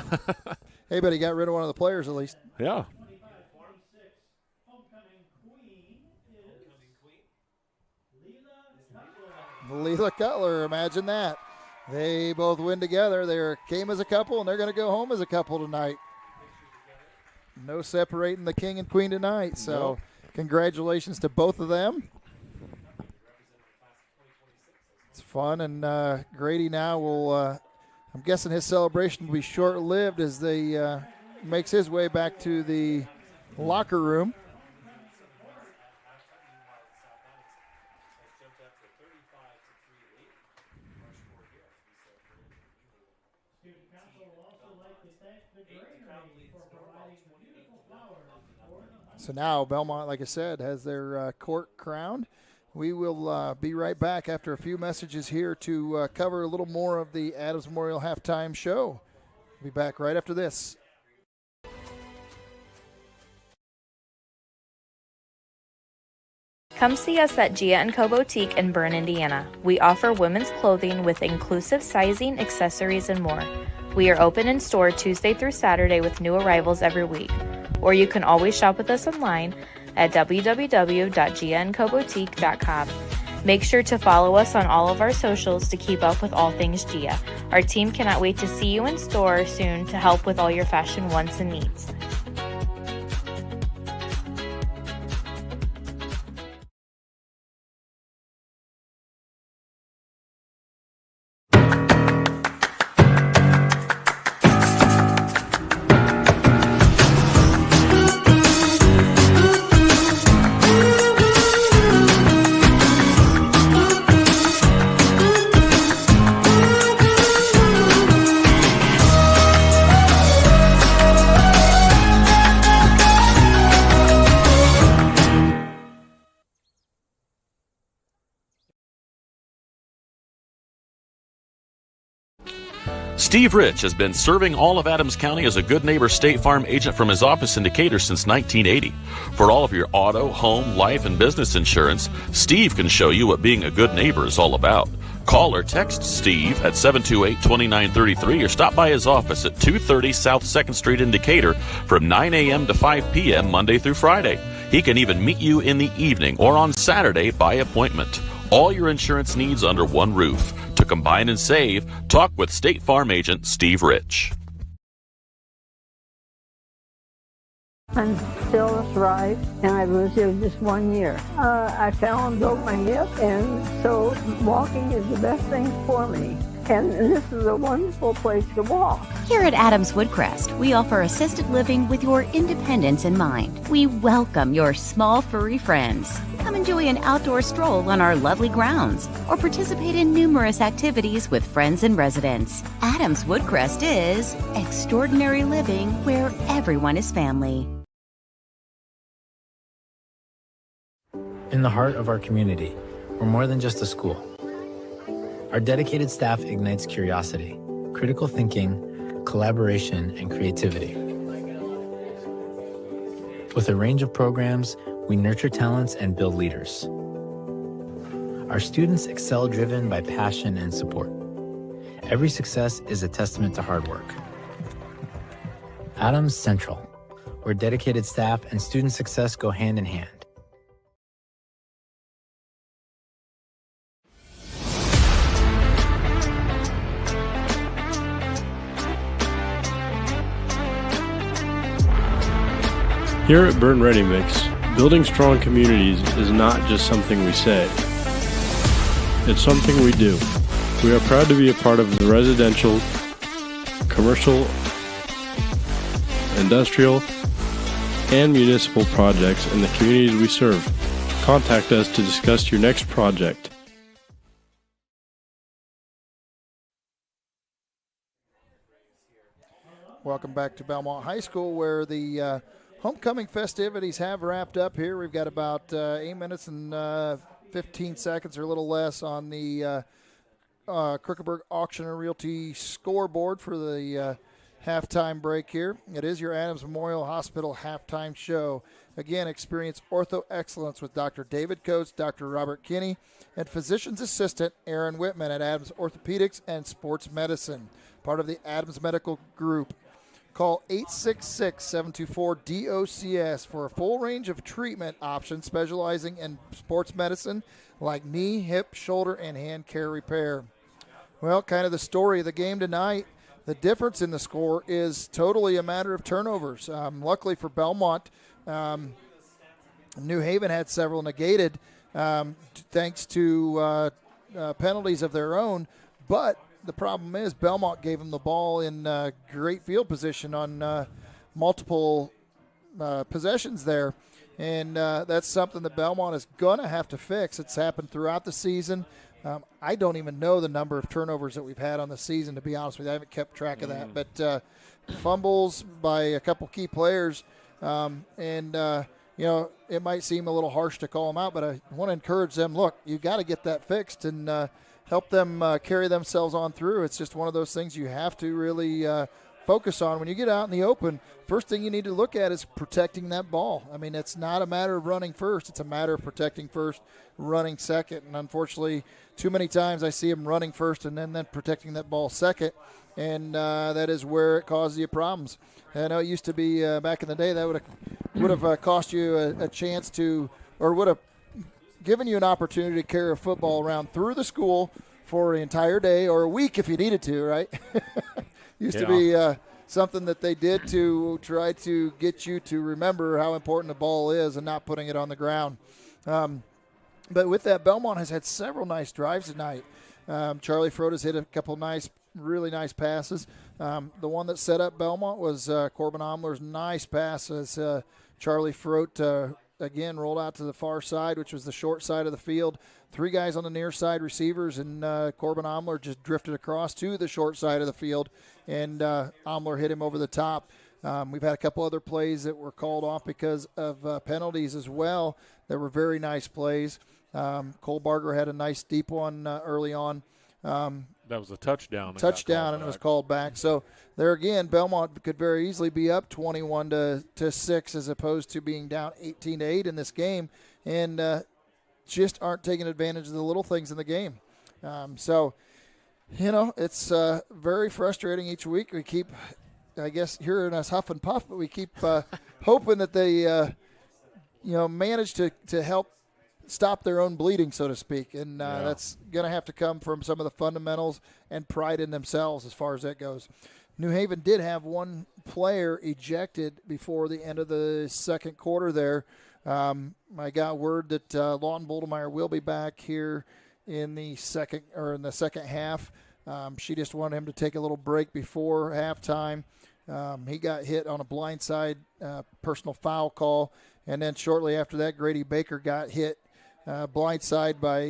Hey, but he got rid of one of the players at least. Yeah. Leela Cutler, imagine that. They both win together. They came as a couple, and they're going to go home as a couple tonight. No separating the king and queen tonight, so congratulations to both of them. It's fun, and Grady now will, I'm guessing his celebration will be short-lived as they makes his way back to the locker room. So now Bellmont, like I said, has their court crowned. We will be right back after a few messages here to cover a little more of the Adams Memorial Halftime Show. We'll be back right after this. Come see us at Gia & Co Boutique in Berne, Indiana. We offer women's clothing with inclusive sizing, accessories, and more. We are open in store Tuesday through Saturday with new arrivals every week. Or you can always shop with us online at www.giaandcoboutique.com. Make sure to follow us on all of our socials to keep up with all things Gia. Our team cannot wait to see you in store soon to help with all your fashion wants and needs. Steve Rich has been serving all of Adams County as a Good Neighbor State Farm agent from his office in Decatur since 1980. For all of your auto, home, life, and business insurance, Steve can show you what being a good neighbor is all about. Call or text Steve at 728-2933 or stop by his office at 230 South 2nd Street in Decatur from 9 a.m. to 5 p.m. Monday through Friday. He can even meet you in the evening or on Saturday by appointment. All your insurance needs under one roof. To combine and save, talk with State Farm agent Steve Rich. I'm still alive, and I was here just 1 year. I fell and broke my hip, and so walking is the best thing for me. And this is a wonderful place to walk. Here at Adams Woodcrest, we offer assisted living with your independence in mind. We welcome your small furry friends. Come enjoy an outdoor stroll on our lovely grounds or participate in numerous activities with friends and residents. Adams Woodcrest is extraordinary living where everyone is family. In the heart of our community, we're more than just a school. Our dedicated staff ignites curiosity, critical thinking, collaboration, and creativity. With a range of programs, we nurture talents and build leaders. Our students excel driven by passion and support. Every success is a testament to hard work. Adams Central, where dedicated staff and student success go hand in hand. Here at Berne Ready Mix, building strong communities is not just something we say. It's something we do. We are proud to be a part of the residential, commercial, industrial, and municipal projects in the communities we serve. Contact us to discuss your next project. Welcome back to Bellmont High School, where the homecoming festivities have wrapped up here. We've got about 8 minutes and 15 seconds or a little less on the Crookerburg Auction and Realty scoreboard for the halftime break here. It is your Adams Memorial Hospital halftime show. Again, experience ortho excellence with Dr. David Coates, Dr. Robert Kinney, and physician's assistant Aaron Whitman at Adams Orthopedics and Sports Medicine, part of the Adams Medical Group. Call 866-724-DOCS for a full range of treatment options specializing in sports medicine like knee, hip, shoulder, and hand care repair. Well, kind of the story of the game tonight. The difference in the score is totally a matter of turnovers. Luckily for Bellmont, New Haven had several negated thanks to penalties of their own, but the problem is Bellmont gave them the ball in great field position on multiple possessions there, and that's something that Bellmont is going to have to fix. It's happened throughout the season. I don't even know the number of turnovers that we've had on the season, to be honest with you. I haven't kept track of that. But fumbles by a couple key players, it might seem a little harsh to call them out, but I want to encourage them, look, you got to get that fixed and help them carry themselves on through. It's just one of those things you have to really focus on. When you get out in the open, first thing you need to look at is protecting that ball. I mean, it's not a matter of running first. It's a matter of protecting first, running second. And unfortunately, too many times I see them running first and then protecting that ball second, and that is where it causes you problems. I know it used to be back in the day that would have cost you a chance to, or would have given you an opportunity to carry a football around through the school for an entire day or a week if you needed to, right? Used to be something that they did to try to get you to remember how important the ball is and not putting it on the ground. But with that, Bellmont has had several nice drives tonight. Charlie Frote has hit a couple really nice passes. The one that set up Bellmont was Corbin Omler's nice pass as Charlie Frote again rolled out to the far side, which was the short side of the field. Three guys on the near side receivers, and Corbin Omler just drifted across to the short side of the field, and Omler hit him over the top. We've had a couple other plays that were called off because of penalties as well. That were very nice plays. Cole Barger had a nice deep one early on. That was a touchdown. And it was called back. So there again, Bellmont could very easily be up 21-6 as opposed to being down 18-8 in this game, and just aren't taking advantage of the little things in the game. It's very frustrating each week. We keep, I guess, hearing us huff and puff, but we keep hoping that they, manage to help stop their own bleeding, so to speak. And that's going to have to come from some of the fundamentals and pride in themselves as far as that goes. New Haven did have one player ejected before the end of the second quarter there. I got word that Lawton Boldemeyer will be back here in the second half. She just wanted him to take a little break before halftime. He got hit on a blindside personal foul call, and then shortly after that, Grady Baker got hit blindside by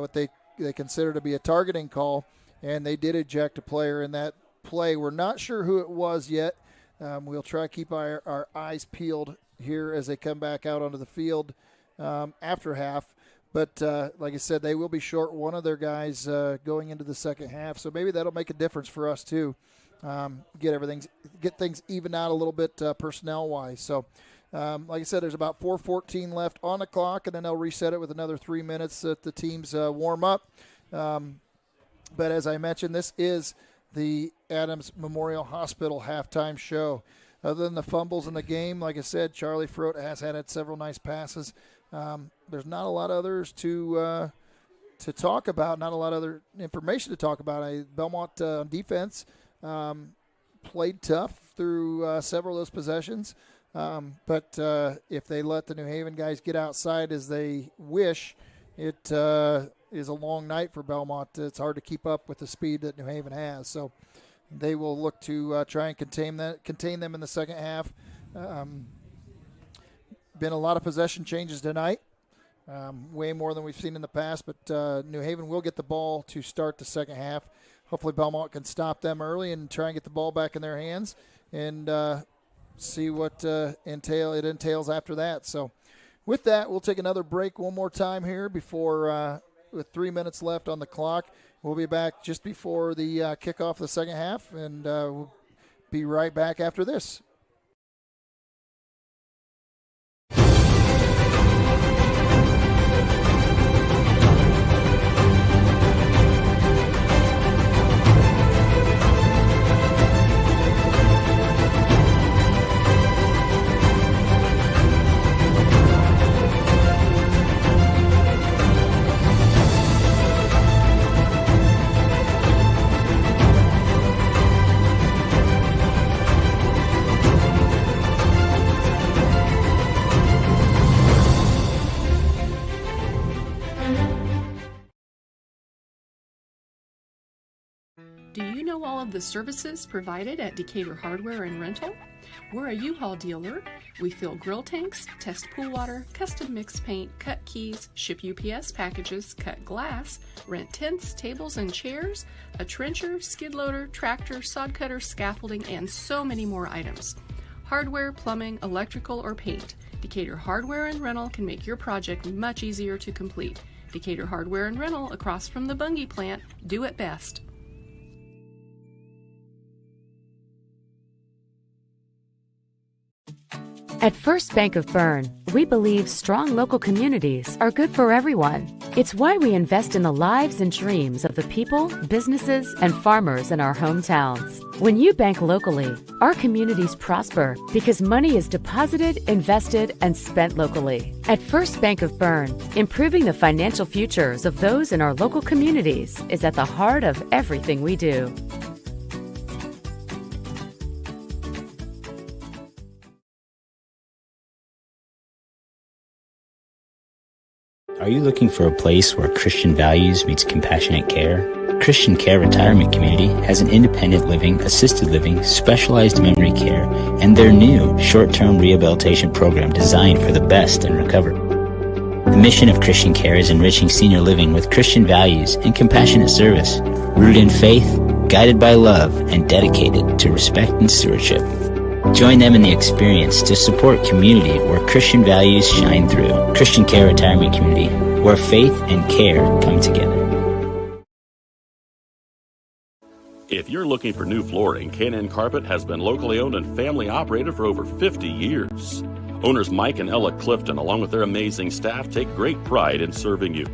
what they consider to be a targeting call, and they did eject a player in that play. We're not sure who it was yet. We'll try to keep our eyes peeled here as they come back out onto the field after half. But like I said, they will be short one of their guys going into the second half, so maybe that'll make a difference for us too. Get things even out a little bit personnel-wise. So, like I said, there's about 4:14 left on the clock, and then they'll reset it with another 3 minutes that the teams warm up. But as I mentioned, this is the Adams Memorial Hospital halftime show. Other than the fumbles in the game, like I said, Charlie Frote has had several nice passes. There's not a lot of others to talk about, not a lot of other information to talk about. Bellmont on defense played tough through several of those possessions. But if they let the New Haven guys get outside as they wish, it is a long night for Bellmont. It's hard to keep up with the speed that New Haven has. So they will look to try and contain them in the second half. Been a lot of possession changes tonight, way more than we've seen in the past. But New Haven will get the ball to start the second half. Hopefully Bellmont can stop them early and try and get the ball back in their hands and see what it entails after that. So with that, we'll take another break one more time here before with 3 minutes left on the clock. We'll be back just before the kickoff of the second half, and we'll be right back after this. Do you know all of the services provided at Decatur Hardware and Rental? We're a U-Haul dealer. We fill grill tanks, test pool water, custom mix paint, cut keys, ship UPS packages, cut glass, rent tents, tables and chairs, a trencher, skid loader, tractor, sod cutter, scaffolding, and so many more items. Hardware, plumbing, electrical, or paint. Decatur Hardware and Rental can make your project much easier to complete. Decatur Hardware and Rental, across from the Bungie plant, do it best. At First Bank of Berne, we believe strong local communities are good for everyone. It's why we invest in the lives and dreams of the people, businesses, and farmers in our hometowns. When you bank locally, our communities prosper because money is deposited, invested, and spent locally. At First Bank of Berne, improving the financial futures of those in our local communities is at the heart of everything we do. Are you looking for a place where Christian values meets compassionate care? Christian Care Retirement Community has an independent living, assisted living, specialized memory care, and their new short-term rehabilitation program designed for the best in recovery. The mission of Christian Care is enriching senior living with Christian values and compassionate service, rooted in faith, guided by love, and dedicated to respect and stewardship. Join them in the experience to support community where Christian values shine through. Christian Care Retirement Community, where faith and care come together. If you're looking for new flooring, K&N Carpet has been locally owned and family operated for over 50 years. Owners Mike and Ella Clifton, along with their amazing staff, take great pride in serving you.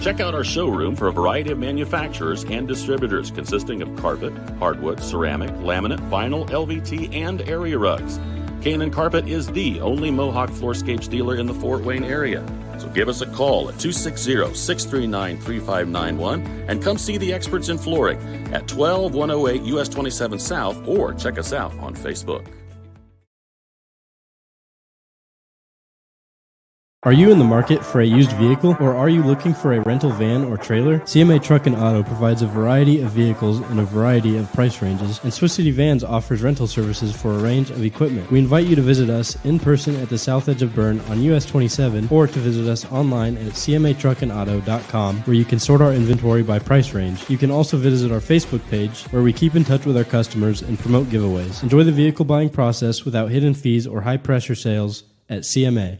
Check out our showroom for a variety of manufacturers and distributors consisting of carpet, hardwood, ceramic, laminate, vinyl, LVT, and area rugs. K&N Carpet is the only Mohawk Floorscapes dealer in the Fort Wayne area. So give us a call at 260-639-3591 and come see the experts in flooring at 12108 US 27 South, or check us out on Facebook. Are you in the market for a used vehicle, or are you looking for a rental van or trailer? CMA Truck and Auto provides a variety of vehicles in a variety of price ranges, and Swiss City Vans offers rental services for a range of equipment. We invite you to visit us in person at the south edge of Berne on US 27, or to visit us online at cmatruckandauto.com, where you can sort our inventory by price range. You can also visit our Facebook page, where we keep in touch with our customers and promote giveaways. Enjoy the vehicle buying process without hidden fees or high-pressure sales at CMA.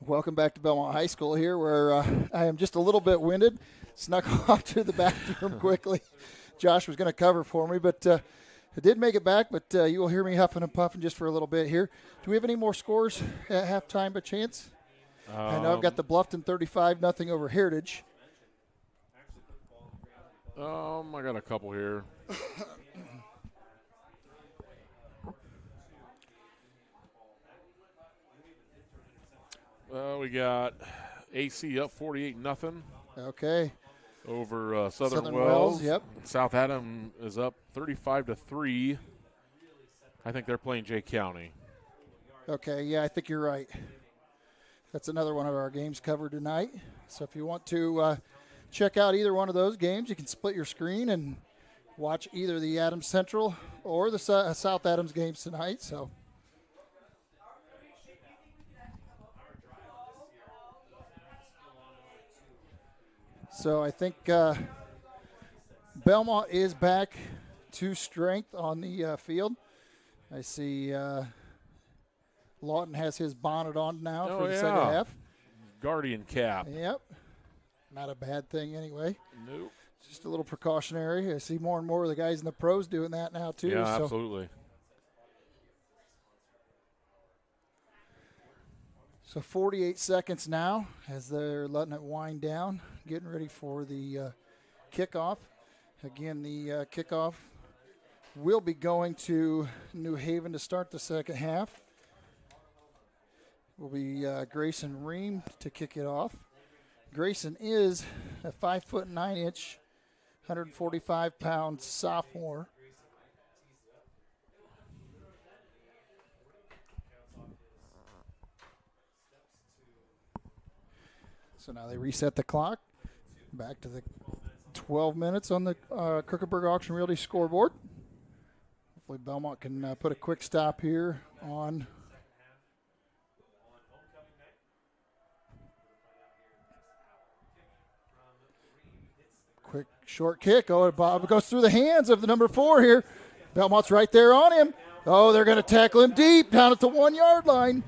Welcome back to Bellmont High School here, where I am just a little bit winded. Snuck off to the bathroom quickly. Josh was going to cover for me, but I did make it back, but you will hear me huffing and puffing just for a little bit here. Do we have any more scores at halftime by chance? I know I've got the Bluffton 35-0 over Heritage. I got a couple here. We got AC up 48-0. Okay. Over Southern Wells. Yep. South Adam is up 35-3. I think they're playing Jay County. Okay, yeah, I think you're right. That's another one of our games covered tonight. So if you want to check out either one of those games, you can split your screen and watch either the Adams Central or the South Adams games tonight. So I think Bellmont is back to strength on the field. I see Lawton has his bonnet on now for the second half. Guardian cap. Yep. Not a bad thing anyway. Nope. Just a little precautionary. I see more and more of the guys in the pros doing that now too. Yeah, absolutely. So 48 seconds now as they're letting it wind down, getting ready for the kickoff. Again, the kickoff will be going to New Haven to start the second half. Will be Grayson Ream to kick it off. Grayson is a 5'9", 145-pound sophomore. So now they reset the clock. Back to the 12 minutes on the Kirkenberg Auction Realty scoreboard. Hopefully Bellmont can put a quick stop here on quick short kick. Oh, Bob goes through the hands of the number 4 here. Bellmont's right there on him. Oh, they're going to tackle him deep down at the 1-yard line.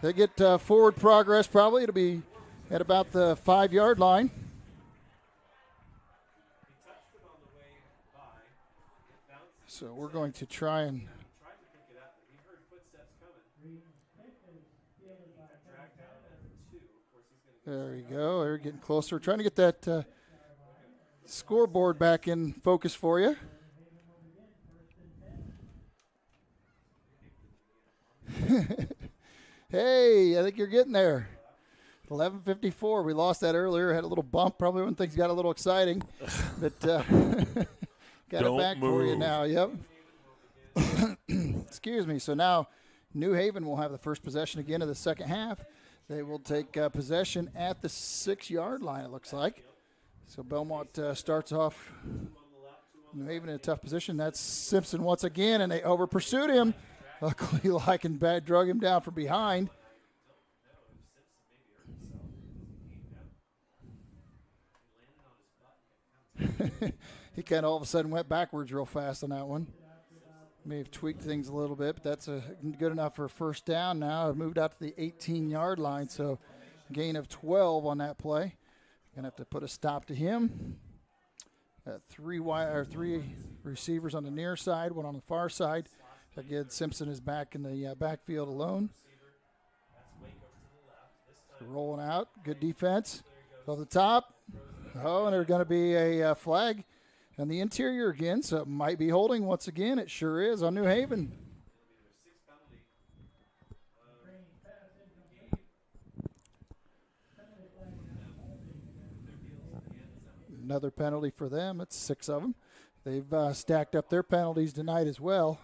They get forward progress probably. It'll be at about the 5-yard line. So we're going to try and there you go. They're getting closer. We're trying to get that scoreboard back in focus for you. Hey, I think you're getting there. 11:54. We lost that earlier. Had a little bump probably when things got a little exciting. But got it back for you now. Yep. Excuse me. So now New Haven will have the first possession again of the second half. They will take possession at the 6-yard line, it looks like. So Bellmont starts off New Haven in a tough position. That's Simpson once again, and they over-pursued him. Luckily, Leichenbach drug him down from behind. He kind of all of a sudden went backwards real fast on that one. May have tweaked things a little bit, but that's good enough for a first down now. I've moved out to the 18-yard line, so gain of 12 on that play. Going to have to put a stop to him. Three receivers on the near side, one on the far side. Again, Simpson is back in the backfield alone. So rolling out, good defense. Over the top. Oh, and there's going to be a flag on the interior again, so it might be holding once again. It sure is on New Haven. Another penalty for them. It's 6 of them. They've stacked up their penalties tonight as well.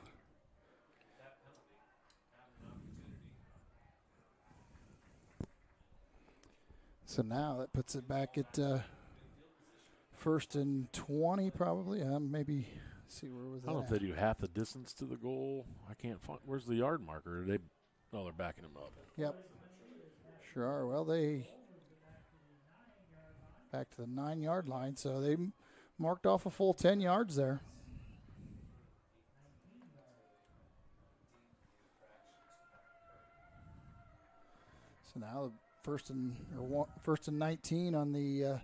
So now that puts it back at 1st and 20 probably. Maybe see where was that. I don't know if they do half the distance to the goal. I can't find. Where's the yard marker? They're backing him up. Yep. Sure are. Well, they back to the 9-yard line, so they marked off a full 10 yards there. So now first and 19 on the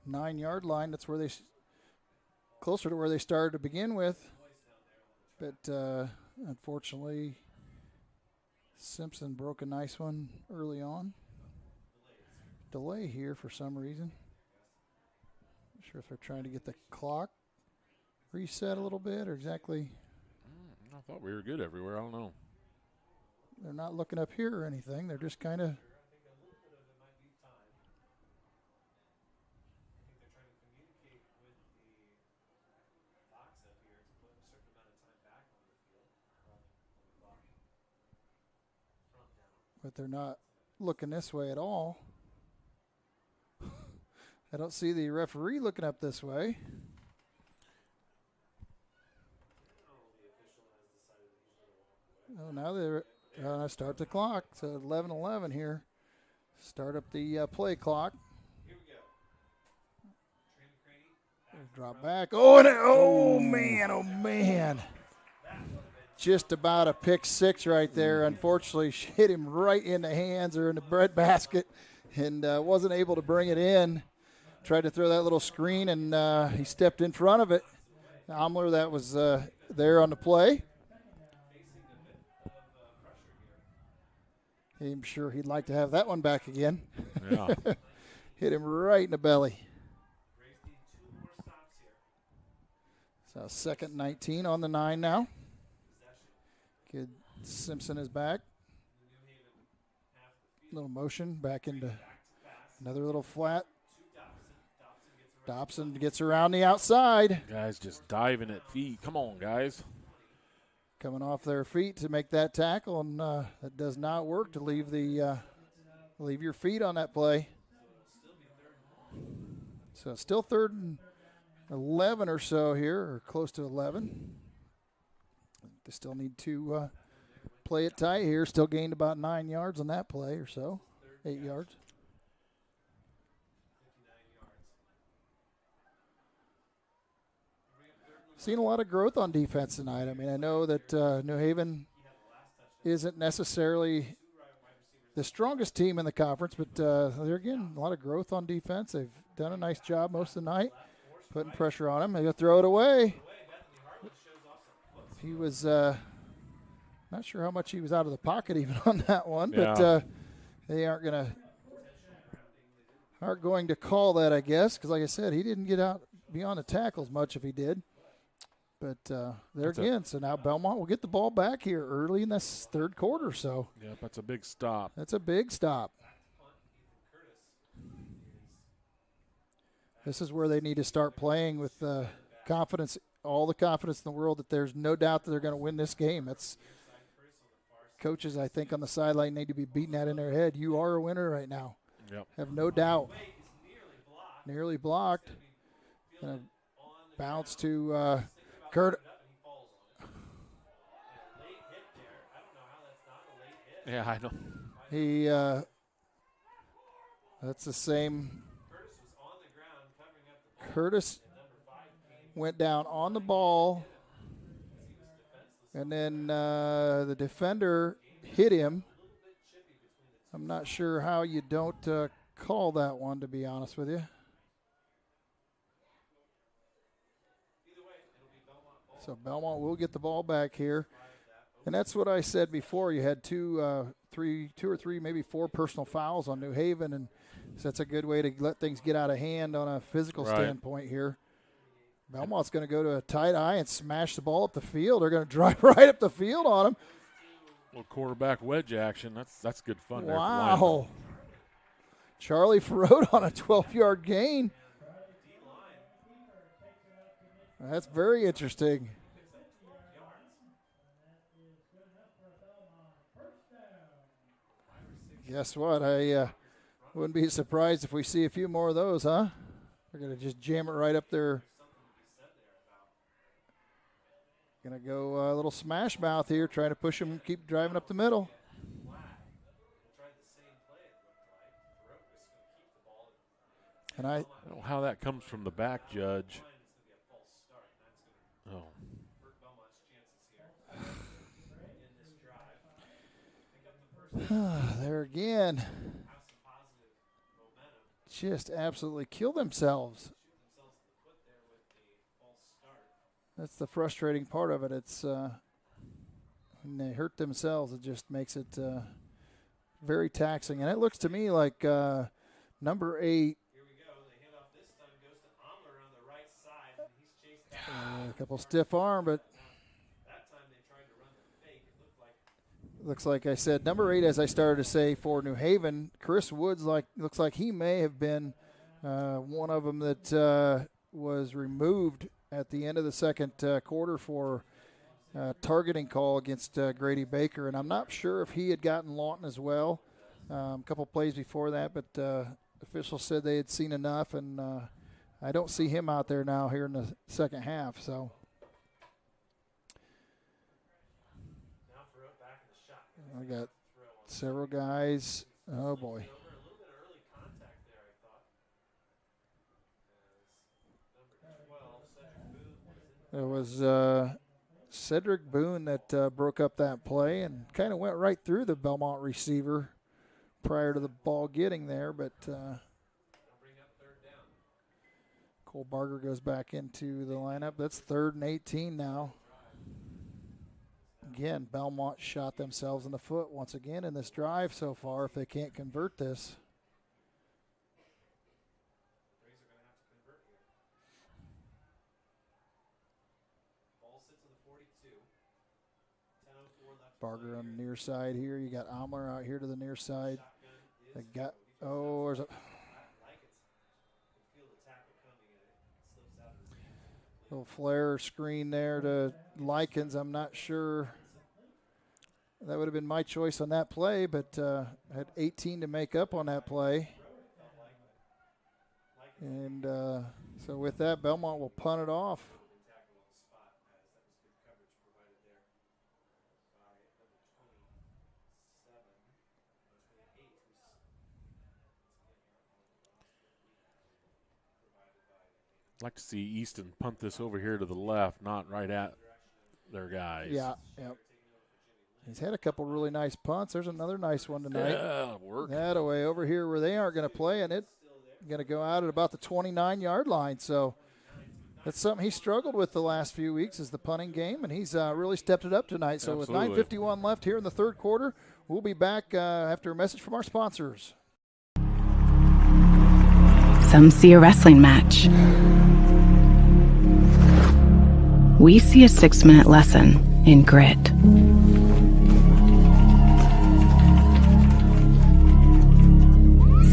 9-yard line. That's where they closer to where they started to begin with, but unfortunately, Simpson broke a nice one early on. Delay here for some reason. Not sure if they're trying to get the clock reset a little bit or exactly. I thought we were good everywhere. I don't know. They're not looking up here or anything. They're just kind of. But they're not looking this way at all. I don't see the referee looking up this way. Oh, now they're start the clock. So 11:11 here. Start up the play clock. Drop back. Oh, man. Just about a pick six right there. Unfortunately, she hit him right in the hands or in the bread basket and wasn't able to bring it in. Tried to throw that little screen, and he stepped in front of it. Omler, that was there on the play. I'm sure he'd like to have that one back again. Yeah. Hit him right in the belly. So second 19 on the 9 now. Kid Simpson is back. Little motion back into another little flat. Dobson gets around the outside. Guys just diving at feet. Come on, guys. Coming off their feet to make that tackle, and that does not work to leave your feet on that play. So still 3rd and 11 or so here, or close to 11. They still need to play it tight here. Still gained about 9 yards on that play or so, 8 yards. Seen a lot of growth on defense tonight. I mean, I know that New Haven isn't necessarily the strongest team in the conference, but they're getting a lot of growth on defense. They've done a nice job most of the night, putting pressure on him. They're going to throw it away. He was not sure how much he was out of the pocket even on that one, but they aren't going to call that, I guess, because like I said, he didn't get out beyond the tackles much if he did. But there again, so now Bellmont will get the ball back here early in this 3rd quarter. So yeah, that's a big stop. That's a big stop. This is where they need to start playing with confidence, all the confidence in the world that there's no doubt that they're going to win this game. That's coaches, I think, on the sideline need to be beating that in their head. You are a winner right now. Yep. Have no doubt. Nearly blocked. Bounce to Kurt. Yeah, I know. He, that's the same. Curtis went down on the ball, and then the defender hit him. I'm not sure how you don't call that one, to be honest with you. So Bellmont will get the ball back here. And that's what I said before. You had two or three, maybe 4 personal fouls on New Haven, and so that's a good way to let things get out of hand on a physical standpoint here. Belmont's going to go to a tight eye and smash the ball up the field. They're going to drive right up the field on him. Well, quarterback wedge action. That's good fun. Wow. Charlie Farode on a 12-yard gain. That's very interesting. Guess what? I wouldn't be surprised if we see a few more of those, huh? They're going to just jam it right up there. Going to go a little smash mouth here, trying to push him, keep driving up the middle. And I don't know how that comes from the back, Judge. Oh. There again. Just absolutely kill themselves. That's the frustrating part of it. It's when they hurt themselves, it just makes it very taxing. And it looks to me like number 8. A couple stiff arm, but looks like I said number 8, as I started to say for New Haven, Chris Woods. Looks like he may have been one of them that was removed at the end of the second quarter for targeting call against Grady Baker, and I'm not sure if he had gotten Lawton as well. A couple plays before that, but officials said they had seen enough, and I don't see him out there now here in the second half. So I got several guys. Oh, boy. It was Cedric Boone that broke up that play and kind of went right through the Bellmont receiver prior to the ball getting there, but Cole Barger goes back into the lineup. That's 3rd and 18 now. Again, Bellmont shot themselves in the foot once again in this drive so far if they can't convert this. Barger on the near side here. You got Omler out here to the near side. They got, there's a little flare screen there to Likens. I'm not sure. That would have been my choice on that play, but I had 18 to make up on that play. And so with that, Bellmont will punt it off. I'd like to see Easton punt this over here to the left, not right at their guys. Yeah, yep. He's had a couple really nice punts. There's another nice one tonight. Yeah, work. That away over here where they aren't going to play, and it's going to go out at about the 29-yard line. So that's something he struggled with the last few weeks is the punting game, and he's really stepped it up tonight. So Absolutely. With 9:51 left here in the third quarter, we'll be back after a message from our sponsors. Some see a wrestling match. We see a 6-minute lesson in grit.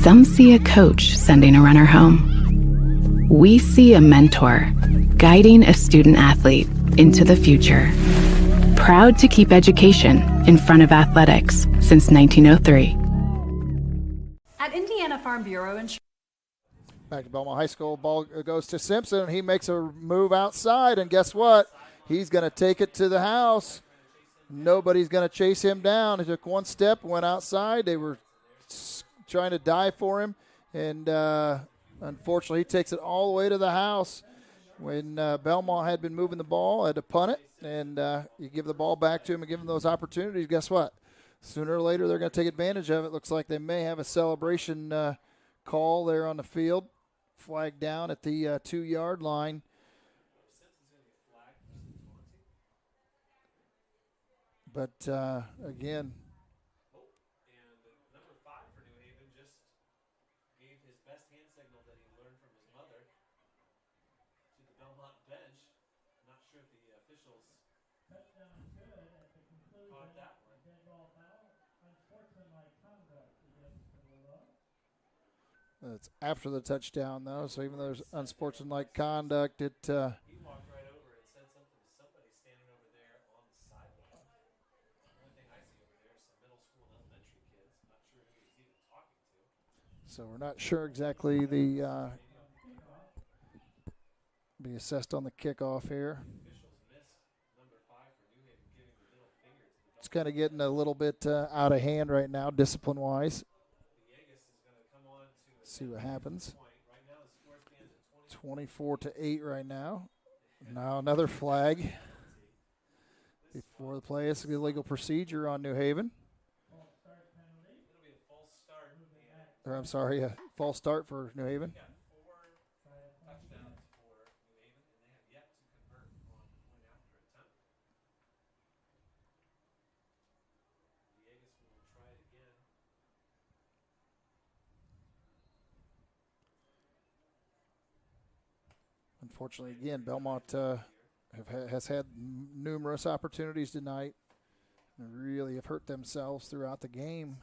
Some see a coach sending a runner home. We see a mentor guiding a student athlete into the future. Proud to keep education in front of athletics since 1903. At Indiana Farm Bureau Insurance. Back to Bellmont High School. Ball goes to Simpson, and he makes a move outside, and guess what? He's going to take it to the house. Nobody's going to chase him down. He took one step, went outside. They were trying to dive for him, and unfortunately he takes it all the way to the house. When Bellmont had been moving the ball, had to punt it, and you give the ball back to him and give him those opportunities, guess what? Sooner or later they're going to take advantage of it. Looks like they may have a celebration call there on the field. Flag down at the 2-yard line. But, again, And number 5 for New Haven just gave his best hand signal that he learned from his mother to the Bellmont bench. Not sure if the officials caught that one. It's after the touchdown, though, so even though there's unsportsmanlike conduct, it He walked right over and said something to somebody standing over there on the sideline. The only thing I see over there is some middle school and elementary kids. Not sure who he's even talking to. so we're not sure exactly the be assessed on the kickoff here. It's kind of getting a little bit out of hand right now, discipline-wise. See what happens. 24-8 right now. Now another flag before the play. It's an illegal procedure on New Haven. Or I'm sorry, a false start for New Haven. Unfortunately, again, Bellmont has had numerous opportunities tonight and really have hurt themselves throughout the game.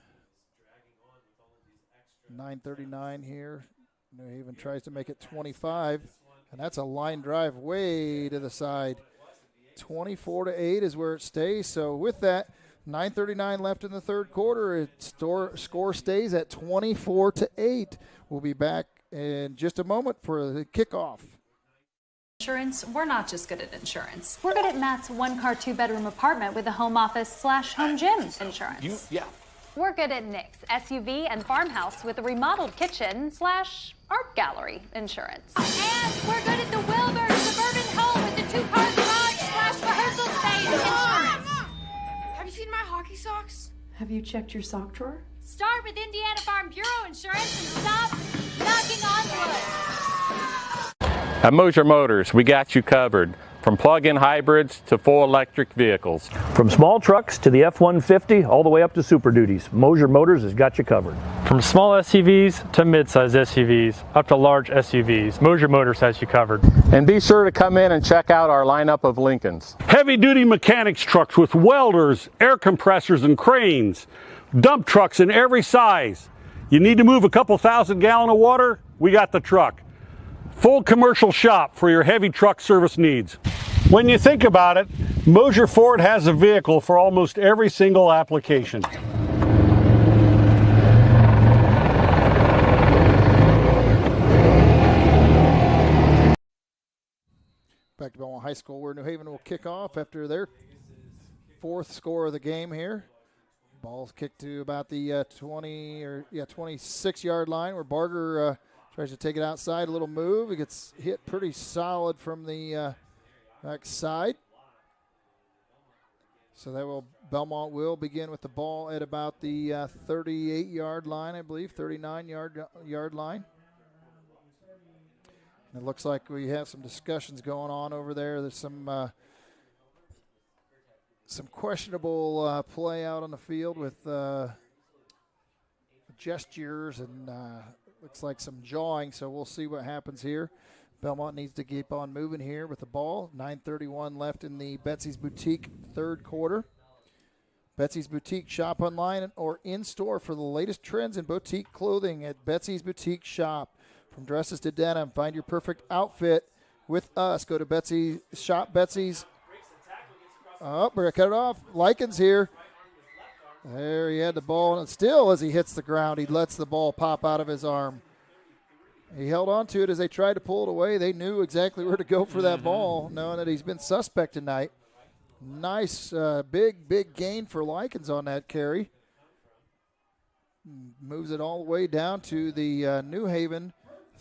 9:39 here. New Haven tries to make it 25, and that's a line drive way to the side. 24-8 is where it stays. So with that, 9:39 left in the third quarter. Score stays at 24-8. We'll be back in just a moment for the kickoff. Insurance, we're not just good at insurance. We're good at Matt's 1-car, 2-bedroom apartment with a home office / home gym insurance. We're good at Nick's SUV and farmhouse with a remodeled kitchen / art gallery insurance. And we're good at the Wilbur suburban home with the 2-car garage / rehearsal space insurance. Have you seen my hockey socks? Have you checked your sock drawer? Start with Indiana Farm Bureau Insurance and stop knocking on wood. At Mosier Motors, we got you covered. From plug-in hybrids to full electric vehicles. From small trucks to the F-150, all the way up to Super Duties, Mosier Motors has got you covered. From small SUVs to mid-size SUVs, up to large SUVs, Mosier Motors has you covered. And be sure to come in and check out our lineup of Lincolns. Heavy-duty mechanics trucks with welders, air compressors, and cranes. Dump trucks in every size. You need to move a couple thousand gallons of water? We got the truck. Full commercial shop for your heavy truck service needs. When you think about it, Mosier Ford has a vehicle for almost every single application. Back to Bellmont High School, where New Haven will kick off after their 4th score of the game here. Ball's kicked to about the 26-yard line, where Barger tries to take it outside, a little move. It gets hit pretty solid from the back side. So Belmont will begin with the ball at about the 38-yard line, I believe, 39-yard line. And it looks like we have some discussions going on over there. There's some questionable play out on the field with gestures and looks like some jawing, so we'll see what happens here. Belmont needs to keep on moving here with the ball. 9:31 left in the Betsy's Boutique third quarter. Betsy's Boutique, shop online or in-store for the latest trends in boutique clothing at Betsy's Boutique Shop. From dresses to denim, find your perfect outfit with us. Go to Betsy's Shop, Betsy's. Oh, we're going to cut it off. Likens here. There he had the ball, and still as he hits the ground, he lets the ball pop out of his arm. He held on to it as they tried to pull it away. They knew exactly where to go for that ball, knowing that he's been suspect tonight. Nice, big gain for Likens on that carry. Moves it all the way down to the New Haven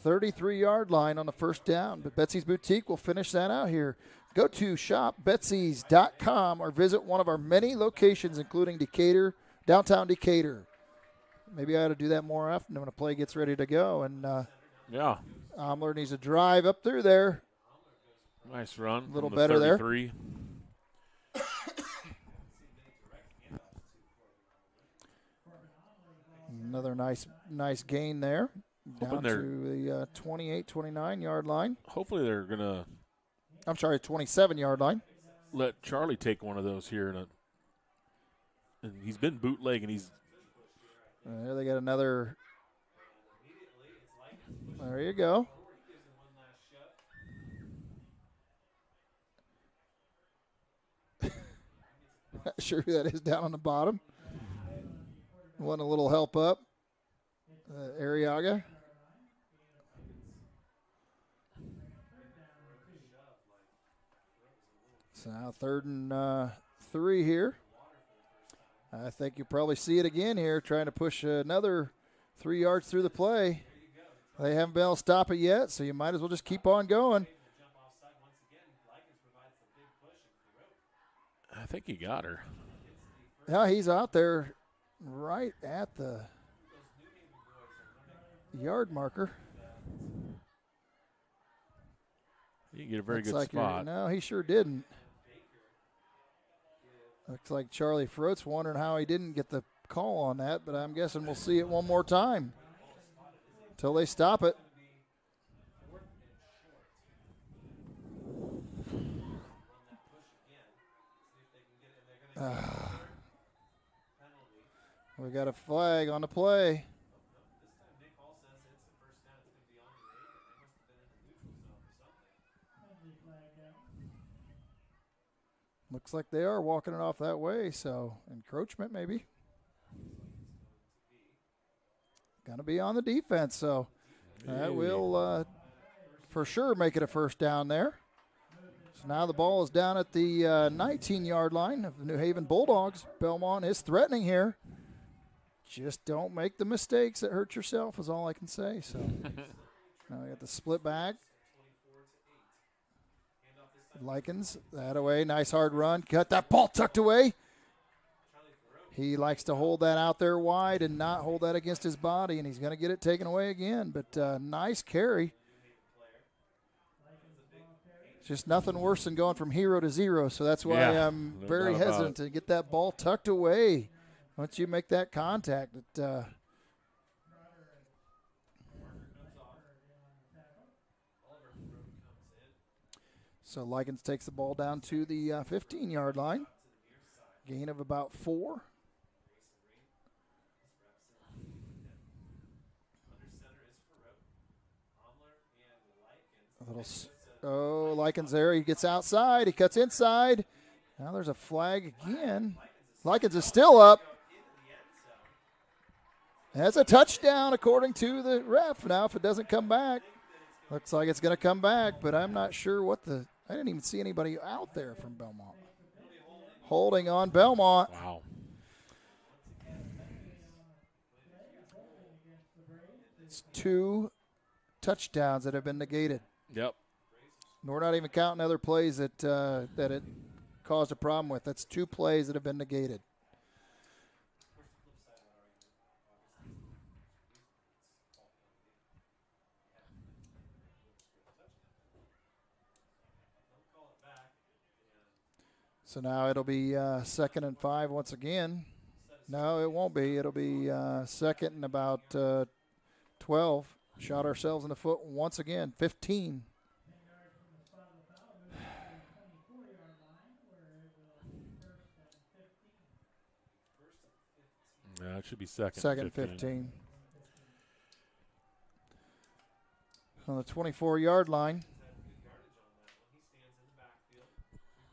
33-yard line on the first down. But Betsy's Boutique will finish that out here. Go to shopbetsys.com or visit one of our many locations, including Decatur, downtown Decatur. Maybe I ought to do that more often when a play gets ready to go. And Omler needs to drive up through there. Nice run. A little better 33. there. Another nice gain there. Down to the 28, 29-yard line. Hopefully they're going to. I'm sorry, 27-yard line. Let Charlie take one of those here. And he's been bootlegging. There they got another. There you go. Not sure who that is down on the bottom. Want a little help up. Arriaga. So now 3rd and 3 here. I think you'll probably see it again here, trying to push another 3 yards through the play. They haven't been able to stop it yet, so you might as well just keep on going. I think he got her. Yeah, he's out there right at the yard marker. You didn't get a very good spot. No, he sure didn't. Looks like Charlie Frote's wondering how he didn't get the call on that, but I'm guessing we'll see it one more time until they stop it. We got a flag on the play. Looks like they are walking it off that way, so encroachment maybe. Going to be on the defense, so that will for sure make it a first down there. So now the ball is down at the 19-yard line of the New Haven Bulldogs. Bellmont is threatening here. Just don't make the mistakes that hurt yourself is all I can say. So now we got the split back. Likens that away. Nice hard run. Got that ball tucked away. He likes to hold that out there wide and not hold that against his body, and he's going to get it taken away again. But nice carry. It's just nothing worse than going from 0 to 0, so that's why I'm very hesitant to get that ball tucked away. Once you make that contact, so Likens takes the ball down to the 15-yard line. Gain of about 4. Likens there. He gets outside. He cuts inside. Now there's a flag again. Likens is still up. That's a touchdown according to the ref. Now if it doesn't come back, looks like it's going to come back, but I'm not sure what I didn't even see anybody out there from Bellmont. Holding on Bellmont. Wow. It's 2 touchdowns that have been negated. Yep. We're not even counting other plays that it caused a problem with. That's 2 plays that have been negated. So now it'll be 2nd and 5 once again. No, it won't be. It'll be 2nd and about 12. Shot ourselves in the foot once again. 15. Yeah, it should be 2nd. 2nd, 15. On the 24-yard line.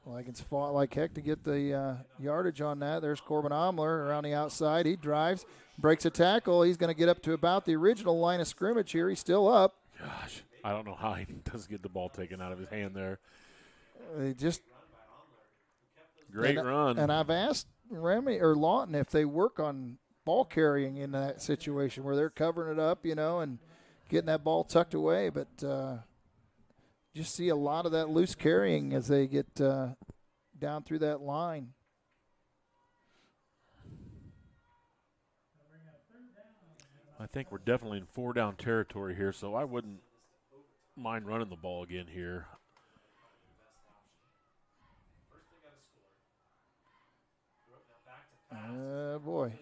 Likens fought like heck to get the yardage on that. There's Corbin Omler around the outside. He drives, breaks a tackle. He's going to get up to about the original line of scrimmage here. He's still up. Gosh, I don't know how he doesn't get the ball taken out of his hand there. Great run. And I've asked Remy or Lawton if they work on ball carrying in that situation where they're covering it up, and getting that ball tucked away. But just see a lot of that loose carrying as they get down through that line. I think we're definitely in 4-down territory here, so I wouldn't mind running the ball again here. Boy,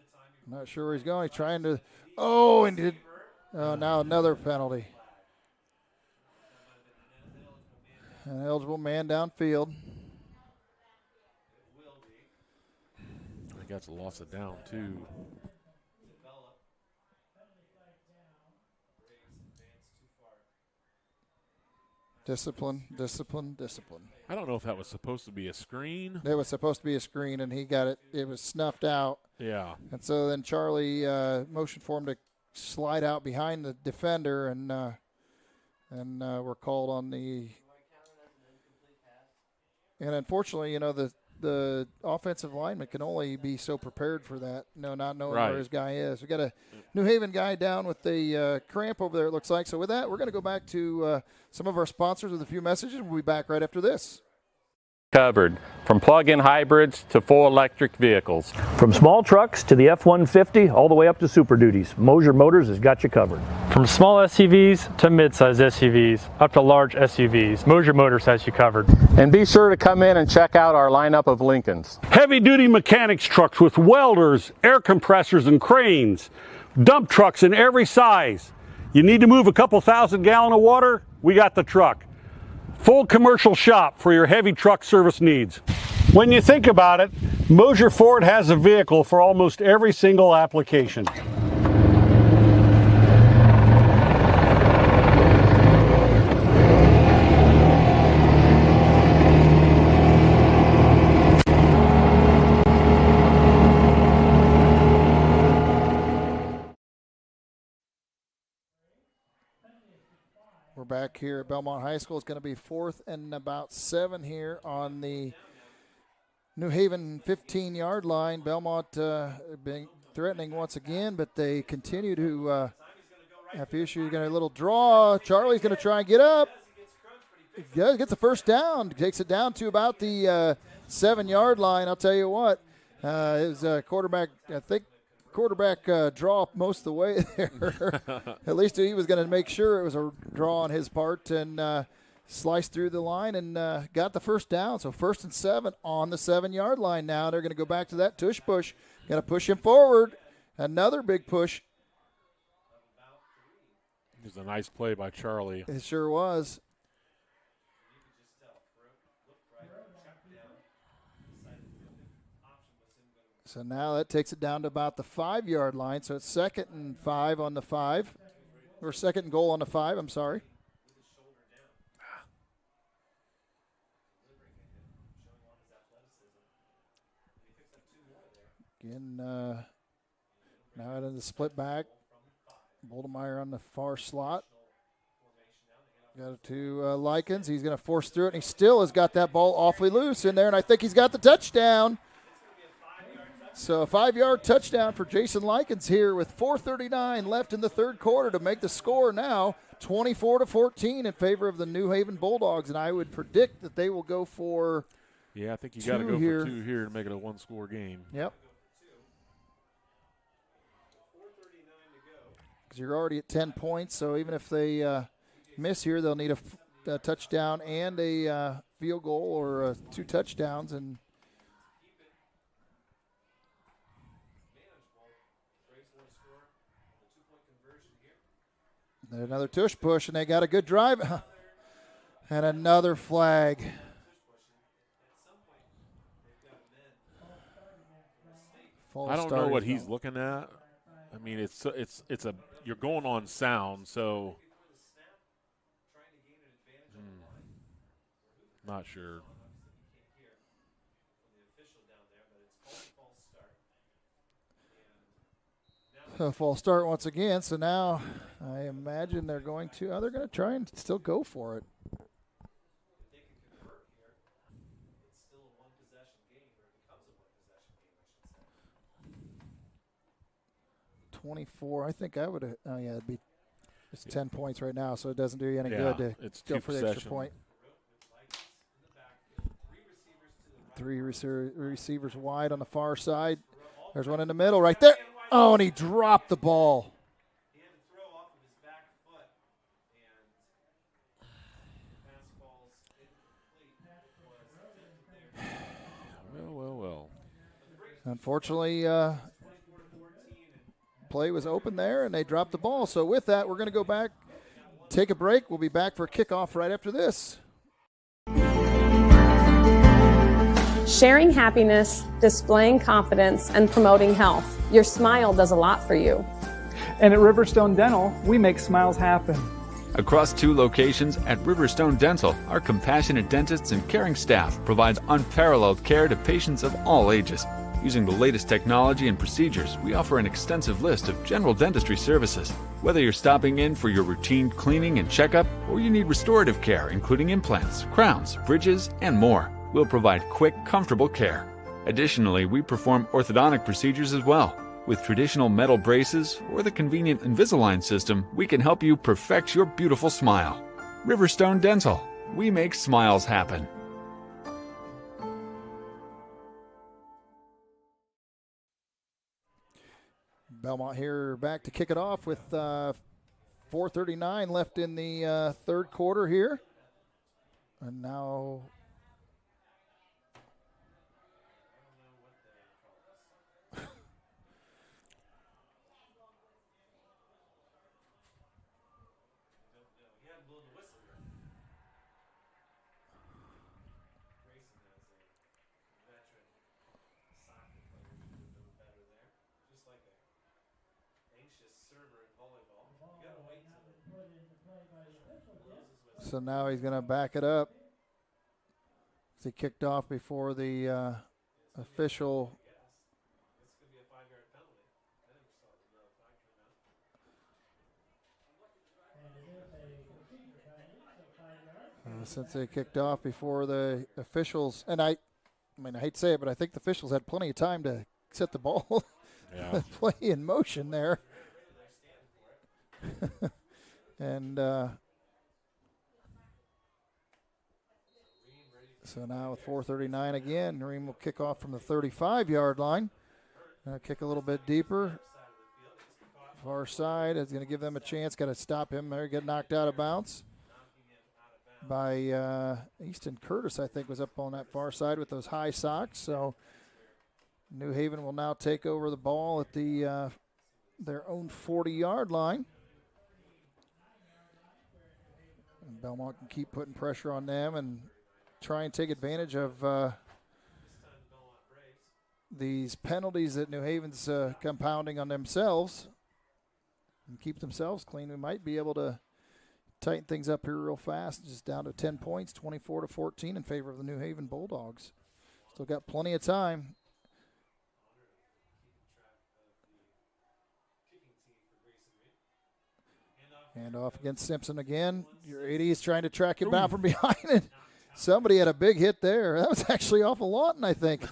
I'm not sure where he's going. He's trying to now another penalty. An eligible man downfield. I think that's a loss of down, too. Discipline. I don't know if that was supposed to be a screen. It was supposed to be a screen, and he got it. It was snuffed out. Yeah. And so then Charlie motioned for him to slide out behind the defender, and we're called on the. And unfortunately, the offensive lineman can only be so prepared for that, not knowing where his guy is. We got a New Haven guy down with the cramp over there, it looks like. So with that, we're going to go back to some of our sponsors with a few messages. We'll be back right after this. Covered, from plug-in hybrids to full electric vehicles. From small trucks to the F-150, all the way up to Super Duties, Mosier Motors has got you covered. From small SUVs to mid-size SUVs, up to large SUVs, Mosier Motors has you covered. And be sure to come in and check out our lineup of Lincolns. Heavy-duty mechanics trucks with welders, air compressors, and cranes. Dump trucks in every size. You need to move a couple 1,000 gallons of water? We got the truck. Full commercial shop for your heavy truck service needs. When you think about it, Mosier Ford has a vehicle for almost every single application. We're back here at Bellmont High School. It's going to be 4th and about 7 here on the New Haven 15-yard line. Bellmont being threatening once again, but they continue to have issues. Going to a little draw. Charlie's going to try and get up. He gets a first down. Takes it down to about the 7-yard line. I'll tell you what, his quarterback, I think, draw most of the way there. At least he was going to make sure it was a draw on his part and sliced through the line and got the first down. So 1st and 7 on the 7-yard line now. They're going to go back to that tush push. Going to push him forward. Another big push. It was a nice play by Charlie. It sure was. So now that takes it down to about the 5-yard line. So it's 2nd and 5 on the 5. Or 2nd and goal on the 5, I'm sorry. Again, now out of the split back. Boldemeyer on the far slot. Got it to Likens. He's going to force through it, and he still has got that ball awfully loose in there, and I think he's got the touchdown. So a 5-yard touchdown for Jason Likens here with 4:39 left in the 3rd quarter to make the score now 24-14 in favor of the New Haven Bulldogs, and I would predict that they will go for I think you got to go for 2 here to make it a 1-score game. Yep. Because you're already at 10 points, so even if they miss here, they'll need a touchdown and a field goal or 2 touchdowns, and another tush push, and they got a good drive. And another flag. I don't know what he's looking at. I mean, it's a you're going on sound, so not sure. A false start once again. So now I imagine they're going to try and still go for it. If they can convert here, it's still a one-possession game, or it becomes a one-possession game, I should say. 24. I think I would. Oh yeah, it's 10 points right now, so it doesn't do you any good to go for the extra point. 3 receivers wide on the far side. There's one in the middle right there. Oh, and he dropped the ball. He had to throw off of his back foot, and the pass falls incomplete. Well. Unfortunately, play was open there, and they dropped the ball. So with that, we're going to go back, take a break. We'll be back for a kickoff right after this. Sharing happiness, displaying confidence, and promoting health. Your smile does a lot for you. And at Riverstone Dental, we make smiles happen. Across 2 locations at Riverstone Dental, our compassionate dentists and caring staff provides unparalleled care to patients of all ages. Using the latest technology and procedures, we offer an extensive list of general dentistry services. Whether you're stopping in for your routine cleaning and checkup, or you need restorative care, including implants, crowns, bridges, and more, we'll provide quick, comfortable care. Additionally, we perform orthodontic procedures as well. With traditional metal braces or the convenient Invisalign system, we can help you perfect your beautiful smile. Riverstone Dental. We make smiles happen. Bellmont here back to kick it off with 4:39 left in the 3rd quarter here. And now so now he's going to back it up. He kicked off before the official. since they kicked off before the officials. And I hate to say it, but I think the officials had plenty of time to set the ball play in motion there. And so now with 4:39 again, Ream will kick off from the 35-yard line. Kick a little bit deeper. Far side is going to give them a chance. Got to stop him there. Get knocked out of bounds by Easton Curtis, I think, was up on that far side with those high socks. So New Haven will now take over the ball at the their own 40-yard line. And Bellmont can keep putting pressure on them and try and take advantage of these penalties that New Haven's compounding on themselves and keep themselves clean. We might be able to tighten things up here real fast, just down to 10 points, 24-14 in favor of the New Haven Bulldogs. Still got plenty of time. Hand off against Simpson again. Your 80 is trying to track him down from behind it. Somebody had a big hit there. That was actually off of Lawton, I think.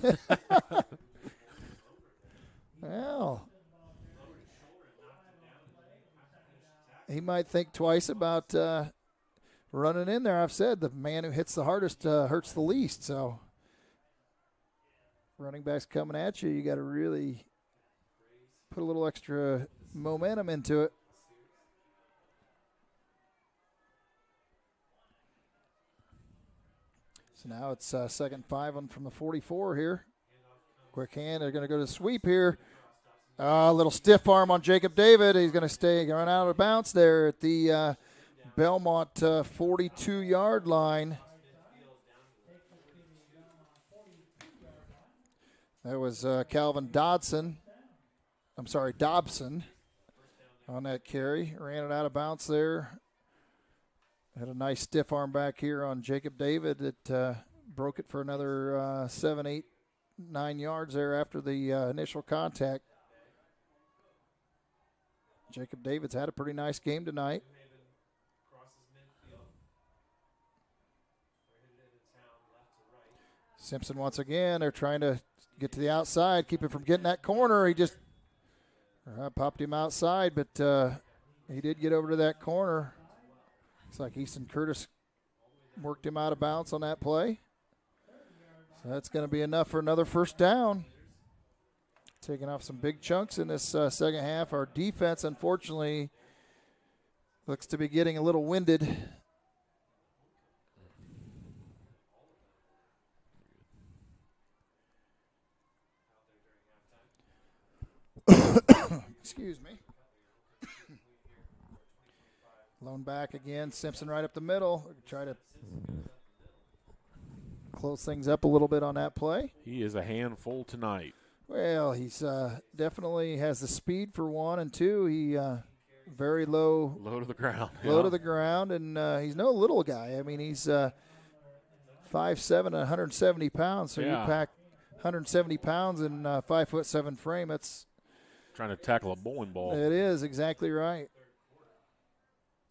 Well, he might think twice about running in there. I've said the man who hits the hardest hurts the least. So running backs coming at you, you got to really put a little extra momentum into it. So now it's second 5 on from the 44 here. Quick hand. They're going to go to the sweep here. A little stiff arm on Jacob David. He's going to run out of bounds there at the Bellmont 42-yard line. That was Calvin Dobson on that carry. Ran it out of bounds there. Had a nice stiff arm back here on Jacob David that broke it for another 7, 8, 9 yards there after the initial contact. Jacob David's had a pretty nice game tonight. Simpson once again, they're trying to get to the outside, keep him from getting that corner. He just popped him outside, but he did get over to that corner. Looks like Easton Curtis worked him out of bounds on that play. So that's going to be enough for another first down. Taking off some big chunks in this second half. Our defense, unfortunately, looks to be getting a little winded. Excuse me. Lone back again. Simpson right up the middle. Try to close things up a little bit on that play. He is a handful tonight. Well, he's definitely has the speed for one, and two, he very low to the ground. Low to the ground, and he's no little guy. I mean, he's 5'7", 170 pounds. So you pack 170 pounds in 5'7" frame. That's trying to tackle a bowling ball. It is exactly right.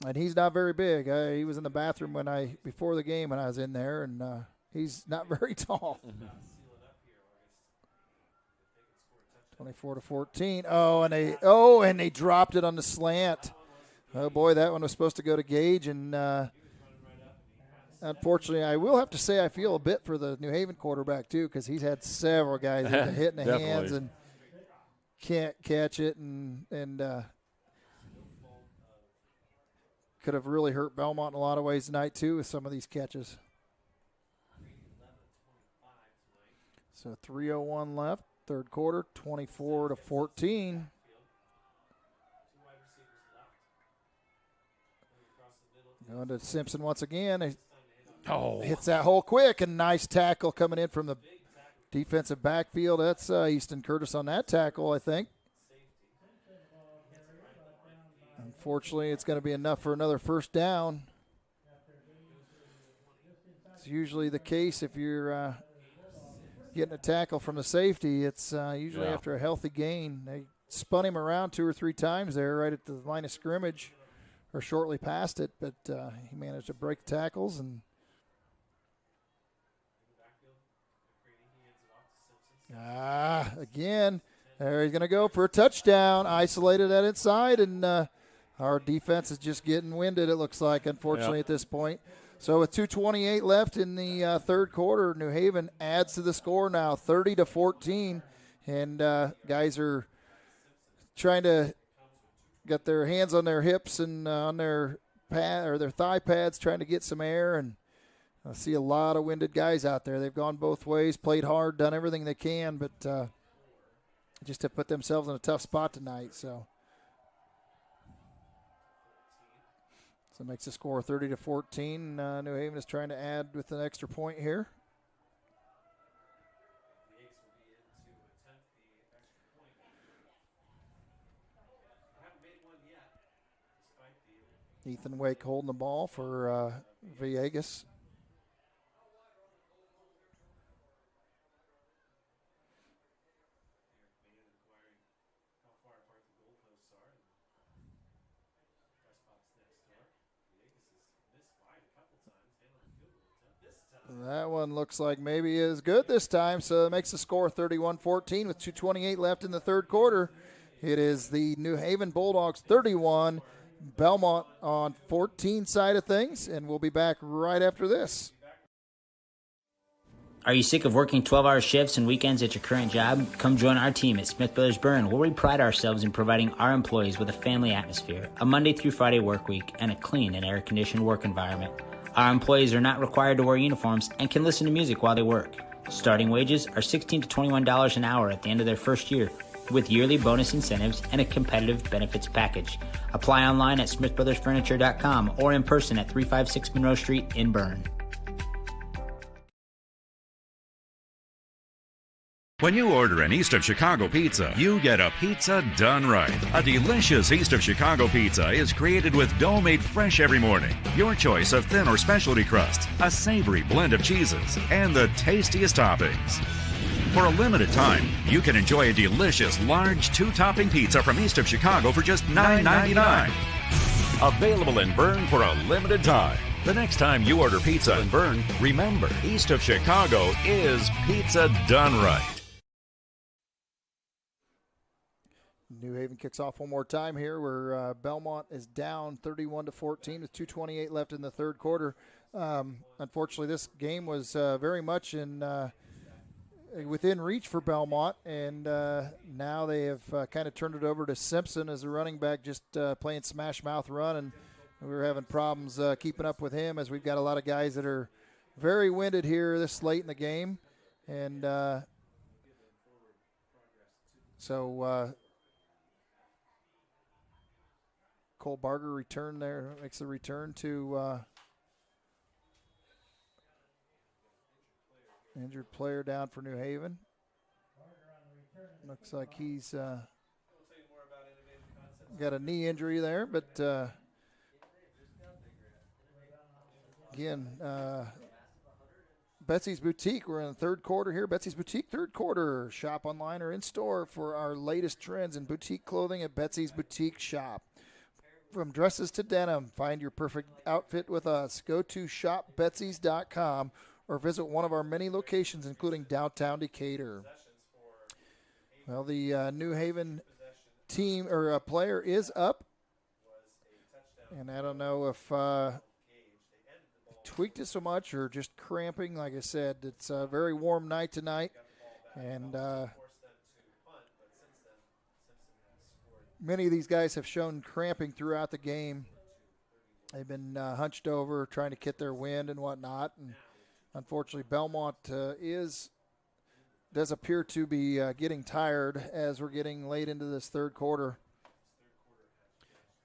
And he's not very big. He was in the bathroom before the game when I was in there, and he's not very tall. 24-14. And they dropped it on the slant. Oh boy, that one was supposed to go to Gage, and unfortunately, I will have to say I feel a bit for the New Haven quarterback too, because he's had several guys that hit in the hands and can't catch it, and could have really hurt Bellmont in a lot of ways tonight too with some of these catches. So 3:01 left. Third quarter, 24-14. Going to Simpson once again. Hits that hole quick, and nice tackle coming in from the defensive backfield. That's Easton Curtis on that tackle, I think. Unfortunately, it's going to be enough for another first down. It's usually the case if you're getting a tackle from the safety. It's usually after a healthy gain. They spun him around 2 or 3 times there right at the line of scrimmage or shortly past it, but he managed to break tackles and Again, there he's going to go for a touchdown. Isolated that inside, and our defense is just getting winded, it looks like, unfortunately, at this point. So with 2:28 left in the third quarter, New Haven adds to the score now, 30-14. And guys are trying to get their hands on their hips and on their pad or their thigh pads, trying to get some air. And I see a lot of winded guys out there. They've gone both ways, played hard, done everything they can, but just have put themselves in a tough spot tonight. So it makes the score 30-14. New Haven is trying to add with an extra point here. Ethan Wake holding the ball for Villegas. That one looks like maybe is good this time, so it makes the score 31-14 with 2:28 left in the third quarter. It is the New Haven Bulldogs 31, Bellmont on 14 side of things, and we'll be back right after this. Are you sick of working 12-hour shifts and weekends at your current job? Come join our team at Smith Brothers Berne, where we pride ourselves in providing our employees with a family atmosphere, a Monday through Friday work week, and a clean and air-conditioned work environment. Our employees are not required to wear uniforms and can listen to music while they work. Starting wages are $16 to $21 an hour at the end of their first year, with yearly bonus incentives and a competitive benefits package. Apply online at smithbrothersfurniture.com or in person at 356 Monroe Street in Berne. When you order an East of Chicago pizza, you get a pizza done right. A delicious East of Chicago pizza is created with dough made fresh every morning, your choice of thin or specialty crust, a savory blend of cheeses, and the tastiest toppings. For a limited time, you can enjoy a delicious large 2-topping pizza from East of Chicago for just $9.99. Available in Berne for a limited time. The next time you order pizza in Berne, remember, East of Chicago is pizza done right. New Haven kicks off one more time here where Bellmont is down 31-14 with 2:28 left in the third quarter. Unfortunately, this game was very much within reach for Bellmont, and now they have kind of turned it over to Simpson as a running back, just playing smash mouth run, and we were having problems keeping up with him as we've got a lot of guys that are very winded here this late in the game. And so Cole Barger return there, makes the return to injured player down for New Haven. Looks like he's got a knee injury there, but again, Betsy's Boutique, we're in the third quarter here. Betsy's Boutique, third quarter. Shop online or in store for our latest trends in boutique clothing at Betsy's Boutique Shop. From dresses to denim, find your perfect outfit with us. Go to shopbetsys.com or visit one of our many locations, including downtown Decatur. Well, the New Haven team or player is up, and I don't know if tweaked it so much or just cramping. Like I said, it's a very warm night tonight, and many of these guys have shown cramping throughout the game. They've been hunched over, trying to get their wind and whatnot. And unfortunately, Bellmont does appear to be getting tired as we're getting late into this third quarter.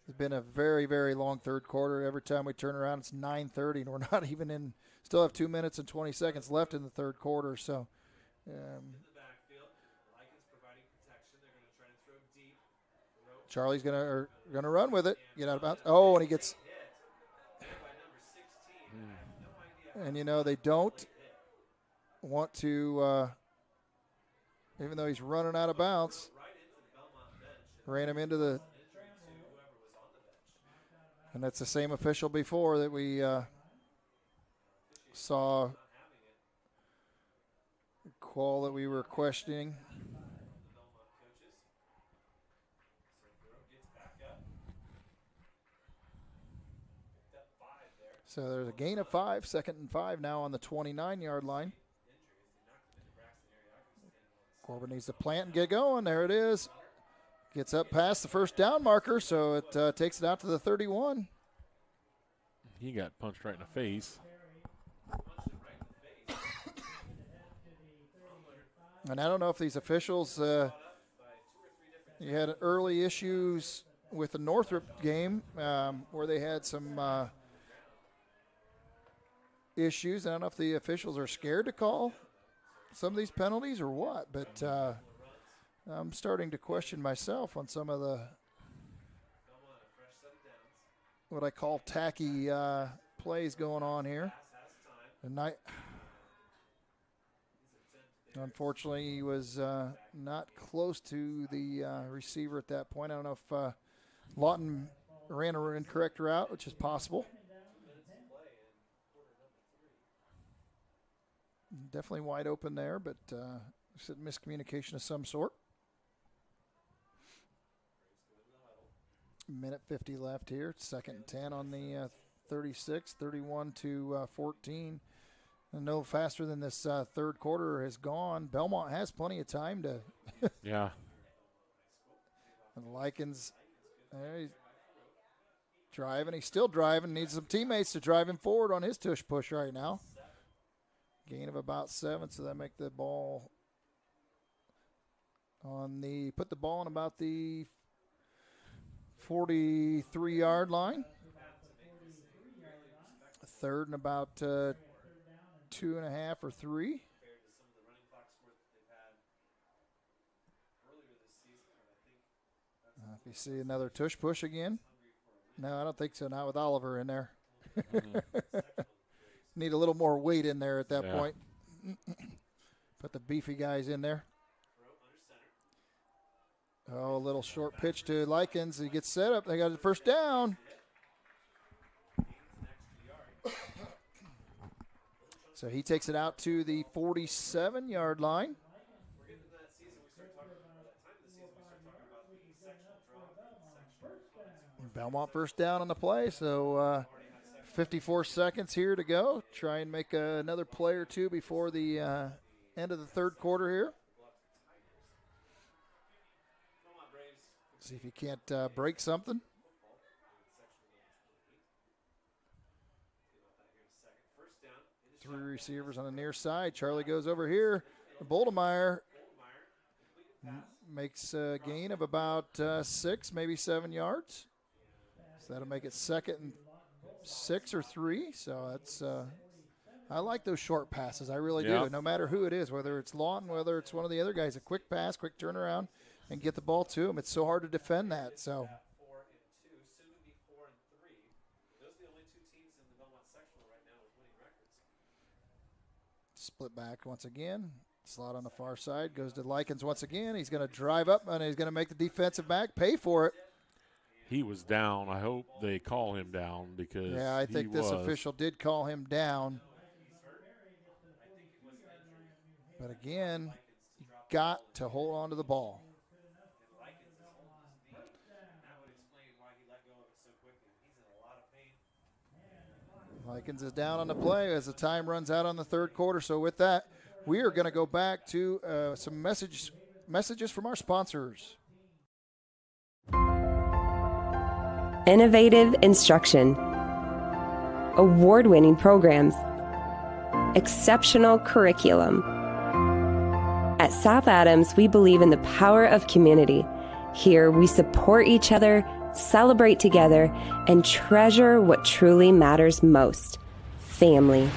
It's been a very, very long third quarter. Every time we turn around, it's 9:30, and we're not even in. Still have 2 minutes and 20 seconds left in the third quarter. So. Charlie's gonna run with it. Get out of bounds. Oh, and he gets. And they don't want to, even though he's running out of bounds, ran him into the. And that's the same official before that we saw call that we were questioning. So there's a gain of 5, 2nd and 5 now on the 29-yard line. Corbin needs to plant and get going. There it is. Gets up past the first down marker, so it takes it out to the 31. He got punched right in the face. And I don't know if these officials, you had early issues with the Northrop game where they had some issues. I don't know if the officials are scared to call some of these penalties or what, but I'm starting to question myself on some of the what I call tacky plays going on here. And unfortunately, he was not close to the receiver at that point. I don't know if Lawton ran an incorrect route, which is possible. Definitely wide open there, but miscommunication of some sort. Minute 50 left here. 2nd and 10 on the 36, 31 to 14. And no faster than this third quarter has gone. Bellmont has plenty of time to. Yeah. And Likens, he's driving. He's still driving. Needs some teammates to drive him forward on his tush push right now. Gain of about 7, so that make the ball put the ball on about the 43-yard line. 3rd and about 2.5 or 3. If you see another tush push again. No, I don't think so. Not with Oliver in there. Need a little more weight in there at that point. Put the beefy guys in there. Oh, a little short pitch to Likens. He gets set up. They got the first down. So he takes it out to the 47-yard line. Bellmont first down on the play, so 54 seconds here to go. Try and make another play or two before the end of the third quarter here. See if you can't break something. Three receivers on the near side. Charlie goes over here. Boldemeyer makes a gain of about 6, maybe 7 yards. So that'll make it 2nd and 6 or 3. So that's I like those short passes. I really do. No matter who it is, whether it's Lawton, whether it's one of the other guys, a quick pass, quick turnaround, and get the ball to him. It's so hard to defend that. So. Split back once again. Slot on the far side. Goes to Likens once again. He's going to drive up, and he's going to make the defensive back pay for it. He was down. I hope they call him down because I think this official did call him down. But again, you got to hold on to the ball. Likens is down on the play as the time runs out on the third quarter. So with that, we are going to go back to some messages from our sponsors. Innovative instruction, award-winning programs, exceptional curriculum. At South Adams, we believe in the power of community. Here, we support each other, celebrate together, and treasure what truly matters most: family.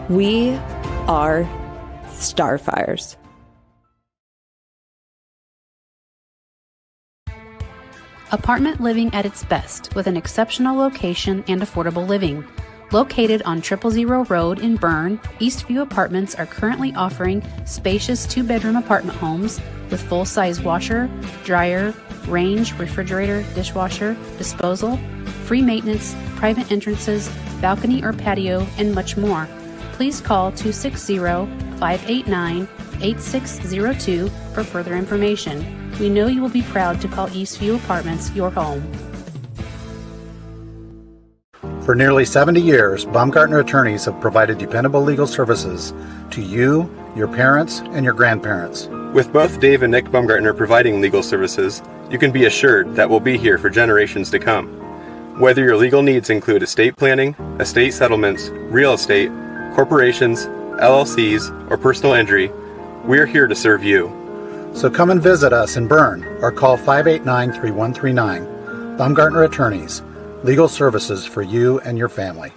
We are Starfires. Apartment living at its best with an exceptional location and affordable living. Located on 000 Road in Berne, Eastview Apartments are currently offering spacious 2-bedroom apartment homes with full-size washer, dryer, range, refrigerator, dishwasher, disposal, free maintenance, private entrances, balcony or patio, and much more. please call 260-589-8602 for further information. We know you will be proud to call Eastview Apartments your home. For nearly 70 years, Baumgartner attorneys have provided dependable legal services to you, your parents, and your grandparents. With both Dave and Nick Baumgartner providing legal services, you can be assured that we'll be here for generations to come. Whether your legal needs include estate planning, estate settlements, real estate, corporations, LLCs, or personal injury, we're here to serve you. So come and visit us in Berne or call 589-3139. Baumgartner Attorneys, legal services for you and your family.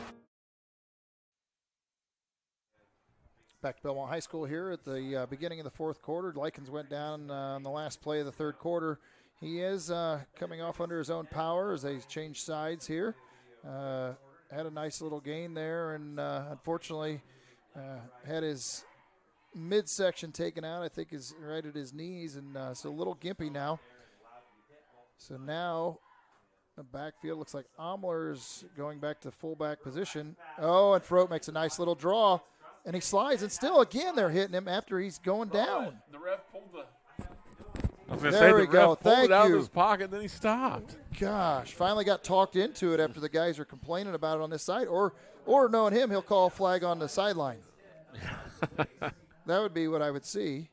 Back to Bellmont High School here at the beginning of the fourth quarter. Likens went down on the last play of the third quarter. He is coming off under his own power as they change sides here. Had a nice little gain there, and unfortunately had his midsection taken out. I think is right at his knees, and so a little gimpy now. So now the backfield looks like Omler's going back to fullback position. Oh, and Froat makes a nice little draw. And he slides, and still again they're hitting him after he's going down. The ref pulled There we go. Thank it out you. of his pocket, then he stopped. Gosh, finally got talked into it after the guys are complaining about it on this side. Or knowing him, he'll call a flag on the sideline. That would be what I would see.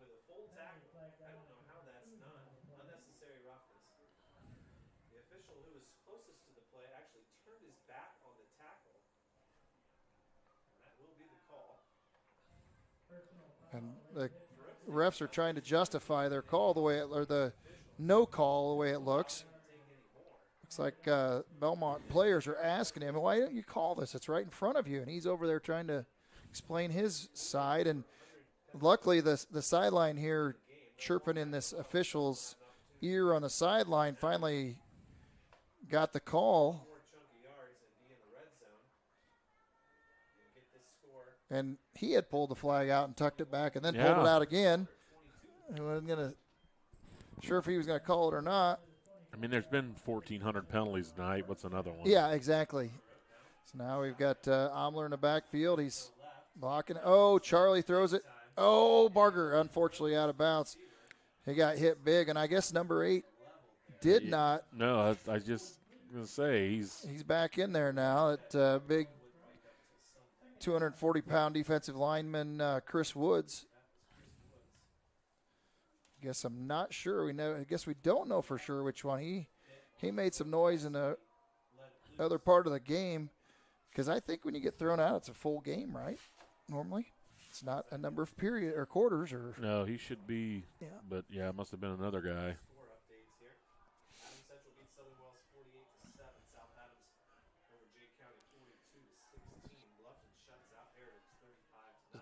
And the refs are trying to justify their call the way or the no call the way it looks. Looks like Bellmont players are asking him, why don't you call this? It's right in front of you. And he's over there trying to explain his side. And luckily the sideline here chirping in this official's ear on the sideline finally got the call. And he had pulled the flag out and tucked it back and then pulled it out again. He wasn't sure if he was going to call it or not. I mean, there's been 1,400 penalties tonight. What's another one? Yeah, exactly. So now we've got Omler in the backfield. He's blocking. Oh, Charlie throws it. Oh, Barger, unfortunately, out of bounds. He got hit big, and I guess number 8 did not. No, I just going to say he's back in there now. That big 240-pound defensive lineman Chris Woods. I guess I'm not sure. I guess we don't know for sure which one. He made some noise in the other part of the game because I think when you get thrown out, it's a full game, right? Normally, it's not a number of period or quarters or. No, he should be. Yeah. But yeah, it must have been another guy.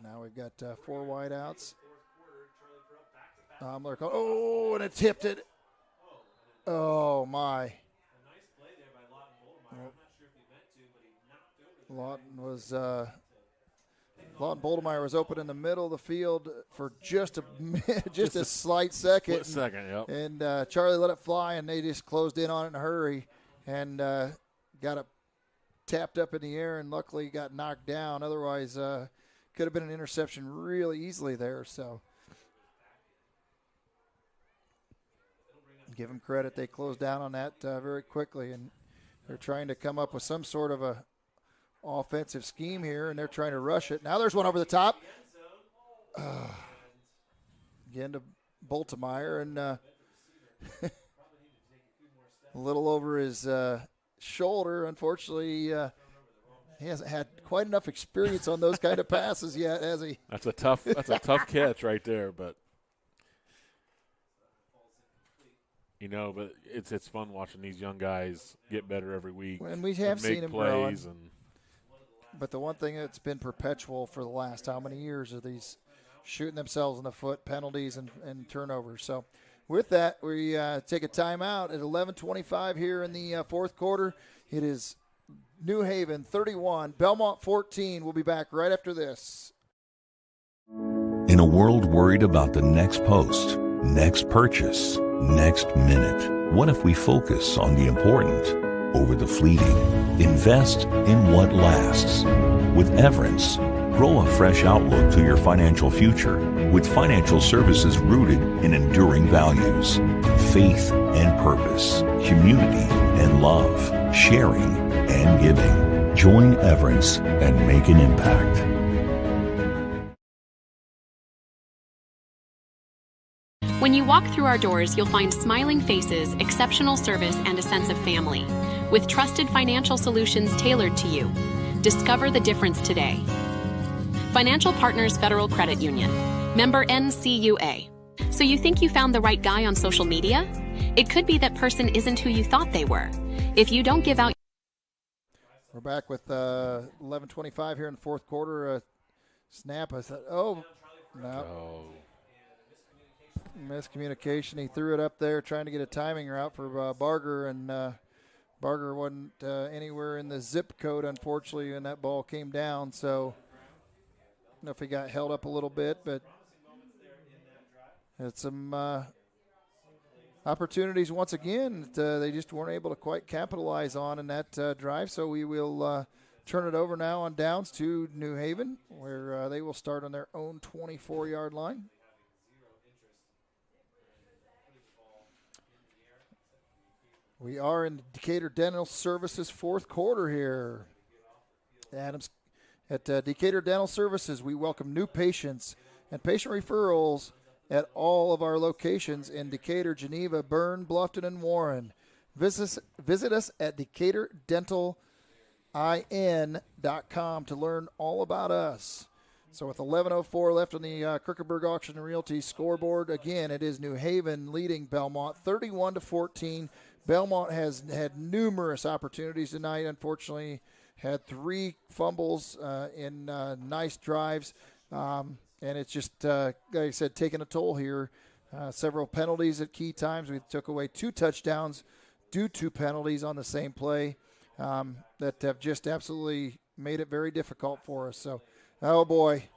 Now we've got 4 wideouts. Oh, and it tipped it. Oh, my. Lawton Boldemeyer was open in the middle of the field for just a slight second. Split second, yep. And Charlie let it fly, and they just closed in on it in a hurry and got it tapped up in the air, and luckily got knocked down. Otherwise, could have been an interception really easily there. So give them credit. They closed down on that very quickly, and they're trying to come up with some sort of a offensive scheme here, and they're trying to rush it. Now there's one over the top. Again to Boltemeyer, and a little over his shoulder. Unfortunately, he hasn't had quite enough experience on those kind of passes yet, has he? That's a tough catch right there, but but it's fun watching these young guys get better every week. And we have seen him growing. And but the one thing that's been perpetual for the last how many years are these shooting themselves in the foot penalties and turnovers. So with that, we take a timeout at 11:25 here in the fourth quarter. It is New Haven 31, Bellmont 14. We'll be back right after this. In a world worried about the next post, next purchase, next minute, what if we focus on the important over the fleeting? Invest in what lasts. With Everence, Grow a fresh outlook to your financial future with financial services rooted in enduring values, faith and purpose, community and love, sharing and giving. Join Everence and make an impact. When you walk through our doors, you'll find smiling faces, exceptional service, and a sense of family. With trusted financial solutions tailored to you. Discover the difference today. Financial Partners Federal Credit Union. Member NCUA. So you think you found the right guy on social media? It could be that person isn't who you thought they were. If you don't give out... We're back with 11:25 here in the fourth quarter. Snap. I thought, no. Miscommunication. He threw it up there trying to get a timing route for Barger, and Barger wasn't anywhere in the zip code, unfortunately, and that ball came down. So I don't know if he got held up a little bit, but had some opportunities once again that they just weren't able to quite capitalize on in that drive. So we will turn it over now on downs to New Haven, where they will start on their own 24-yard line. We are in Decatur Dental Services fourth quarter here. Adams at Decatur Dental Services, we welcome new patients and patient referrals at all of our locations in Decatur, Geneva, Berne, Bluffton, and Warren. Visit us at DecaturDentalIN.com to learn all about us. So with 11:04 left on the Kirkenberg Auction and Realty scoreboard, again, it is New Haven leading Bellmont 31-14. Bellmont has had numerous opportunities tonight. Unfortunately, had 3 fumbles in nice drives. And it's just, like I said, taking a toll here. Several penalties at key times. We took away 2 touchdowns due to penalties on the same play that have just absolutely made it very difficult for us. So, oh, boy.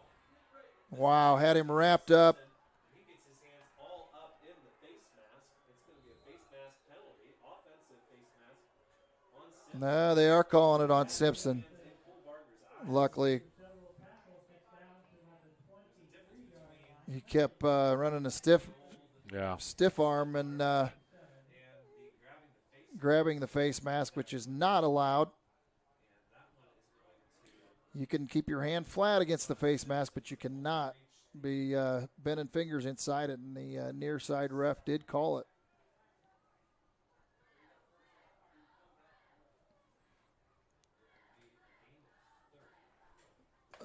Wow, had him wrapped up. No, they are calling it on Simpson. Luckily, he kept running a stiff arm and grabbing the face mask, which is not allowed. You can keep your hand flat against the face mask, but you cannot be bending fingers inside it, and the near side ref did call it.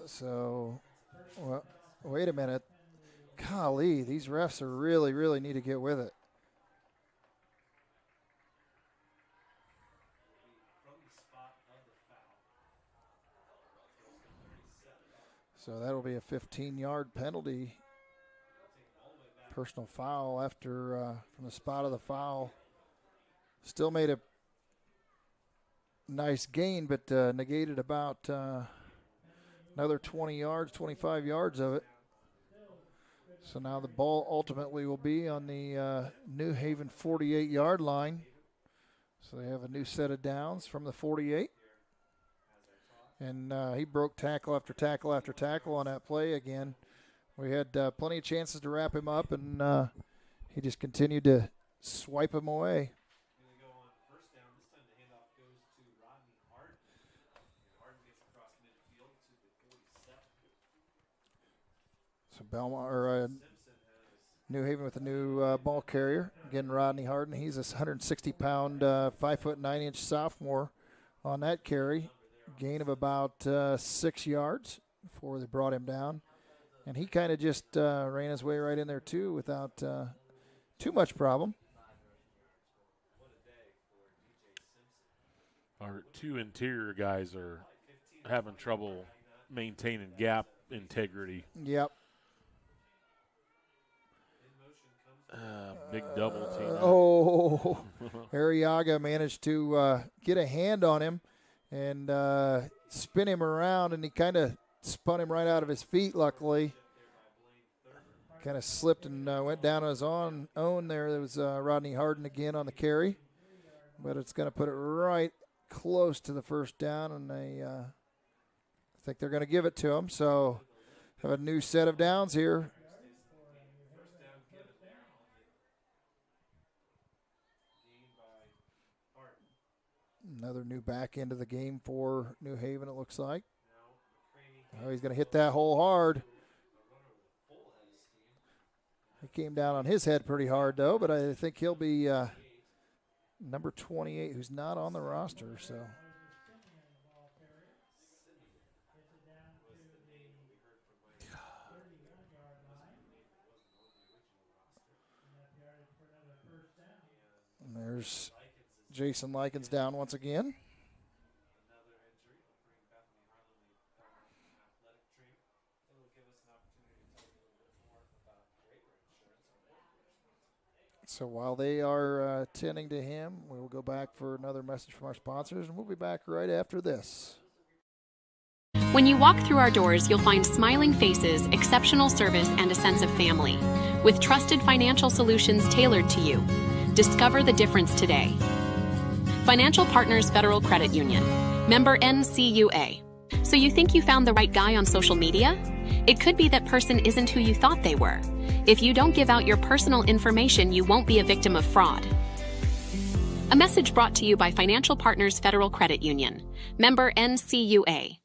So, well, wait a minute. Golly, these refs are really need to get with it. So that'll be a 15-yard penalty. Personal foul after from the spot of the foul. Still made a nice gain, but negated about another 20 yards, 25 yards of it. So now the ball ultimately will be on the New Haven 48-yard line. So they have a new set of downs from the 48. And he broke tackle after tackle after tackle on that play again. We had plenty of chances to wrap him up, and he just continued to swipe him away. So Bellmont or New Haven with a new ball carrier. Again, Rodney Harden. He's a 160-pound, 5'9" sophomore on that carry. Gain of about 6 yards before they brought him down. And he kind of just ran his way right in there, too, without too much problem. Our 2 interior guys are having trouble maintaining gap integrity. Yep. Big double team. Arriaga managed to get a hand on him and spin him around, and he kind of spun him right out of his feet, luckily. Kind of slipped and went down on his own there. There was Rodney Harden again on the carry, but it's going to put it right close to the first down, and I think they're going to give it to him. So have a new set of downs here. Another new back end of the game for New Haven, it looks like. Oh, he's going to hit that hole hard. He came down on his head pretty hard, though, but I think he'll be number 28, who's not on the roster. So and there's Jason Likens down once again. So while they are tending to him, we will go back for another message from our sponsors, and we'll be back right after this. When you walk through our doors, you'll find smiling faces, exceptional service, and a sense of family. With trusted financial solutions tailored to you. Discover the difference today. Financial Partners Federal Credit Union. Member NCUA. So you think you found the right guy on social media? It could be that person isn't who you thought they were. If you don't give out your personal information, you won't be a victim of fraud. A message brought to you by Financial Partners Federal Credit Union. Member NCUA.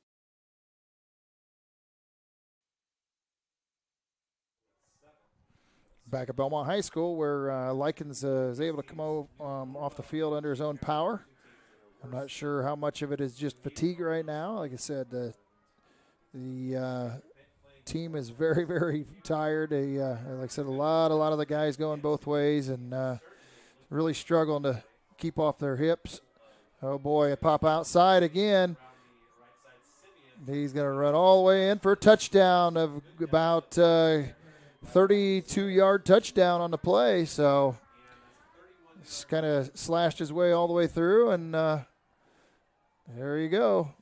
Back at Bellmont High School, where Likens is able to come off the field under his own power. I'm not sure how much of it is just fatigue right now. Like I said, the team is very, very tired. They, like I said, a lot of the guys going both ways and really struggling to keep off their hips. Oh boy, a pop outside again. He's going to run all the way in for a touchdown of about 32-yard touchdown on the play. So he's kind of slashed his way all the way through, and there you go.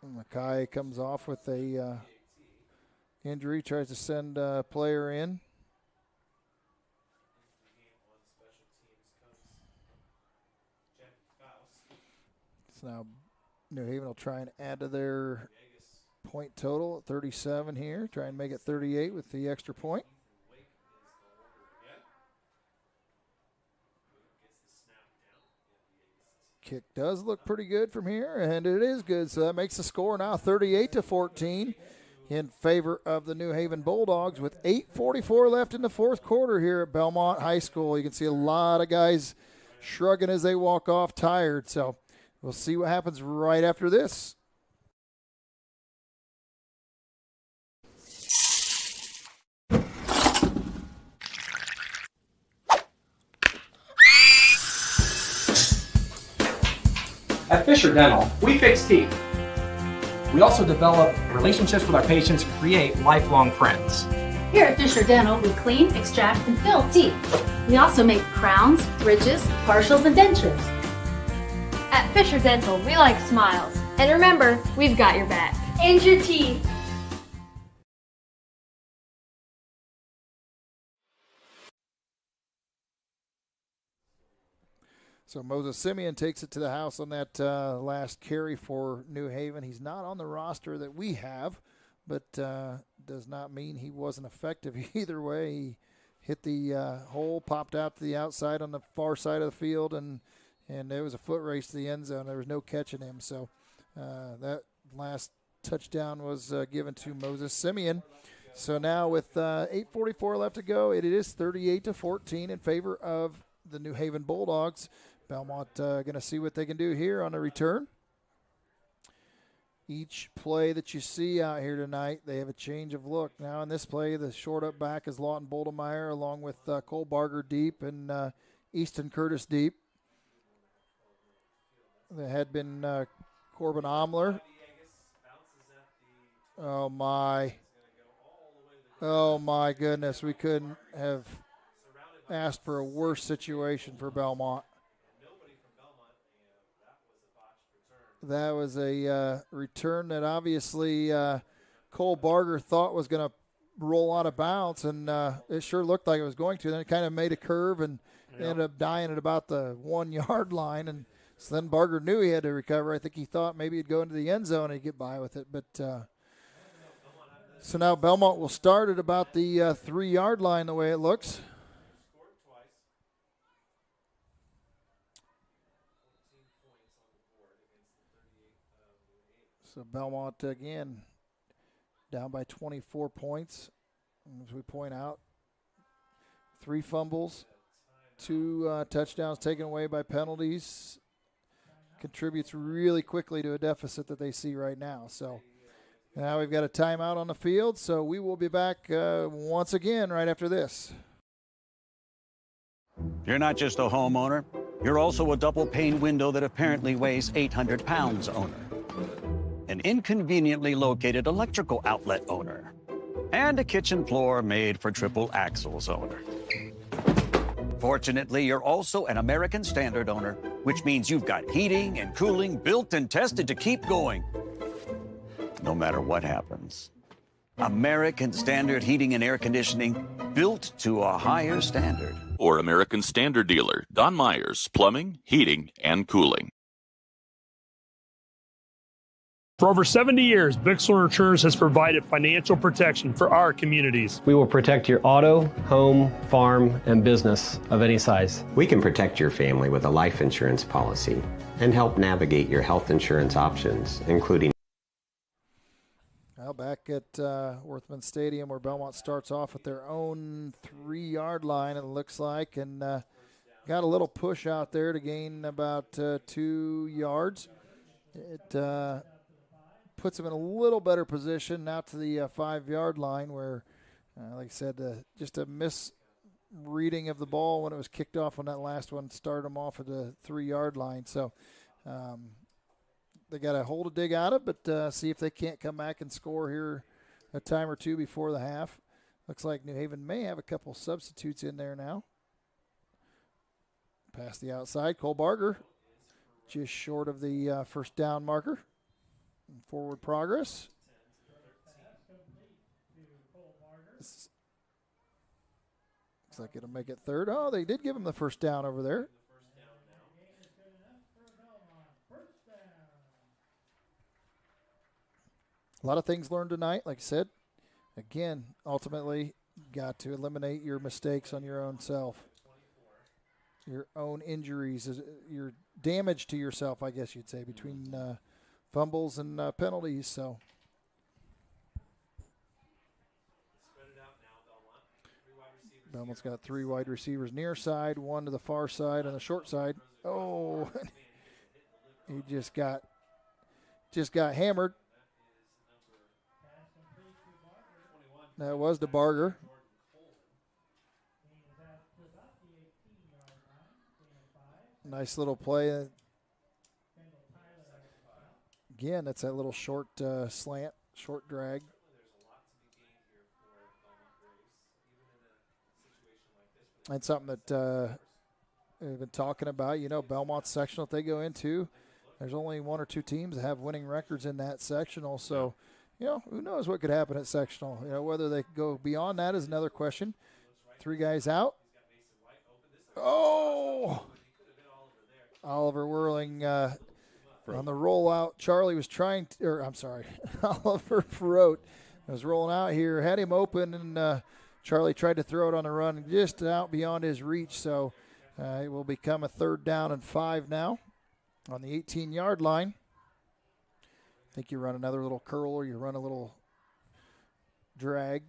Mackay comes off with a injury, tries to send a player in. So now New Haven will try and add to their point total at 37 here, try and make it 38 with the extra point. Kick does look pretty good from here, and it is good. So that makes the score now 38-14 in favor of the New Haven Bulldogs with 8:44 left in the fourth quarter here at Bellmont High School. You can see a lot of guys shrugging as they walk off tired. So we'll see what happens right after this. At Fisher Dental, we fix teeth. We also develop relationships with our patients and create lifelong friends. Here at Fisher Dental, we clean, extract, and fill teeth. We also make crowns, bridges, partials, and dentures. At Fisher Dental, we like smiles. And remember, we've got your back. And your teeth. So Moses Simeon takes it to the house on that last carry for New Haven. He's not on the roster that we have, but does not mean he wasn't effective either way. He hit the hole, popped out to the outside on the far side of the field, and there was a foot race to the end zone. There was no catching him. So that last touchdown was given to Moses Simeon. So now with 8:44 left to go, it is 38-14 in favor of the New Haven Bulldogs. Bellmont going to see what they can do here on the return. Each play that you see out here tonight, they have a change of look. Now in this play, the short up back is Lawton Boldemeyer along with Cole Barger deep and Easton Curtis deep. There had been Corbin Omler. Oh my goodness, we couldn't have asked for a worse situation for Bellmont. That was a return that obviously Cole Barger thought was going to roll out of bounds, and it sure looked like it was going to. Then it kind of made a curve and ended up dying at about the 1 yard line. And so then Barger knew he had to recover. I think he thought maybe he'd go into the end zone and get by with it. But so now Bellmont will start at about the 3 yard line the way it looks. So Bellmont again down by 24 points. As we point out, 3 fumbles, 2 touchdowns taken away by penalties. Contributes really quickly to a deficit that they see right now. So now we've got a timeout on the field, so we will be back once again right after this. You're not just a homeowner. You're also a double-pane window that apparently weighs 800 pounds owner. An inconveniently located electrical outlet owner. And a kitchen floor made for triple axles owner. Fortunately, you're also an American Standard owner, which means you've got heating and cooling built and tested to keep going. No matter what happens. American Standard Heating and Air Conditioning, built to a higher standard. Or American Standard dealer, Don Myers, Plumbing, Heating, and Cooling. For over 70 years, Bixler Insurance has provided financial protection for our communities. We will protect your auto, home, farm, and business of any size. We can protect your family with a life insurance policy and help navigate your health insurance options, including... Well, back at Worthman Stadium, where Bellmont starts off at their own 3 yard line, it looks like, and got a little push out there to gain about 2 yards. It puts them in a little better position now to the 5 yard line, where, like I said, just a misreading of the ball when it was kicked off on that last one started them off at the 3 yard line. So they got a hole to dig out of, but see if they can't come back and score here a time or two before the half. Looks like New Haven may have a couple substitutes in there now. Past the outside, Cole Barger just short of the first down marker. Forward progress. Looks like it'll make it third. Oh, they did give him the first down over there. A lot of things learned tonight, like I said. Again, ultimately, got to eliminate your mistakes on your own self. Your own injuries, your damage to yourself, I guess you'd say, between fumbles and penalties. So Bellmont's got 3 wide receivers near side, 1 to the far side on the short side. Oh, he just got hammered. That was to Barger. Nice little play. Again, that's that little short slant, short drag. And something that we've been talking about, Bellmont sectional that they go into, there's only 1 or 2 teams that have winning records in that sectional. So, who knows what could happen at sectional. Whether they go beyond that is another question. 3 guys out. Oh! Oliver Whirling on the rollout. Charlie was trying to, Oliver Ferrote was rolling out here, had him open, and Charlie tried to throw it on the run, just out beyond his reach. So it will become a 3rd down and 5 now on the 18 yard line. I think you run another little curl or you run a little drag.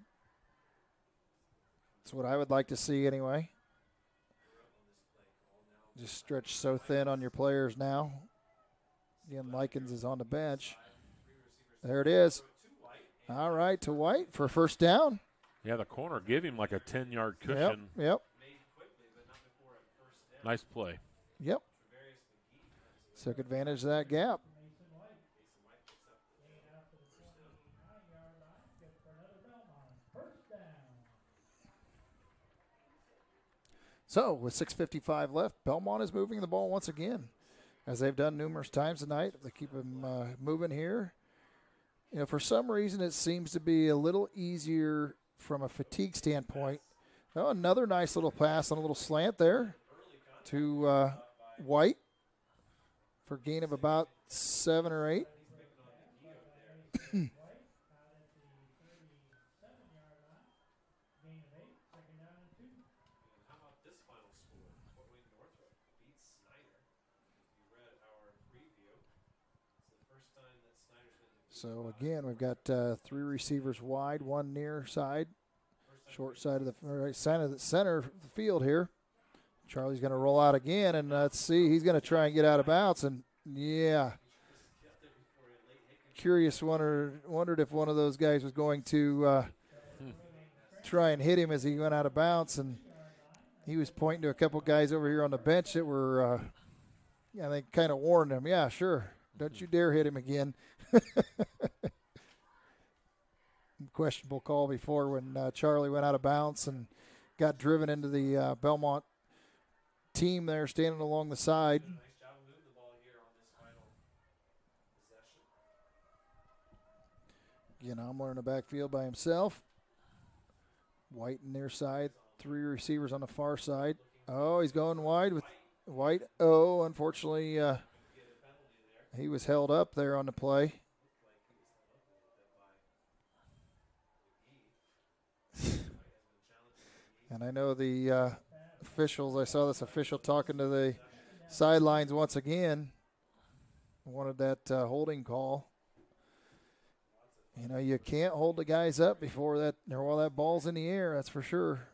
That's what I would like to see anyway. Just stretch so thin on your players now. Again, Likens is on the bench. There it is. All right, to White for first down. Yeah, the corner gave him like a 10-yard cushion. Yep. Nice play. Yep. Took advantage of that gap. So, with 6:55 left, Bellmont is moving the ball once again, as they've done numerous times tonight. If they keep them moving here, for some reason it seems to be a little easier from a fatigue standpoint. Oh, another nice little pass on a little slant there to White for a gain of about 7 or 8. So again, we've got 3 receivers wide, 1 near side, short side of the right side of the center of the field here. Charlie's going to roll out again, and let's see, he's going to try and get out of bounds, and yeah. Wondered if one of those guys was going to try and hit him as he went out of bounds, and he was pointing to a couple guys over here on the bench that were, they kind of warned him, yeah, sure, don't you dare hit him again. Questionable call before when Charlie went out of bounds and got driven into the Bellmont team there standing along the side. Again, Omler in the backfield by himself. White in their side, 3 receivers on the far side. Oh, he's going wide with White. Oh, unfortunately, he was held up there on the play. And I know the officials, I saw this official talking to the sidelines once again, wanted that holding call. You can't hold the guys up before that, or while that ball's in the air, that's for sure.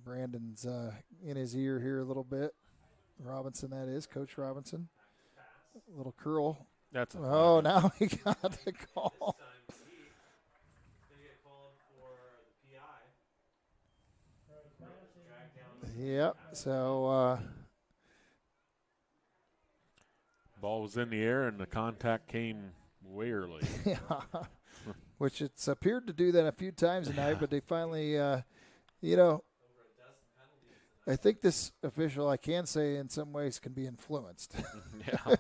Brandon's in his ear here a little bit. Robinson, that is, Coach Robinson. A little curl. That's now he got the call. Yep, so ball was in the air and the contact came way early. Yeah, which it's appeared to do that a few times tonight, but they finally, I think this official, I can say in some ways, can be influenced. Yeah.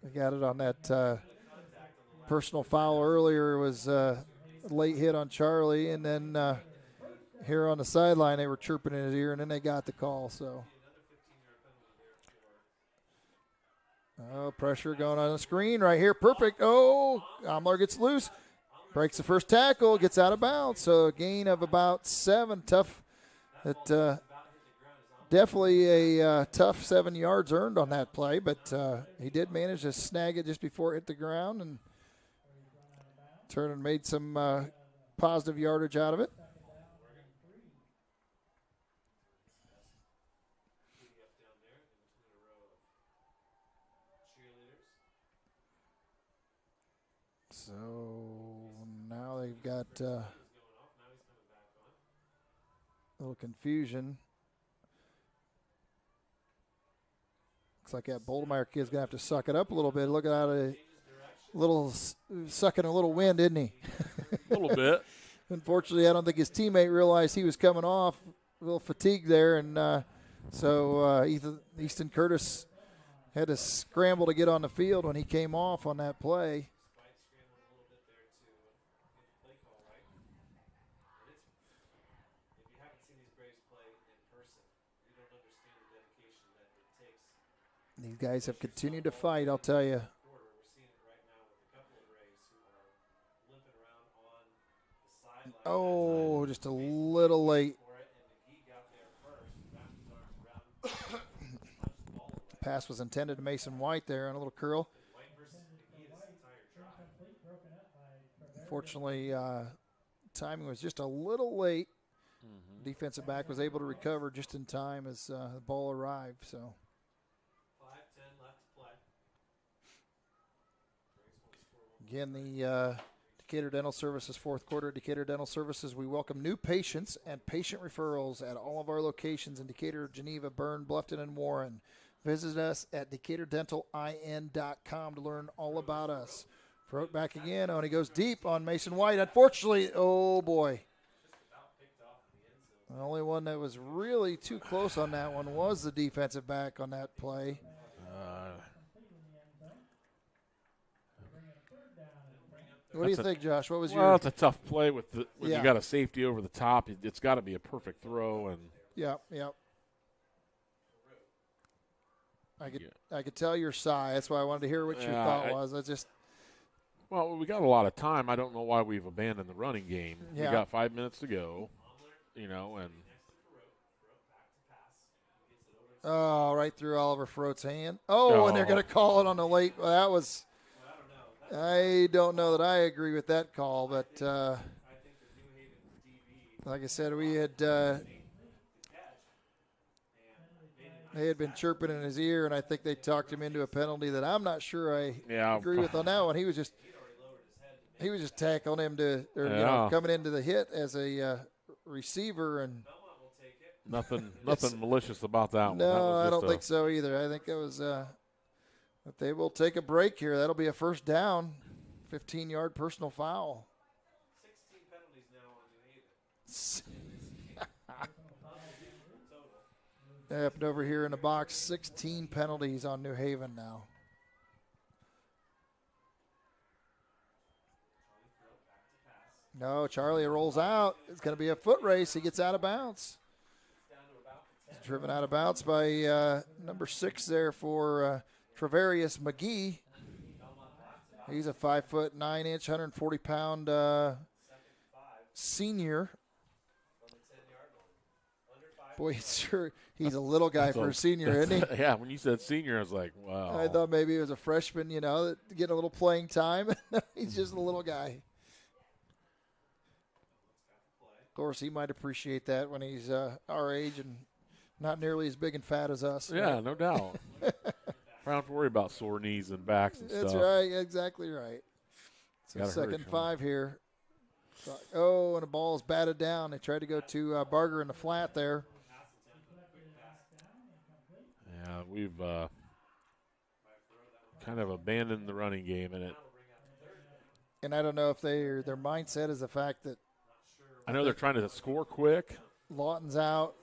They got it on that personal foul earlier. It was a late hit on Charlie, and then here on the sideline they were chirping in his ear, and then they got the call. So, pressure going on the screen right here. Perfect. Oh, Omler gets loose. Breaks the first tackle, gets out of bounds. So a gain of about 7. Tough. Definitely a tough 7 yards earned on that play, but he did manage to snag it just before it hit the ground and turned and made some positive yardage out of it. So now they've got a little confusion. Looks like that Boldemeyer kid's going to have to suck it up a little bit. Looking out a little, sucking a little wind, isn't he? A little bit. Unfortunately, I don't think his teammate realized he was coming off. A little fatigued there, and so Easton Curtis had to scramble to get on the field when he came off on that play. These guys have continued to fight, I'll tell you. Oh, just a little late. Pass was intended to Mason White there on a little curl. Unfortunately, timing was just a little late. Defensive back was able to recover just in time as the ball arrived. So. Again, the Decatur Dental Services fourth quarter. Decatur Dental Services, we welcome new patients and patient referrals at all of our locations in Decatur, Geneva, Berne, Bluffton, and Warren. Visit us at DecaturDentalIN.com to learn all about us. Throw it back again. Oh, and he goes deep on Mason White. Unfortunately, oh boy. The only one that was really too close on that one was the defensive back on that play. What do you think, Josh? What was your? Well, it's a tough play when Yeah. you got a safety over the top. It's got to be a perfect throw, and Yep. I could tell your sigh. That's why I wanted to hear what your thought was. Well, we got a lot of time. I don't know why we've abandoned the running game. Yeah. We got 5 minutes to go, and right through Oliver Frote's hand. Oh, and they're going to call it on the late. Well, that was. I don't know that I agree with that call, but like I said, we had they had been chirping in his ear, and I think they talked him into a penalty that I'm not sure I agree with on that one. He was just tackling him coming into the hit as a receiver, and nothing malicious about that one. No, I don't think so either. I think it was. But they will take a break here. That'll be a first down, 15-yard personal foul. 16 penalties now on New Haven. Happened over here in the box. 16 penalties on New Haven now. No, Charlie rolls out. It's going to be a foot race. He gets out of bounds. He's driven out of bounds by number 6 there for Travarius McGee. He's a 5'9", 140-pound senior. Boy, sure, he's a little guy for a senior, isn't he? Yeah, when you said senior, I was like, wow. I thought maybe he was a freshman, that get a little playing time. He's just a little guy. Of course, he might appreciate that when he's our age and not nearly as big and fat as us. Yeah, right? no doubt. I don't have to worry about sore knees and backs and That's stuff. right, exactly right. So Gotta 2nd and hurry, 5 here. Oh, and the ball is batted down. They tried to go to Barger in the flat there. Yeah, we've kind of abandoned the running game in it. And I don't know if their mindset is the fact that I know they're trying to score quick. Lawton's out,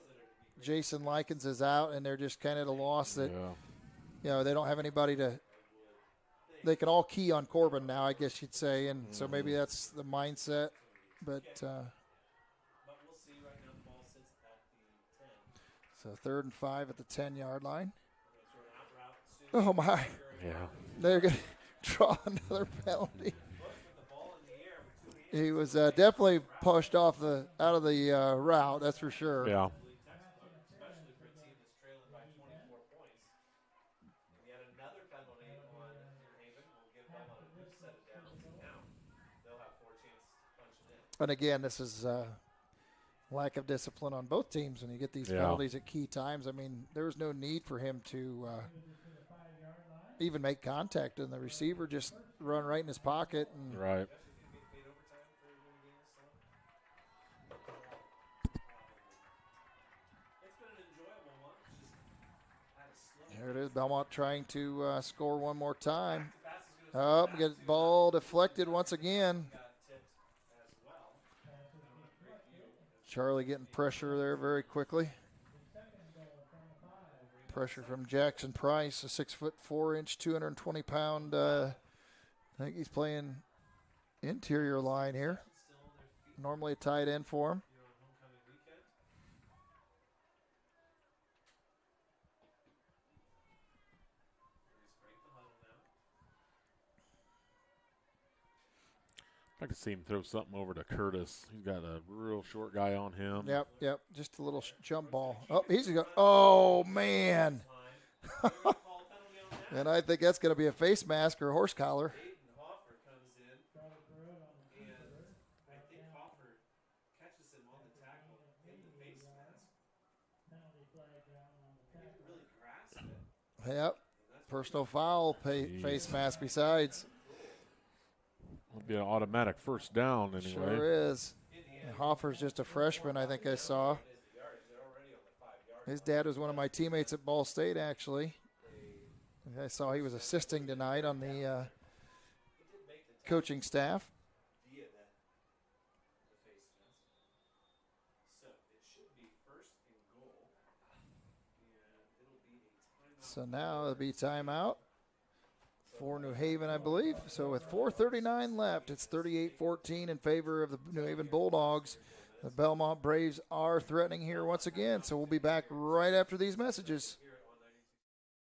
Jason Likens is out, and they're just kind of at a loss that they don't have anybody to. They can all key on Corbin now, I guess you'd say, and so maybe that's the mindset. But so 3rd and 5 at the 10-yard line. Oh my! Yeah, they're going to draw another penalty. He was definitely pushed off out of the route, that's for sure. Yeah. And again, this is lack of discipline on both teams when you get these penalties at key times. I mean, there was no need for him to even make contact, and the receiver just run right in his pocket. And right. There it is, Bellmont trying to score one more time. Get the ball deflected once again. Charlie getting pressure there very quickly. Pressure from Jackson Price, a 6'4", 220-pound. I think he's playing interior line here. Normally a tight end for him. I could see him throw something over to Curtis. He's got a real short guy on him. Yep. Just a little jump ball. Oh, he's going to go. Oh, man. And I think that's going to be a face mask or a horse collar. Yep. Personal foul, face mask besides. It'll be an automatic first down anyway. Sure is. And Hoffer's just a freshman, I think I saw. His dad was one of my teammates at Ball State, actually. I saw he was assisting tonight on the coaching staff. So now it'll be timeout for New Haven, I believe. So with 4:39 left, it's 38-14 in favor of the New Haven Bulldogs. The Bellmont Braves are threatening here once again, so we'll be back right after these messages.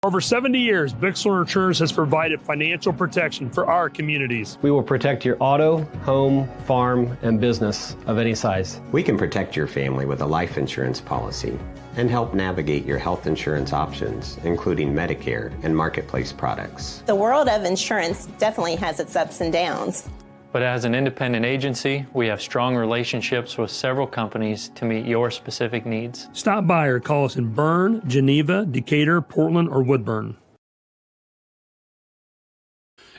Over 70 years, Bixler Insurance has provided financial protection for our communities. We will protect your auto, home, farm, and business of any size. We can protect your family with a life insurance policy and help navigate your health insurance options, including Medicare and marketplace products. The world of insurance definitely has its ups and downs. But as an independent agency, we have strong relationships with several companies to meet your specific needs. Stop by or call us in Berne, Geneva, Decatur, Portland, or Woodburn.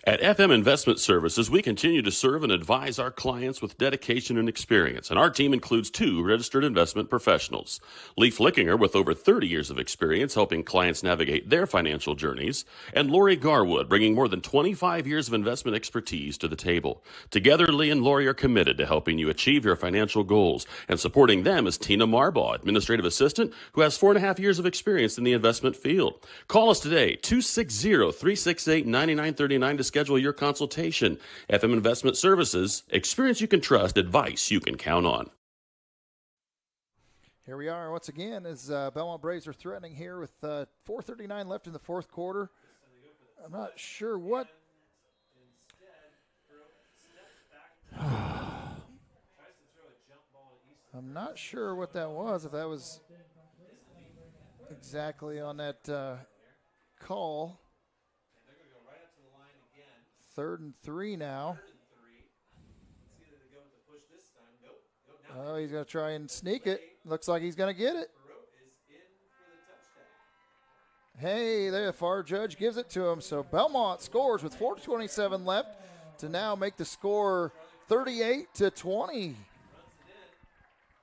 At FM Investment Services, we continue to serve and advise our clients with dedication and experience, and our team includes 2 registered investment professionals. Leif Lickinger, with over 30 years of experience helping clients navigate their financial journeys, and Lori Garwood, bringing more than 25 years of investment expertise to the table. Together, Lee and Lori are committed to helping you achieve your financial goals, and supporting them is Tina Marbaugh, administrative assistant, who has 4.5 years of experience in the investment field. Call us today, 260-368-9939 to schedule your consultation. FM Investment Services, experience you can trust, advice you can count on. Here we are once again as Bellmont Braves are threatening here with 4:39 left in the fourth quarter. I'm not sure what. I'm not sure what that was, if that was exactly on that call. 3rd and 3 now. Oh, he's going to try and sneak it. Looks like he's going to get it. Hey, the FR judge gives it to him. So Bellmont scores with 4:27 left to now make the score 38-20.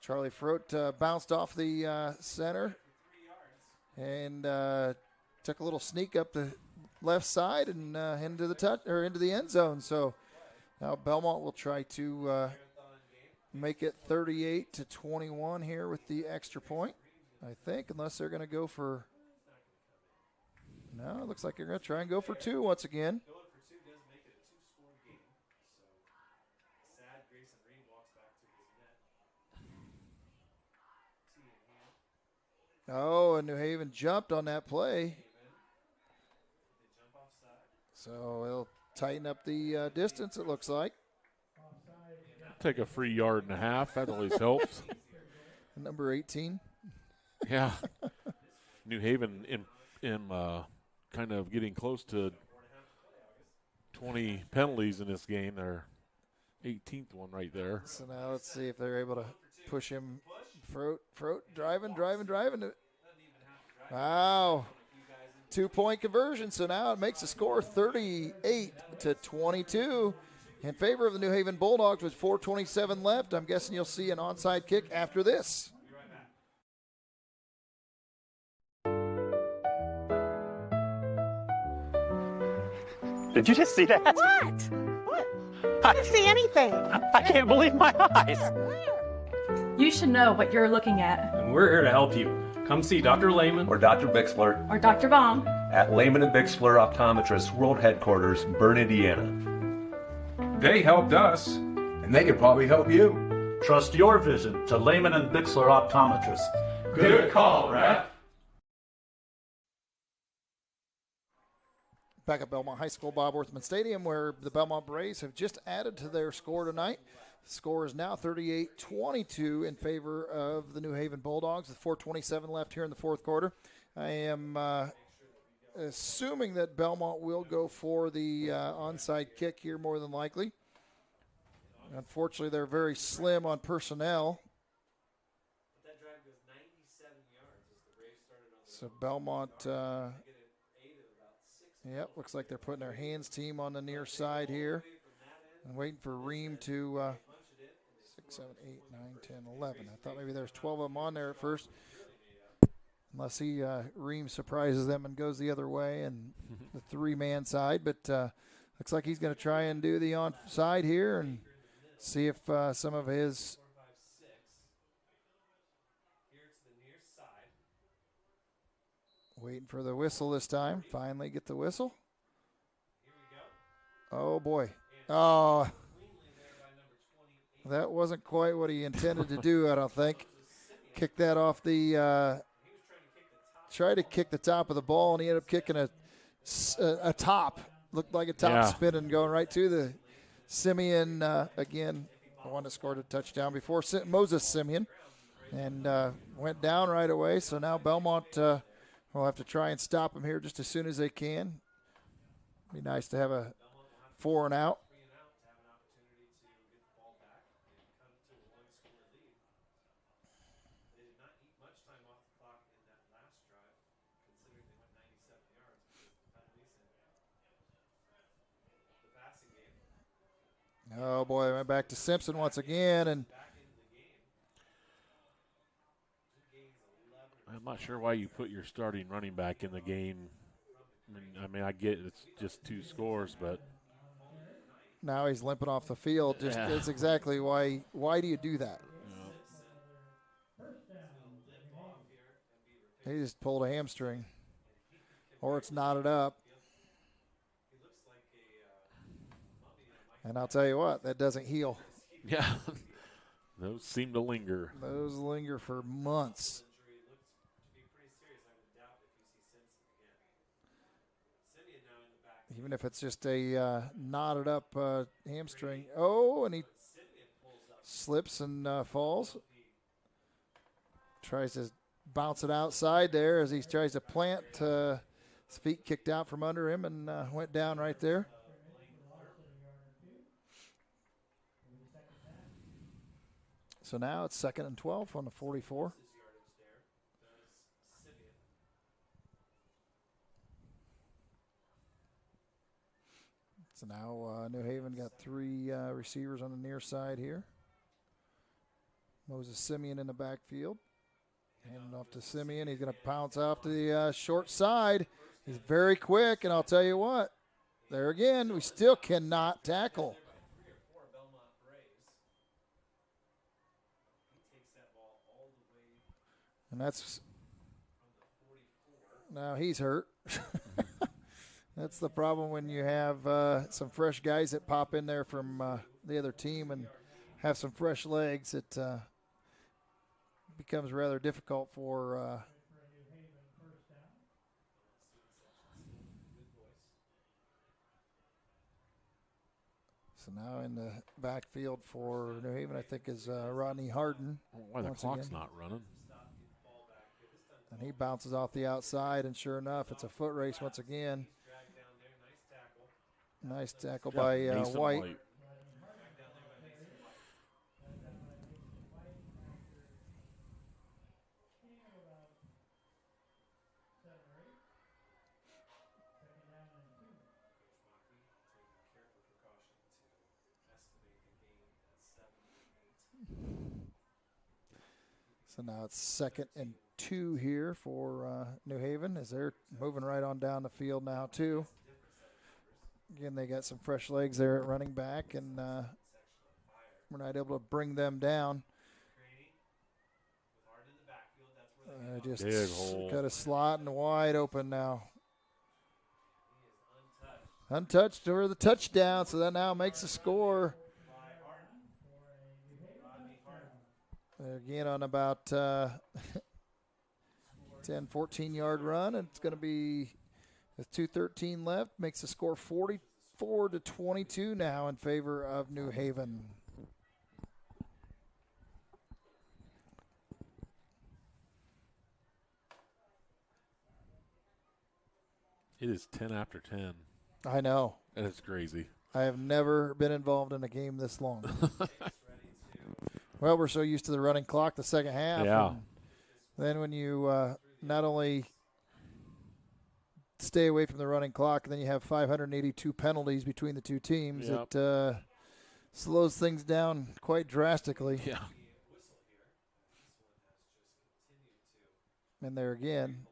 Charlie Frote bounced off the center and took a little sneak up the left side and into the end zone. So now Bellmont will try to make it 38-21 here with the extra point, I think, unless they're going to go for. No, it looks like they're going to try and go for 2 once again. Oh, and New Haven jumped on that play. So he'll tighten up the distance, it looks like. Take a free 1.5 yards. That always helps. Number 18. Yeah. New Haven in kind of getting close to 20 penalties in this game. Their 18th one right there. So now let's see if they're able to push him. Frote driving. Wow. 2-point conversion. So now it makes the score 38-22 in favor of the New Haven Bulldogs with 4:27 left. I'm guessing you'll see an onside kick after this. Did you just see that? What? I didn't see anything. I can't believe my eyes. You should know what you're looking at. And we're here to help you. Come see Dr. Lehman or Dr. Bixler or Dr. Baum at Lehman and Bixler Optometrists World Headquarters, Berne, Indiana. They helped us, and they could probably help you. Trust your vision to Lehman and Bixler Optometrists. Good call, Ref. Back at Bellmont High School, Bob Worthman Stadium, where the Bellmont Braves have just added to their score tonight. The score is now 38-22 in favor of the New Haven Bulldogs with 4:27 left here in the fourth quarter. I am assuming that Bellmont will go for the onside kick here more than likely. Unfortunately, they're very slim on personnel. So Bellmont, looks like they're putting their hands team on the near side here and waiting for Ream to 6, 7, 8, 9, 10, 11. I thought maybe there's 12 of them on there at first. Unless Ream surprises them and goes the other way and the 3-man side. But looks like he's going to try and do the onside here and see if some of his Waiting for the whistle this time. Finally get the whistle. Oh, boy. Oh, that wasn't quite what he intended to do, I don't think. Kick that off the tried to kick the top of the ball, and he ended up kicking a top. Looked like a top spin and going right to the Simeon, again, the one that scored a touchdown before, Moses Simeon, and went down right away. So now Bellmont will have to try and stop him here just as soon as they can. Be nice to have a 4 and out. Oh, boy, they went back to Simpson once again. And I'm not sure why you put your starting running back in the game. I mean, I get it's just 2 scores, but now he's limping off the field. Just That's exactly why. Why do you do that? He just pulled a hamstring, or it's knotted up. And I'll tell you what, that doesn't heal. Yeah, those seem to linger. Those linger for months. Even if it's just a knotted up hamstring. Oh, and he slips and falls. Tries to bounce it outside there as he tries to plant. His feet kicked out from under him and went down right there. So now it's 2nd and 12 on the 44. So now New Haven got 3 receivers on the near side here. Moses Simeon in the backfield. Handing off to Simeon. He's going to pounce off to the short side. He's very quick, and I'll tell you what, there again, we still cannot tackle. And that's now he's hurt. That's the problem when you have some fresh guys that pop in there from the other team and have some fresh legs. It becomes rather difficult for so now in the backfield for New Haven, I think, is Rodney Harden. Why the clock's not running. And he bounces off the outside, and sure enough, it's a foot race once again. Nice tackle by White. So now it's 2nd and 2 here for New Haven as they're moving right on down the field now too. Again, they got some fresh legs there at running back, and we're not able to bring them down. Just got a slot and wide open now. Untouched for the touchdown, so that now makes the score. Again on about 10, 14-yard run, and it's going to be with 2:13 left. Makes the score 44-22 now in favor of New Haven. It is 10 after 10. I know. And it's crazy. I have never been involved in a game this long. Well, we're so used to the running clock the second half. Yeah. Then when you not only stay away from the running clock, and then you have 582 penalties between the two teams, Yep. It slows things down quite drastically. Yeah. And there again.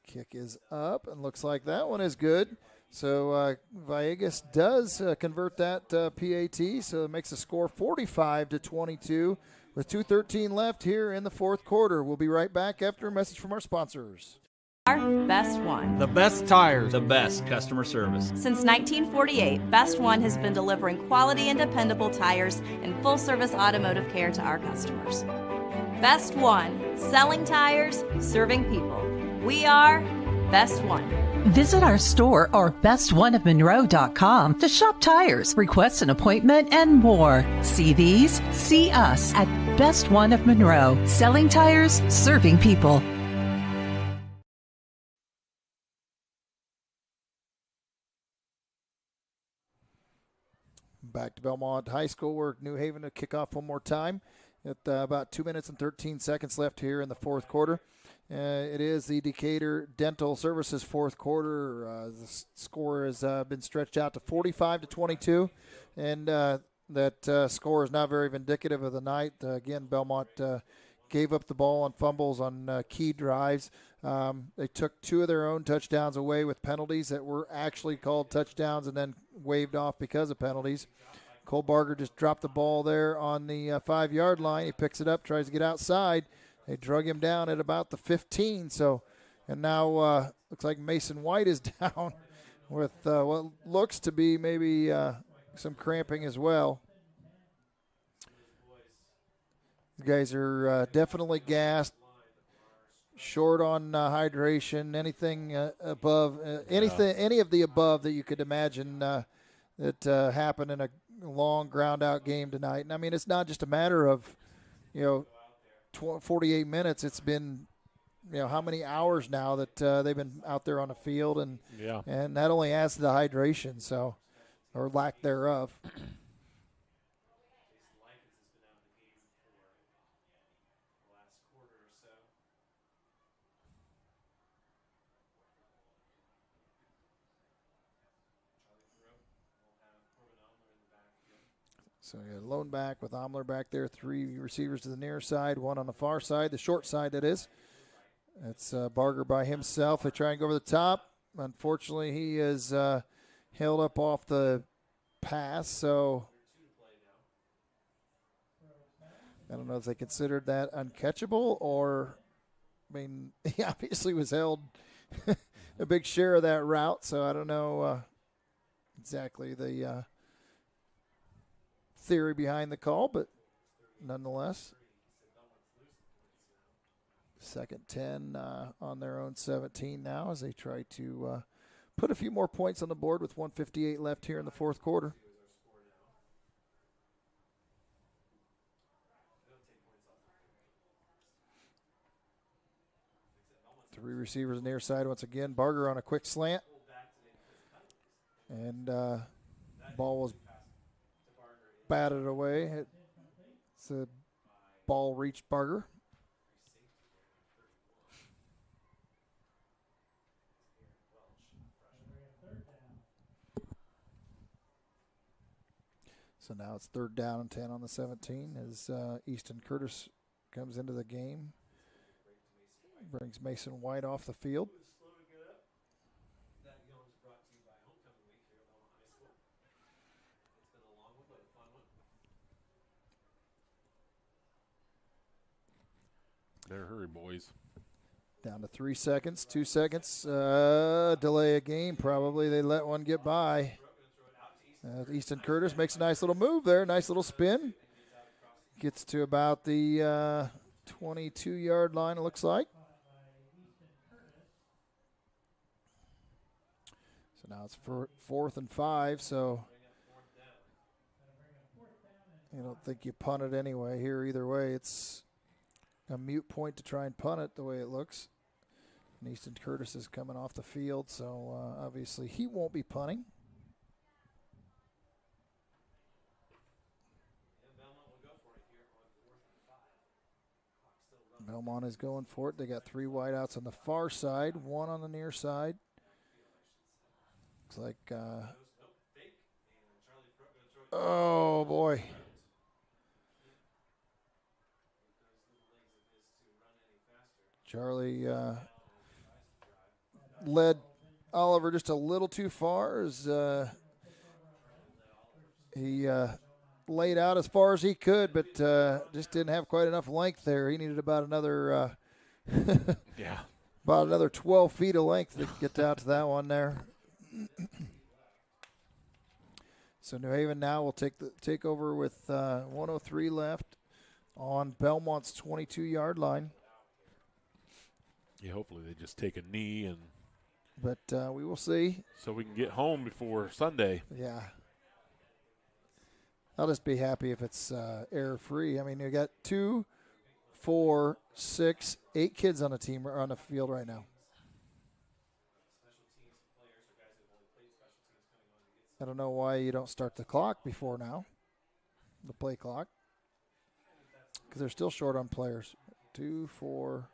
Kick is up, and looks like that one is good. So Villegas does convert that PAT, so it makes the score 45-22 with 2:13 left here in the fourth quarter. We'll be right back after a message from our sponsors. Our Best One. The best tires. The best customer service. Since 1948, Best One has been delivering quality and dependable tires and full-service automotive care to our customers. Best One, selling tires, serving people. We are Best One. Visit our store or bestoneofmonroe.com to shop tires, request an appointment, and more. See these? See us at Best One of Monroe. Selling tires, serving people. Back to Bellmont High School, where New Haven to kick off one more time. At about 2 minutes and 13 seconds left here in the fourth quarter. It is the Decatur Dental Services fourth quarter. The score has been stretched out to 45-22, and that score is not very indicative of the night. Again, Bellmont gave up the ball on fumbles on key drives. They took 2 of their own touchdowns away with penalties that were actually called touchdowns and then waved off because of penalties. Cole Barger just dropped the ball there on the 5-yard line. He picks it up, tries to get outside. They drug him down at about the 15. So, and now looks like Mason White is down with what looks to be maybe some cramping as well. The guys are definitely gassed, short on hydration. Anything above any of the above that you could imagine that happened in a long ground out game tonight. And I mean, it's not just a matter of 48 minutes. It's been how many hours now that they've been out there on the field, and that only adds to the hydration, so, or lack thereof. So you got lone back with Omler back there, 3 receivers to the near side, 1 on the far side, the short side that is. That's Barger by himself. They try and go over the top. Unfortunately, he is held up off the pass, so I don't know if they considered that uncatchable or, I mean, he obviously was held a big share of that route, so I don't know exactly the theory behind the call, but nonetheless, 2nd 10 on their own 17 now as they try to put a few more points on the board with 1:58 left here in the fourth quarter. Three receivers near side once again. Barger on a quick slant, and ball was batted away. The ball reached Barger. So now it's 3rd down and 10 on the 17 as Easton Curtis comes into the game. Brings Mason White off the field. Better hurry, boys. Down to 3 seconds, 2 seconds. Delay a game, probably. They let one get by. Easton Curtis makes a nice little move there, nice little spin. Gets to about the 22-yard line, it looks like. So now it's 4th and 5, so I don't think you punt it anyway here either way. It's a mute point to try and punt it the way it looks. And Easton Curtis is coming off the field, so obviously he won't be punting. Bellmont is going for it. They got 3 wideouts on the far side, 1 on the near side. Looks like, oh boy. Charlie led Oliver just a little too far as he laid out as far as he could, but just didn't have quite enough length there. He needed about another about another 12 feet of length to get out to that one there. So New Haven now will take over with 1:03 left on Belmont's 22-yard line. Yeah, hopefully they just take a knee But we will see. so we can get home before Sunday. Yeah. I'll just be happy if it's error-free. I mean, you got 2, 4, 6, 8 kids on the team or on the field right now. I don't know why you don't start the clock before now, the play clock, because they're still short on players. 2, 4.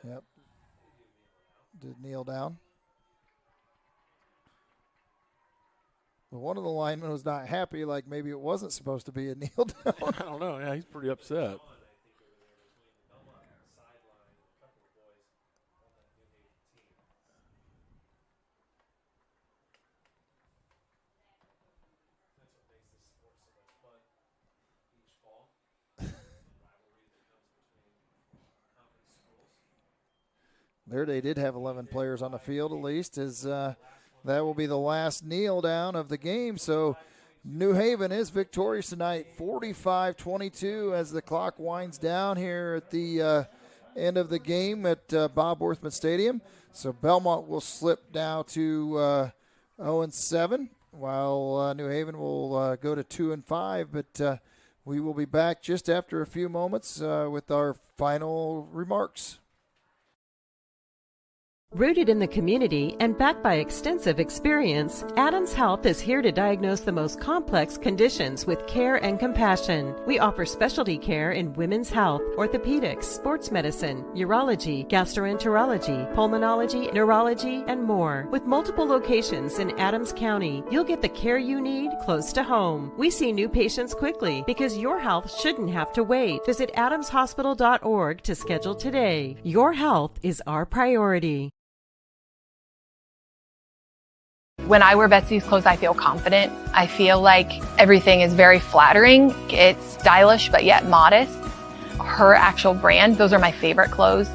Yep. Did kneel down. But one of the linemen was not happy, like maybe it wasn't supposed to be a kneel down. I don't know. Yeah, he's pretty upset. There they did have 11 players on the field at least, as that will be the last kneel down of the game. So New Haven is victorious tonight, 45-22 as the clock winds down here at the end of the game at Bob Worthman Stadium. So Bellmont will slip now to 0-7, while New Haven will go to 2-5. But we will be back just after a few moments with our final remarks. Rooted in the community and backed by extensive experience, Adams Health is here to diagnose the most complex conditions with care and compassion. We offer specialty care in women's health, orthopedics, sports medicine, urology, gastroenterology, pulmonology, neurology, and more. With multiple locations in Adams County, you'll get the care you need close to home. We see new patients quickly because your health shouldn't have to wait. Visit adamshospital.org to schedule today. Your health is our priority. When I wear Betsy's clothes, I feel confident. I feel like everything is very flattering. It's stylish, but yet modest. Her actual brand, those are my favorite clothes.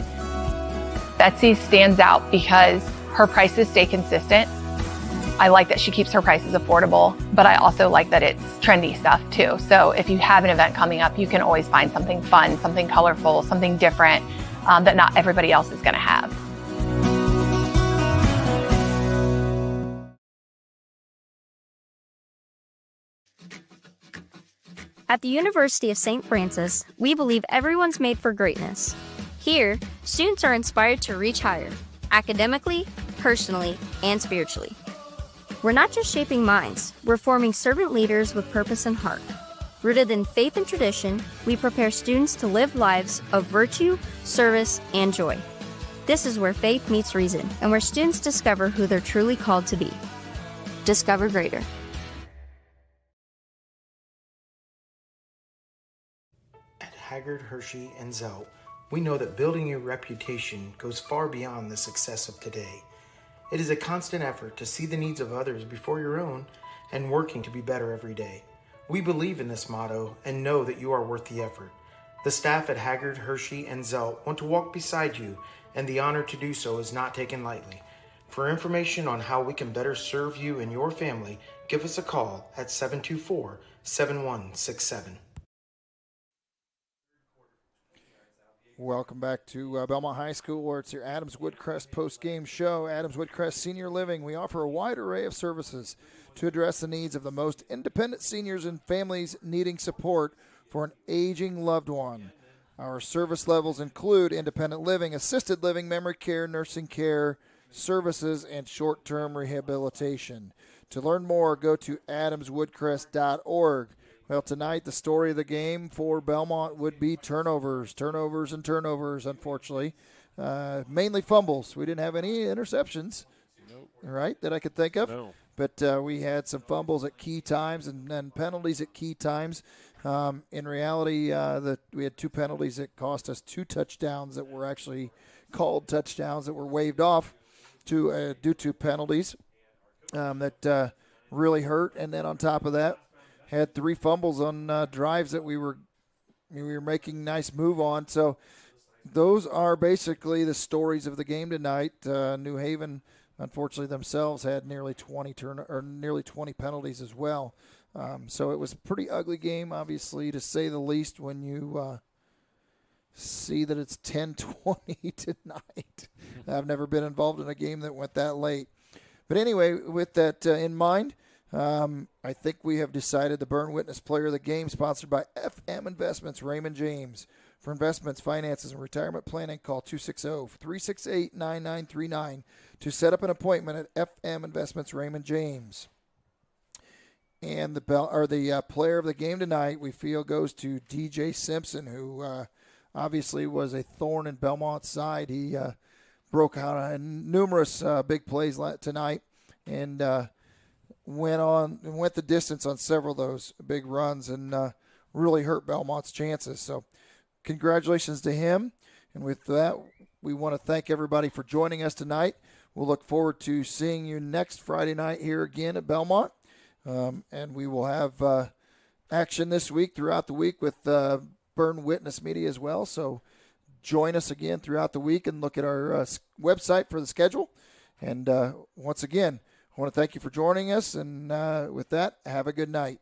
Betsy stands out because her prices stay consistent. I like that she keeps her prices affordable, but I also like that it's trendy stuff too. So if you have an event coming up, you can always find something fun, something colorful, something different that not everybody else is going to have. At the University of St. Francis, we believe everyone's made for greatness. Here, students are inspired to reach higher, academically, personally, and spiritually. We're not just shaping minds, we're forming servant leaders with purpose and heart. Rooted in faith and tradition, we prepare students to live lives of virtue, service, and joy. This is where faith meets reason, and where students discover who they're truly called to be. Discover greater. Haggard, Hershey, and Zelt, we know that building your reputation goes far beyond the success of today. It is a constant effort to see the needs of others before your own and working to be better every day. We believe in this motto and know that you are worth the effort. The staff at Haggard, Hershey, and Zelt want to walk beside you, and the honor to do so is not taken lightly. For information on how we can better serve you and your family, give us a call at 724-7167. Welcome back to Belmont High School, where it's your Adams Woodcrest post-game show. Adams Woodcrest Senior Living. We offer a wide array of services to address the needs of the most independent seniors and families needing support for an aging loved one. Our service levels include independent living, assisted living, memory care, nursing care, services, and short-term rehabilitation. To learn more, go to adamswoodcrest.org. Well, tonight the story of the game for Bellmont would be turnovers, unfortunately. Mainly fumbles. We didn't have any interceptions, right, that I could think of. No. But we had some fumbles at key times and penalties at key times. In reality, we had 2 penalties that cost us 2 touchdowns that were actually called touchdowns that were waved off. due to penalties that really hurt. And then on top of that, had 3 fumbles on drives that we were making nice move on. So those are basically the stories of the game tonight. New Haven, unfortunately, themselves had nearly 20 penalties as well. So it was a pretty ugly game, obviously, to say the least, when you see that it's 10-20 tonight. I've never been involved in a game that went that late. But anyway, with that in mind, I think we have decided the Berne Witness Player of the Game, sponsored by FM Investments, Raymond James. For investments, finances, and retirement planning, call 260-368-9939 to set up an appointment at FM Investments, Raymond James. And the player of the game tonight, we feel, goes to DJ Simpson, who obviously was a thorn in Bellmont's side. He broke out on numerous big plays tonight and went the distance on several of those big runs and really hurt Bellmont's chances. So congratulations to him. And with that, we want to thank everybody for joining us tonight. We'll look forward to seeing you next Friday night here again at Bellmont. And we will have action this week, throughout the week, with Berne Witness Media as well. So join us again throughout the week and look at our website for the schedule. And once again, I want to thank you for joining us. And with that, have a good night.